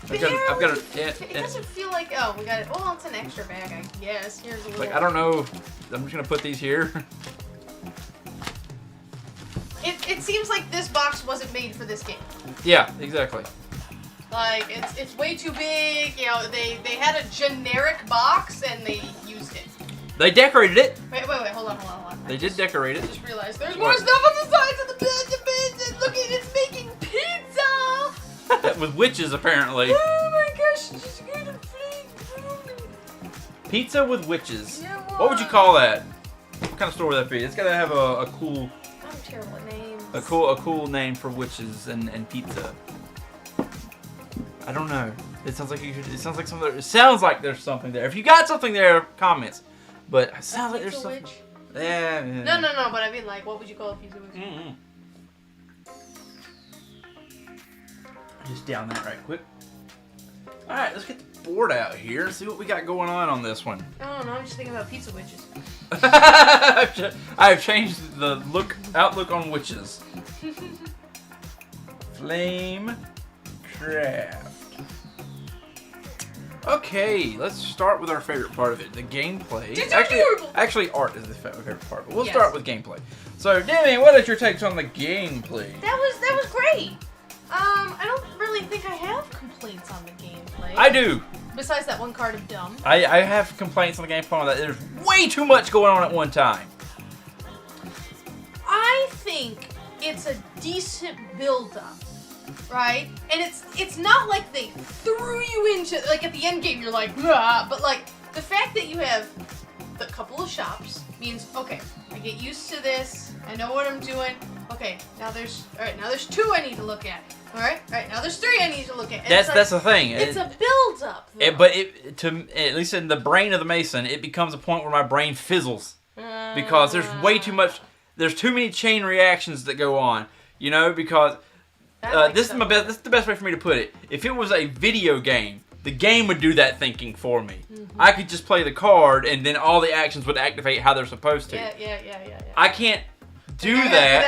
Speaker 2: I've got
Speaker 1: it doesn't feel like, oh, we got it. Well, it's an extra bag, I guess. Here's a little...
Speaker 2: Like, I don't know. I'm just going to put these here.
Speaker 1: It seems like this box wasn't made for this game.
Speaker 2: Yeah, exactly.
Speaker 1: Like, it's way too big. You know, they had a generic box and they used it.
Speaker 2: They decorated it.
Speaker 1: Wait, hold on.
Speaker 2: They did decorate it.
Speaker 1: I just realized there's more stuff on the sides of the bed. Look at it's making pizza.
Speaker 2: With witches, apparently.
Speaker 1: Oh my gosh, she's gonna flame.
Speaker 2: Pizza with witches.
Speaker 1: Yeah,
Speaker 2: what would you call that? What kind of store would that be? It's gotta have a cool.
Speaker 1: I'm terrible at names.
Speaker 2: A cool name for witches and pizza. I don't know. It sounds like you should. It sounds like something. It sounds like there's something there. If you got something there, comments. But it sounds like there's something.
Speaker 1: Witch?
Speaker 2: Yeah.
Speaker 1: No. But I mean, like, what would you call a pizza witch?
Speaker 2: Just down that right quick. All right, let's get the board out here and see what we got going on this one.
Speaker 1: I don't know. I'm just thinking about pizza witches.
Speaker 2: I've changed the outlook on witches. Flamecraft. Okay, let's start with our favorite part of it, the gameplay. Actually, art is the favorite part, but we'll start with gameplay. So, Demi, what is your takes on the gameplay?
Speaker 1: That was great. I don't really think I have complaints on the gameplay.
Speaker 2: I do.
Speaker 1: Besides that one card of dumb.
Speaker 2: I have complaints on the gameplay on that. There's way too much going on at one time.
Speaker 1: I think it's a decent build-up, right? And it's not like they threw you into, like, at the end game, you're like, ah, but, like, the fact that you have a couple of shops means, okay, I get used to this, I know what I'm doing, okay, now there's 2 I need to look at, alright, now there's 3 I need to look at. And
Speaker 2: that's the thing.
Speaker 1: It's a build-up,
Speaker 2: but at least in the brain of the Mason, it becomes a point where my brain fizzles. Because there's way too much, there's too many chain reactions that go on, you know, because this is the best way for me to put it. If it was a video game, the game would do that thinking for me. I could just play the card and then all the actions would activate how they're supposed to.
Speaker 1: Yeah.
Speaker 2: I can't do that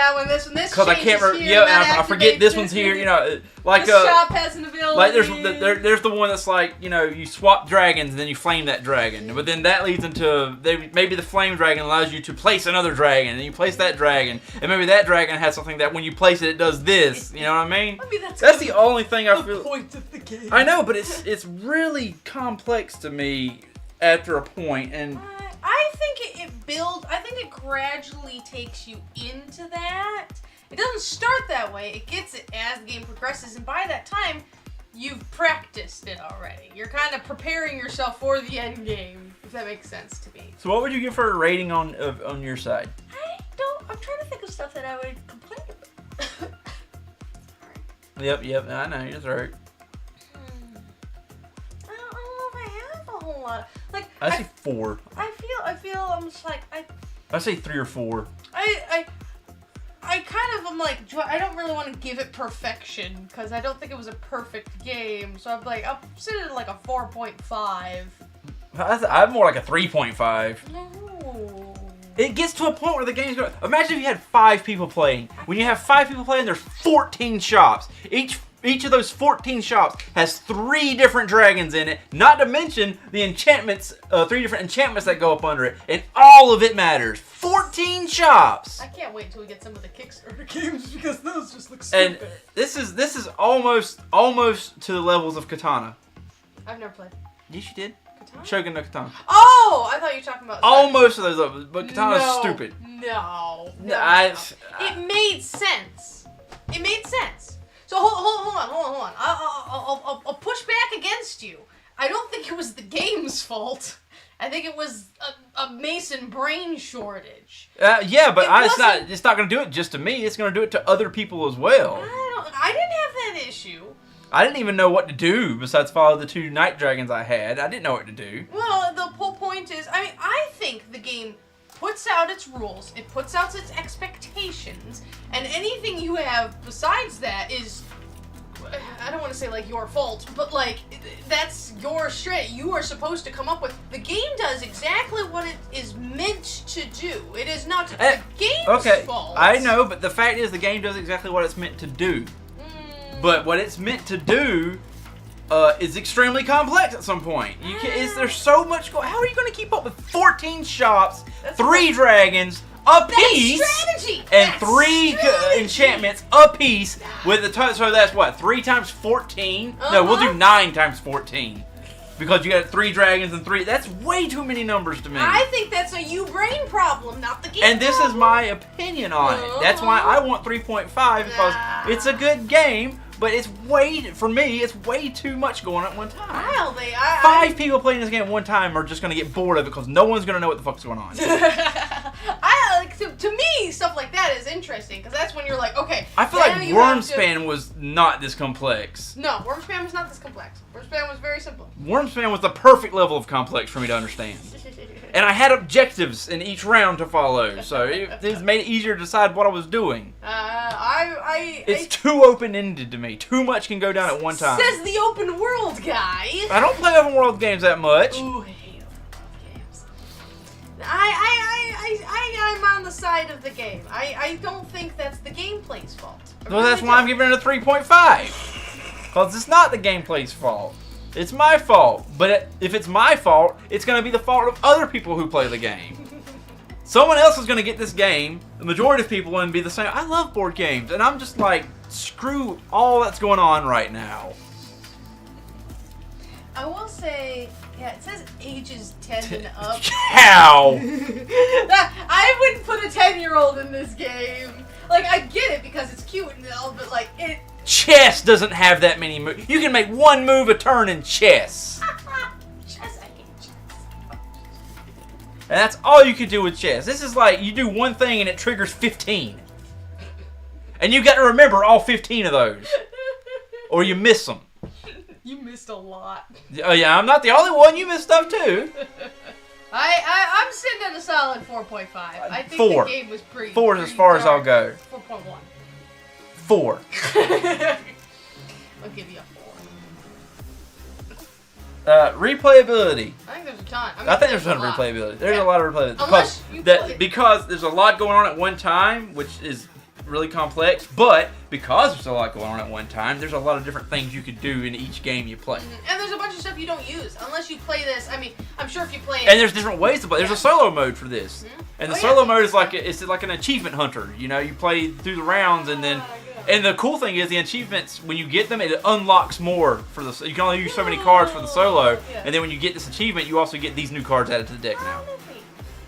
Speaker 2: because I can't. I forget this one's here. You know, like
Speaker 1: this shop has an ability.
Speaker 2: Like there's the one that's like, you know, you swap dragons and then you flame that dragon, but then that leads into maybe the flame dragon allows you to place another dragon and you place that dragon and maybe that dragon has something that when you place it does this. You know what I mean? That's the only thing I feel.
Speaker 1: The point of the game.
Speaker 2: I know, but it's really complex to me after a point and.
Speaker 1: I think it gradually takes you into that. It doesn't start that way. It gets it as the game progresses, and by that time, you've practiced it already. You're kind of preparing yourself for the end game, if that makes sense to me.
Speaker 2: So what would you give her a rating on your side?
Speaker 1: I'm trying to think of stuff that I would complain about.
Speaker 2: Yep, I know, that's right.
Speaker 1: I don't know if I have a whole lot. Like,
Speaker 2: I say 4.
Speaker 1: I feel I'm just like,
Speaker 2: I say 3 or 4.
Speaker 1: I kind of am like, I don't really want to give it perfection because I don't think it was a perfect game. So I'm like, I'll sit it at like a 4.5.
Speaker 2: I'm more like a 3.5.
Speaker 1: No.
Speaker 2: It gets to a point where the game's going. Imagine if you had 5 people playing. When you have 5 people playing, there's 14 shops. Each of those 14 shops has 3 different dragons in it, not to mention the enchantments, 3 different enchantments that go up under it, and all of it matters. 14 shops!
Speaker 1: I can't wait until we get some of the Kickstarter games because those just look stupid.
Speaker 2: And this is almost to the levels of Katana.
Speaker 1: I've never played.
Speaker 2: Yes, you did.
Speaker 1: Katana?
Speaker 2: Shogun no Katana.
Speaker 1: Oh! I thought you were talking about...
Speaker 2: Almost to those levels, but Katana's stupid.
Speaker 1: No. It made sense. It made sense. So hold on. I'll push back against you. I don't think it was the game's fault. I think it was a Mason brain shortage.
Speaker 2: Yeah, but it's not going to do it just to me. It's going to do it to other people as well.
Speaker 1: I didn't have that issue.
Speaker 2: I didn't even know what to do besides follow the 2 night dragons I had. I didn't know what to do.
Speaker 1: Well, the whole point is, I think the game puts out its rules, it puts out its expectations, and anything you have besides that is, I don't want to say like your fault, but like that's your shit. You are supposed to come up with. The game does exactly what it is meant to do. It is not the game's fault.
Speaker 2: I know, but the fact is the game does exactly what it's meant to do. But what it's meant to do is extremely complex at some point. There's so much going. How are you going to keep up with 14 shops, 3 dragons a piece, and 3 enchantments a piece with the so that's what 3 times 14? No, we'll do 9 times 14 because you got 3 dragons and 3. That's way too many numbers to me.
Speaker 1: I think that's a you brain problem, not the game.
Speaker 2: And this is my opinion on it. That's why I want 3.5 because it's a good game. But it's way too much going on at one time.
Speaker 1: Wow,
Speaker 2: 5 people playing this game at one time are just going to get bored of it because no one's going to know what the fuck's going on.
Speaker 1: To me, stuff like that is interesting because that's when you're like, okay.
Speaker 2: I feel like Wormspan was not this complex.
Speaker 1: No, Wormspan was not this complex. Wormspan was very simple.
Speaker 2: Wormspan was the perfect level of complex for me to understand. And I had objectives in each round to follow, so it made it easier to decide what I was doing. It's too open-ended to me. Too much can go down at one time.
Speaker 1: Says the open world guy.
Speaker 2: I don't play open world games that much.
Speaker 1: Ooh, I hate open world games. I'm on the side of the game. I don't think that's the gameplay's fault.
Speaker 2: Well, that's why I'm giving it a 3.5. Because it's not the gameplay's fault. It's my fault. But if it's my fault, it's going to be the fault of other people who play the game. Someone else is going to get this game. The majority of people will be the same. I love board games. And I'm just like, screw all that's going on right now.
Speaker 1: I will say, yeah, it says ages 10 and up.
Speaker 2: How?
Speaker 1: I wouldn't put a 10-year-old in this game. Like, I get it because it's cute and all, but like,
Speaker 2: Chess doesn't have that many moves. You can make one move a turn in chess.
Speaker 1: Chess, I hate chess.
Speaker 2: And that's all you can do with chess. This is like you do one thing and it triggers 15. And you got to remember all 15 of those. Or you miss them.
Speaker 1: You missed a lot.
Speaker 2: Oh yeah, I'm not the only one. You missed stuff too.
Speaker 1: I'm sitting at a solid 4.5. I think
Speaker 2: 4.
Speaker 1: the game was pretty.
Speaker 2: 4 is as far as I'll go.
Speaker 1: 4.1.
Speaker 2: 4.
Speaker 1: I'll give you a 4.
Speaker 2: Replayability.
Speaker 1: I think there's a ton.
Speaker 2: I think there's a ton of replayability. There's a lot of replayability.
Speaker 1: Unless you play.
Speaker 2: Because there's a lot going on at one time, which is really complex, but because there's a lot going on at one time, there's a lot of different things you could do in each game you play.
Speaker 1: And there's a bunch of stuff you don't use unless you play this. I mean, I'm sure if you play it.
Speaker 2: And there's different ways to play. There's a solo mode for this. And the solo mode is like it's like an achievement hunter. You know, you play through the rounds and then and the cool thing is the achievements, when you get them, it unlocks more for the you can only use so many cards for the solo, and then when you get this achievement, you also get these new cards added to the deck now.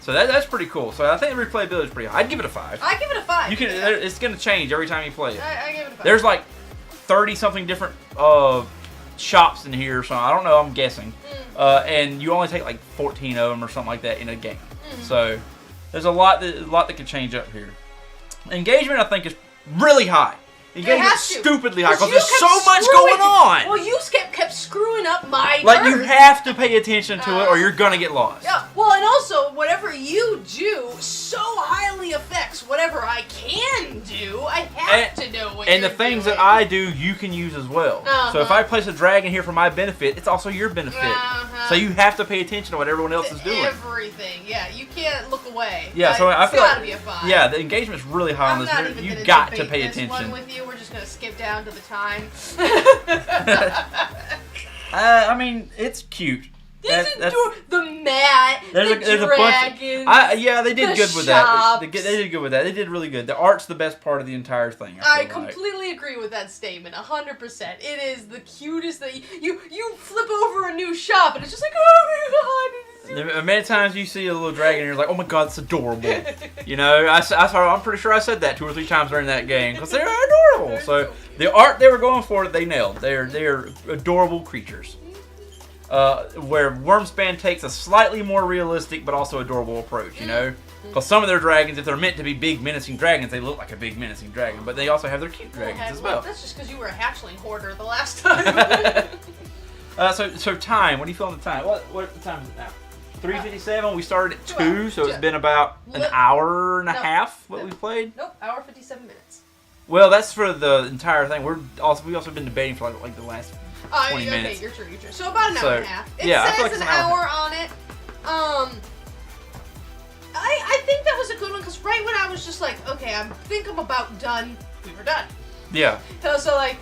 Speaker 2: So that's pretty cool. So I think the replayability is pretty high. I'd give it a 5.
Speaker 1: I give it a 5.
Speaker 2: You can. It's gonna change every time you play it.
Speaker 1: I give it a 5.
Speaker 2: There's like 30 something different shops in here, so I don't know. I'm guessing, and you only take like 14 of them or something like that in a game. So there's a lot that could change up here. Engagement, I think, is really high. Engagement's stupidly high because there's so much going on.
Speaker 1: Well, you kept screwing up my
Speaker 2: like
Speaker 1: turns.
Speaker 2: You have to pay attention to it, or you're gonna get lost.
Speaker 1: Yeah. Well, and also whatever you do so highly affects whatever I can do. I have to know what.
Speaker 2: And the things that I do, you can use as well. So if I place a dragon here for my benefit, it's also your benefit. So you have to pay attention to what everyone else is doing.
Speaker 1: Everything. Yeah. You can't look away.
Speaker 2: Yeah. So I feel
Speaker 1: gotta be a 5.
Speaker 2: Yeah, the engagement's really high on this. You got to pay attention.
Speaker 1: One with you. We're just gonna skip down to the time.
Speaker 2: I mean, it's cute.
Speaker 1: The mat,
Speaker 2: there's
Speaker 1: the dragons.
Speaker 2: Yeah, they did good with that. They did good with that. They did really good. The art's the best part of the entire thing.
Speaker 1: I completely agree with that statement, 100%. It is the cutest thing. You flip over a new shop and it's just like, oh my god.
Speaker 2: Many times you see a little dragon and you're like, oh my god, it's adorable. You know, I'm pretty sure I said that 2 or 3 times during that game because they're adorable. So the art they were going for, they nailed. They're adorable creatures. Where Wormspan takes a slightly more realistic but also adorable approach, you know? Because some of their dragons, if they're meant to be big menacing dragons, they look like a big menacing dragon, but they also have their cute dragons as well.
Speaker 1: That's just because you were a hatchling hoarder the last time.
Speaker 2: So time, what do you feel on the time? What time is it now? 3:57. We started at 2, so it's been about an hour and a half what we played.
Speaker 1: Nope, hour 57 minutes.
Speaker 2: Well, that's for the entire thing. We've also been debating for like the last 20 minutes.
Speaker 1: Okay, you're true. So about an hour and a half. It says
Speaker 2: like
Speaker 1: an hour on it. I think that was a good one because right when I was just like, okay, I think I'm about done, we were done.
Speaker 2: Yeah.
Speaker 1: So like,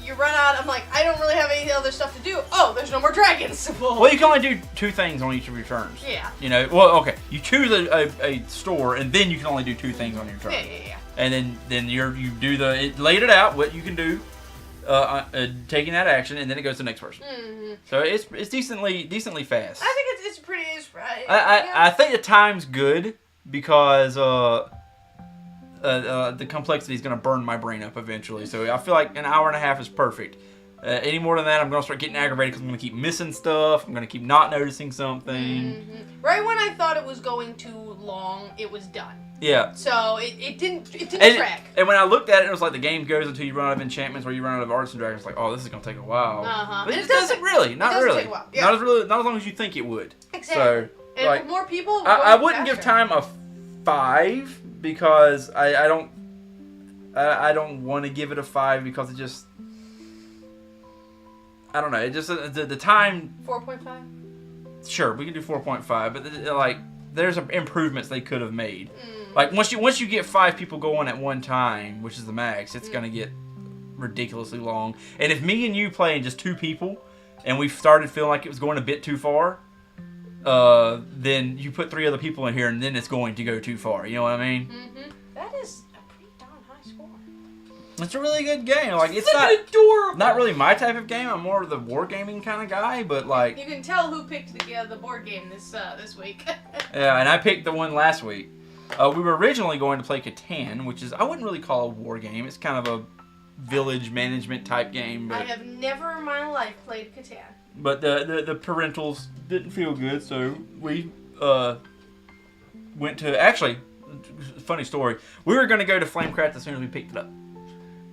Speaker 1: you run out, I'm like, I don't really have any other stuff to do. Oh, there's no more dragons.
Speaker 2: Well, you can only do 2 things on each of your turns.
Speaker 1: Yeah.
Speaker 2: You know, well, okay. You choose a store, and then you can only do 2 things on your turn.
Speaker 1: Yeah.
Speaker 2: And then you do it laid it out what you can do, taking that action, and then it goes to the next person. So it's decently fast.
Speaker 1: I think it's pretty.
Speaker 2: I think the time's good because the complexity is going to burn my brain up eventually. So I feel like an hour and a half is perfect. Any more than that, I'm going to start getting aggravated because I'm going to keep missing stuff. I'm going to keep not noticing something.
Speaker 1: Right when I thought it was going too long, it was done.
Speaker 2: Yeah.
Speaker 1: So it didn't track.
Speaker 2: And when I looked at it, it was like the game goes until you run out of enchantments or you run out of Artisan dragons. It's like, oh, this is going to take a while. But it doesn't really. Not really.
Speaker 1: Take a while. Yeah.
Speaker 2: Not as long as you think it would.
Speaker 1: Exactly.
Speaker 2: So,
Speaker 1: and
Speaker 2: like,
Speaker 1: more people.
Speaker 2: I wouldn't give time a 5 because I don't want to give it a 5 because it just. I don't know. It just the time.
Speaker 1: 4.5.
Speaker 2: Sure, we can do 4.5, but like there's improvements they could have made. Like once you get 5 people going at one time, which is the max, it's gonna get ridiculously long. And if me and you play and just 2 people, and we started feeling like it was going a bit too far, then you put 3 other people in here, and then it's going to go too far. You know what I mean?
Speaker 1: That is a pretty darn high score.
Speaker 2: It's a really good game. Like it's
Speaker 1: adorable.
Speaker 2: Not really my type of game. I'm more of the wargaming kind of guy, but like
Speaker 1: you can tell who picked the board game this week.
Speaker 2: Yeah, and I picked the one last week. We were originally going to play Catan, which is I wouldn't really call a war game. It's kind of village management type game. But
Speaker 1: I have never in my life played Catan.
Speaker 2: But the parentals didn't feel good, so we went to... Actually, funny story. We were going to go to Flamecraft as soon as we picked it up.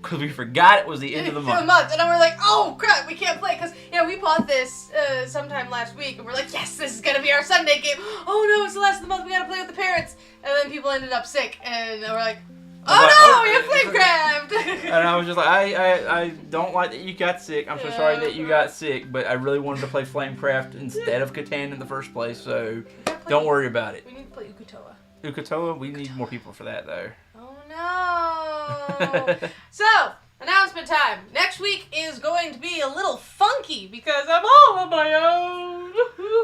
Speaker 2: Because we forgot it was the end of the month.
Speaker 1: And then we're like, oh crap, we can't play. Because, we bought this sometime last week. And we're like, yes, this is going to be our Sunday game. Oh no, it's the last of the month. We got to play with the parents. And then people ended up sick. And we're like, oh no, we have Flamecraft.
Speaker 2: And I was just like, I don't like that you got sick. I'm so sorry that you got sick. But I really wanted to play Flamecraft instead of Catan in the first place. So don't worry about it.
Speaker 1: We need to play Ukatoa.
Speaker 2: Ukatoa? We need more people for that, though.
Speaker 1: Oh no. So, announcement time. Next week is going to be a little funky because I'm all on my own.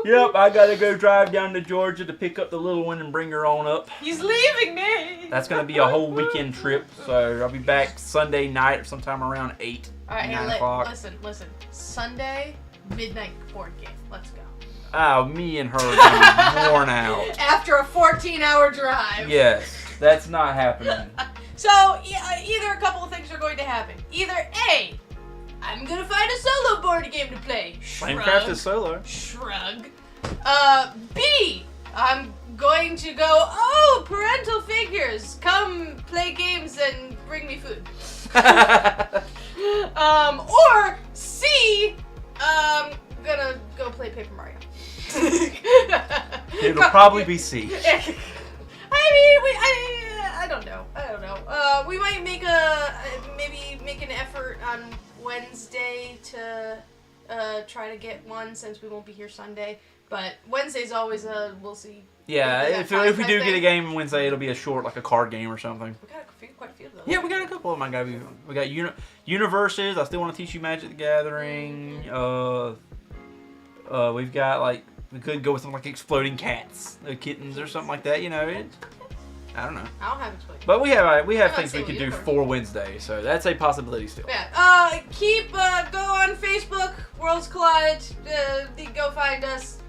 Speaker 2: Yep, I gotta go drive down to Georgia to pick up the little one and bring her on up.
Speaker 1: He's leaving me.
Speaker 2: That's gonna be a whole weekend trip, so I'll be back Sunday night or sometime around 8,
Speaker 1: all right,
Speaker 2: 9 o'clock.
Speaker 1: Listen. Sunday, midnight board game. Let's go.
Speaker 2: Oh, me and her are gonna be worn out.
Speaker 1: After a 14-hour drive.
Speaker 2: Yes, that's not happening.
Speaker 1: So, either a couple of things are going to happen. Either A, I'm going to find a solo board game to play.
Speaker 2: Flamecraft is solo.
Speaker 1: Shrug. B, I'm going to go, oh, parental figures. Come play games and bring me food. Or C, I'm going to go play Paper Mario.
Speaker 2: It'll probably be C.
Speaker 1: I don't know. We might make an effort on Wednesday to try to get one since we won't be here Sunday. But Wednesday's always we'll see.
Speaker 2: Yeah, if we do get a game Wednesday, it'll be a short, like a card game or something.
Speaker 1: We got quite a few of those.
Speaker 2: Yeah, we got a couple of them. We got Universes. I still want to teach you Magic the Gathering. We've got we could go with something like Exploding Cats, kittens, or something like that. I don't know.
Speaker 1: I don't have exploding.
Speaker 2: But we have things we could do for Wednesday, so that's a possibility still.
Speaker 1: Yeah. Go on Facebook, Worlds Collide. Go find us.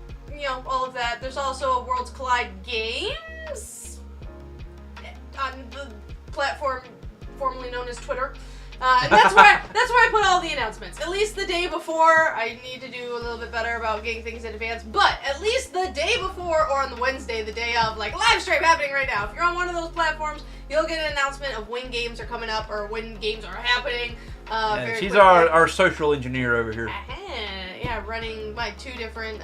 Speaker 1: All of that. There's also a Worlds Collide Games on the platform formerly known as Twitter. And that's where I put all the announcements. At least the day before. I need to do a little bit better about getting things in advance. But at least the day before or on the Wednesday, the day of, live stream happening right now. If you're on one of those platforms, you'll get an announcement of when games are coming up or when games are happening.
Speaker 2: She's our social engineer over here.
Speaker 1: Yeah, running my 2 different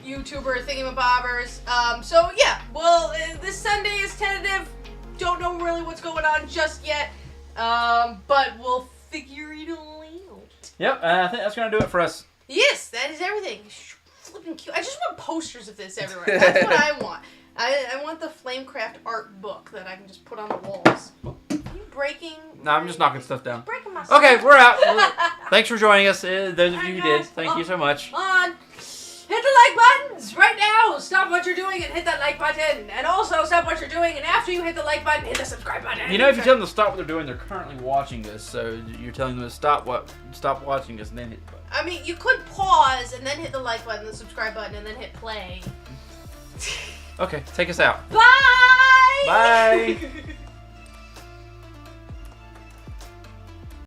Speaker 1: YouTuber thingamabobbers. So yeah, well, this Sunday is tentative. Don't know really what's going on just yet. But we'll figure it all out.
Speaker 2: Yep, I think that's gonna do it for us.
Speaker 1: Yes, that is everything. Flipping cute. I just want posters of this everywhere. That's what I want. I want the Flamecraft art book that I can just put on the walls. Are you breaking?
Speaker 2: No, I'm just knocking stuff down.
Speaker 1: Breaking my stuff.
Speaker 2: Okay, we're out. Thanks for joining us. Those of you who did, thank you so much.
Speaker 1: Hit the like buttons right now. Stop what you're doing and hit that like button. And also stop what you're doing and after you hit the like button, hit the subscribe button.
Speaker 2: If you tell them to stop what they're doing, they're currently watching this. So you're telling them to stop watching this and then hit the button.
Speaker 1: I mean, you could pause and then hit the like button, the subscribe button, and then hit play.
Speaker 2: Okay, take us out.
Speaker 1: Bye!
Speaker 2: Bye!